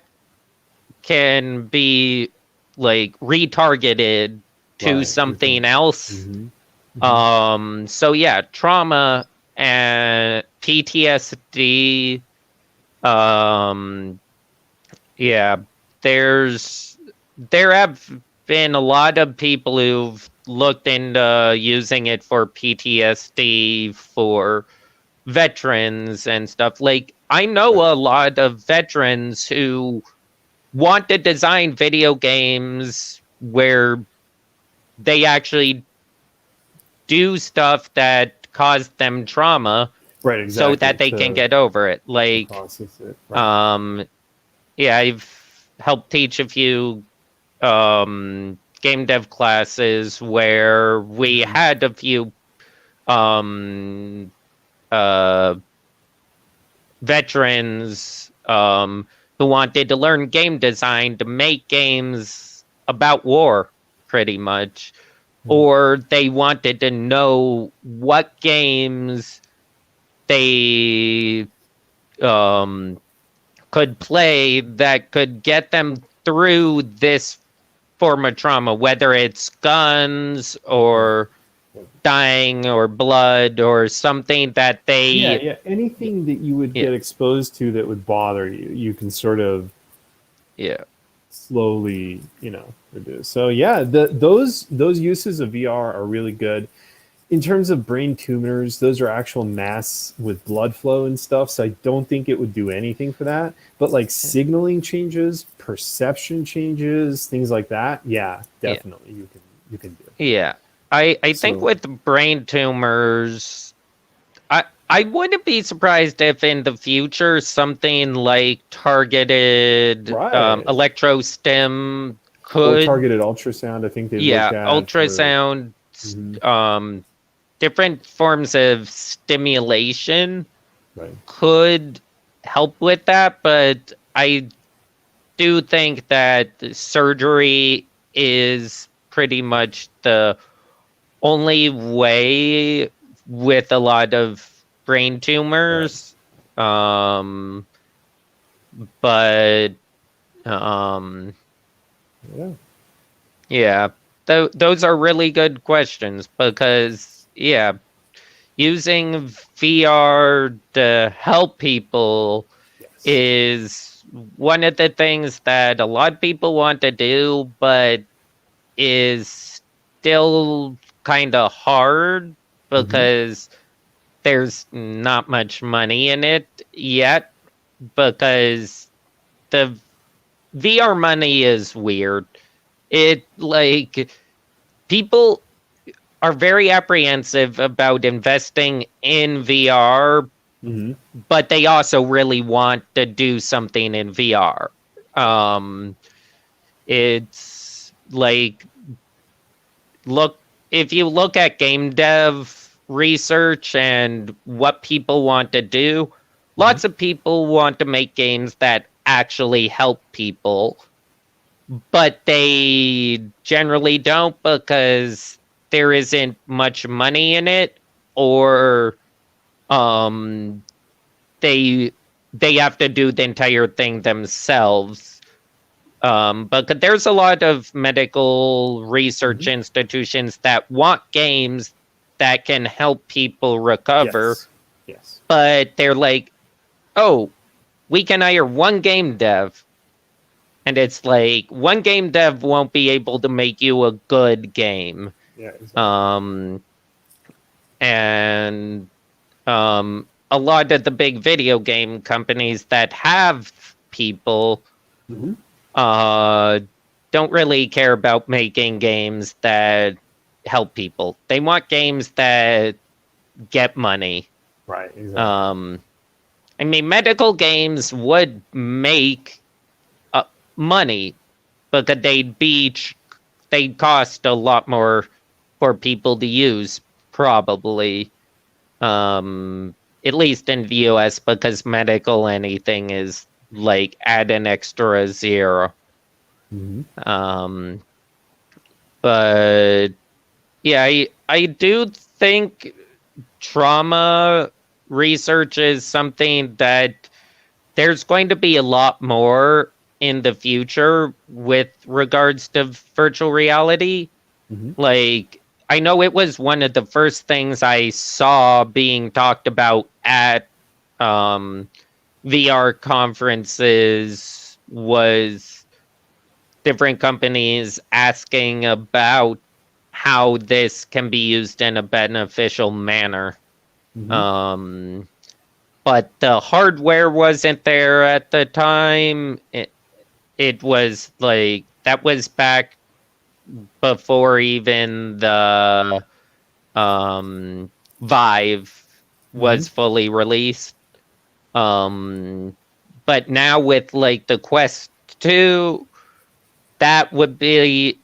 can be like retargeted to something else. So yeah, trauma and PTSD. There have been a lot of people who've looked into using it for PTSD for veterans and stuff. Like, I know a lot of veterans who want to design video games where they actually do stuff that caused them trauma, so that they can get over it. Like, I've helped teach a few game dev classes where we had a few veterans who wanted to learn game design to make games about war, pretty much. Or they wanted to know what games they could play that could get them through this form of trauma, whether it's guns or dying or blood or something that
Yeah,
they
yeah. Anything that you would
yeah
get exposed to that would bother you, you can sort of
yeah
slowly, reduce. So yeah, those uses of VR are really good. In terms of brain tumors, those are actual mass with blood flow and stuff. So I don't think it would do anything for that. But like signaling changes, perception changes, things like that, yeah,
yeah
definitely you can do.
yeah. I think
So
with brain tumors, I wouldn't be surprised if in the future something like targeted
right.
electrostim
Or
could,
targeted ultrasound, I think they've looked
yeah,
at for.
ultrasound,
Mhm.
um, different forms of stimulation
Right.
could help with that. But I do think that surgery is pretty much the only way with a lot of brain
Right.
tumors. Um, but um,
Yeah.
yeah, those are really good questions because, yeah, using VR to help people
Yes.
is one of the things that a lot of people want to do, but is still kind of hard
Hmm.
because there's not much money in it yet. Because the VR money is weird. It like people are very apprehensive about investing in VR,
Hmm.
but they also really want to do something in VR. Um, it's like look if you look at game dev research and what people want to do,
Hmm.
lots of people want to make games that actually help people, but they generally don't because there isn't much money in it, or um they they have to do the entire thing themselves. But there's a lot of medical research
Hmm.
institutions that want games that can help people recover,
Yes. Yes.
but they're like, oh, we can hire one game dev. And it's like, one game dev won't be able to make you a good game.
Yeah. Exactly.
Um, and a lot of the big video game companies that have people
Hmm.
uh, don't really care about making games that help people. They want games that get money.
Right. Exactly.
Um, I mean, medical games would make uh, money because they'd cost a lot more for people to use, probably. At least in the US, because medical anything is like add an extra zero.
Hmm.
Um, but yeah, I do think trauma research is something that there's going to be a lot more in the future with regards to virtual reality.
Hmm.
Like, I know it was one of the first things I saw being talked about at um, VR conferences was different companies asking about how this can be used in a beneficial manner.
Hmm.
Um, but the hardware wasn't there at the time. It was like that was back before even the Vive
Hmm.
was fully released. Um, but now with like the Quest 2, that would be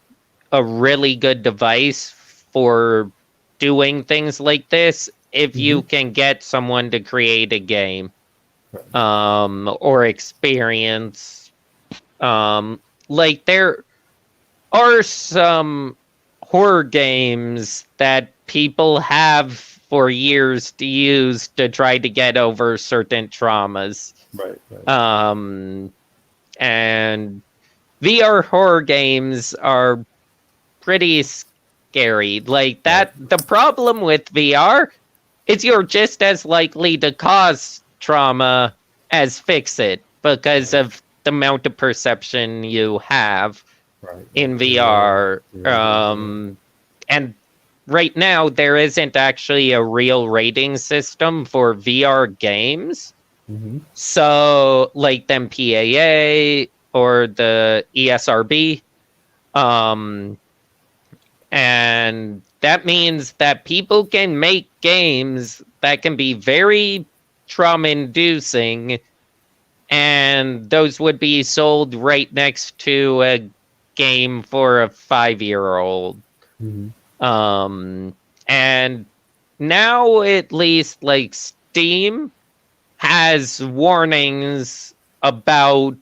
a really good device for doing things like this if
Hmm.
you can get someone to create a game
Right.
or experience. Like there are some horror games that people have for years to use to try to get over certain traumas.
Right. Right.
Um, and VR horror games are pretty scary. Like that, the problem with VR is you're just as likely to cause trauma as fix it because of the amount of perception you have in VR. And right now, there isn't actually a real rating system for VR games. So, like the MPAA or the ESRB. And that means that people can make games that can be very trauma inducing, and those would be sold right next to a game for a 5-year-old. And now at least like Steam has warnings about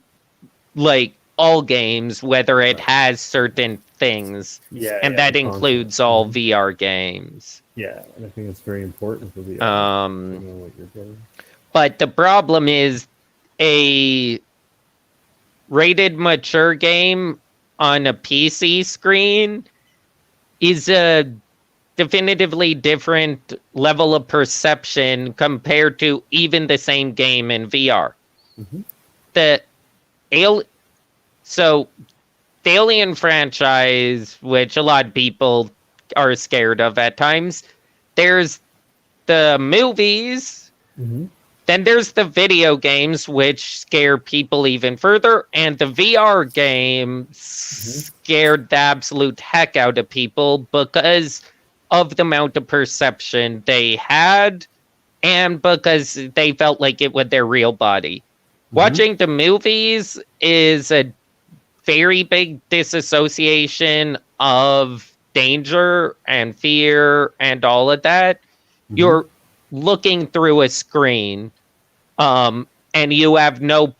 like all games, whether it has certain things, and that includes all VR games.
Yeah, and I think it's very important for VR.
But the problem is a rated mature game on a PC screen is a definitively different level of perception compared to even the same game in VR. The Alien franchise, which a lot of people are scared of at times, there's the movies, then there's the video games, which scare people even further, and the VR game scared the absolute heck out of people because of the amount of perception they had and because they felt like it was their real body. Watching the movies is a very big disassociation of danger and fear and all of that. You're looking through a screen, and you have no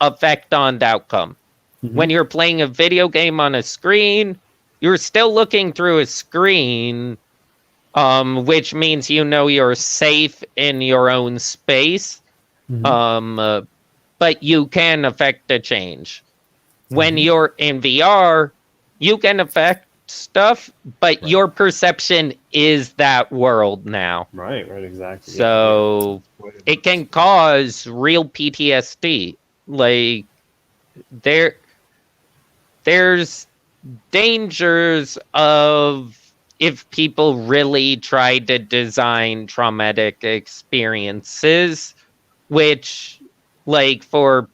effect on the outcome. When you're playing a video game on a screen, you're still looking through a screen, which means you know you're safe in your own space, but you can affect the change. When you're in VR, you can affect stuff, but your perception is that world now.
Right, exactly.
So it can cause real PTSD. Like there's dangers of if people really try to design traumatic experiences, which like for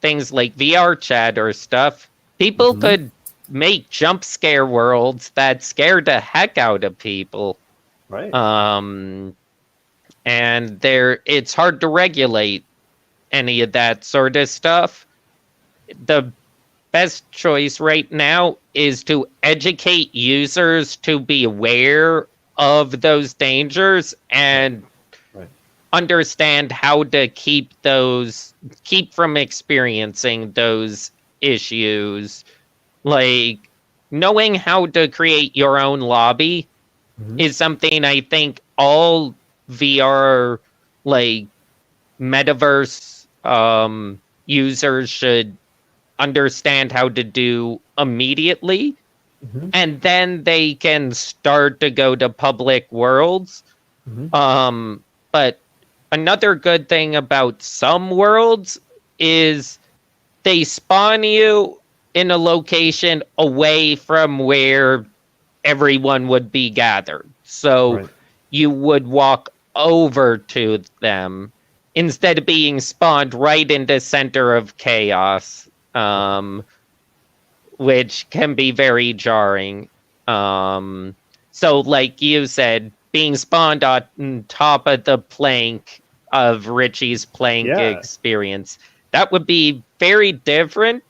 things like VR chat or stuff, people could make jump scare worlds that scare the heck out of people. And it's hard to regulate any of that sort of stuff. The best choice right now is to educate users to be aware of those dangers and understand how to keep from experiencing those issues. Like knowing how to create your own lobby is something I think all VR like metaverse users should understand how to do immediately, and then they can start to go to public worlds. But another good thing about some worlds is they spawn you in a location away from where everyone would be gathered. So you would walk over to them instead of being spawned right in the center of chaos, which can be very jarring. So like you said, being spawned on top of the plank of Richie's plank experience, that would be very different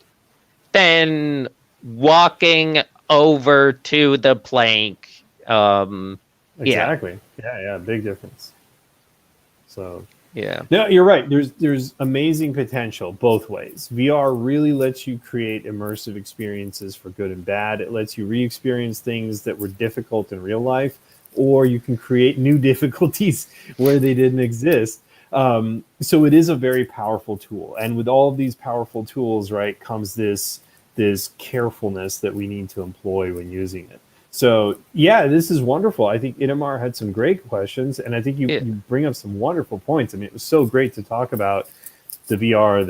than walking over to the plank.
Exactly. Yeah, big difference. So
yeah.
No, you're right. There's amazing potential both ways. VR really lets you create immersive experiences for good and bad. It lets you re-experience things that were difficult in real life, or you can create new difficulties where they didn't exist. So it is a very powerful tool. And with all of these powerful tools, right, comes this carefulness that we need to employ when using it. So yeah, this is wonderful. I think Itamar had some great questions, and I think you,
Yeah.
you bring up some wonderful points. I mean, it was so great to talk about the VR,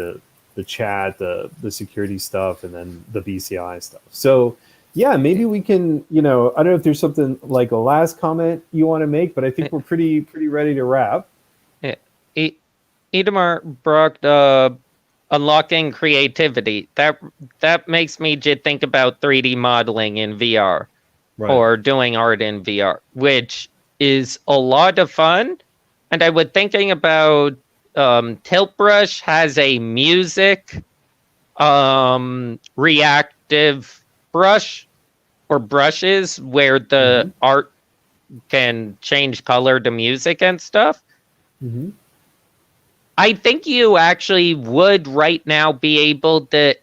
the chat, the security stuff, and then the BCI stuff. So yeah, maybe we can, I don't know if there's something like a last comment you want to make, but I think we're pretty ready to wrap.
Yeah. Idamar brought up unlocking creativity. That makes me just think about 3D modeling in VR
Right.
or doing art in VR, which is a lot of fun. And I was thinking about Tilt Brush has a music reactive brush or brushes where the art can change color to music and stuff.
Mm-hmm.
I think you actually would right now be able to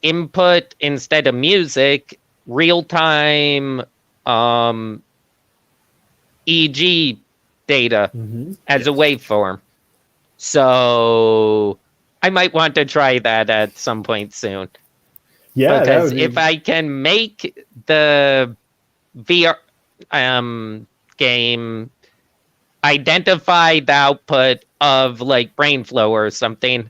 input instead of music real time EG data
Mm-hmm.
as a waveform. So I might want to try that at some point soon.
Yeah, that
Because
would
if
be.
I can make the VR game identify the output of like BrainFlow or something,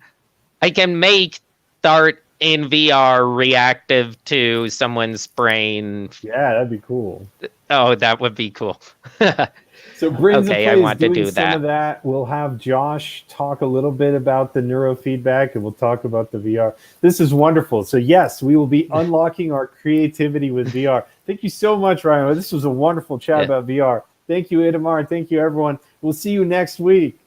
I can make Dart in VR reactive to someone's brain.
Yeah, that'd be cool.
Oh, that would be cool.
So Brains of
Okay, I
Play is
want to
doing
do
some
that.
of that. We'll have Josh talk a little bit about the neurofeedback, and we'll talk about the VR. This is wonderful. So yes, we will be unlocking our creativity with VR. Thank you so much, Ryan. This was a wonderful chat
Yeah.
about VR. Thank you, Itamar. Thank you, everyone. We'll see you next week.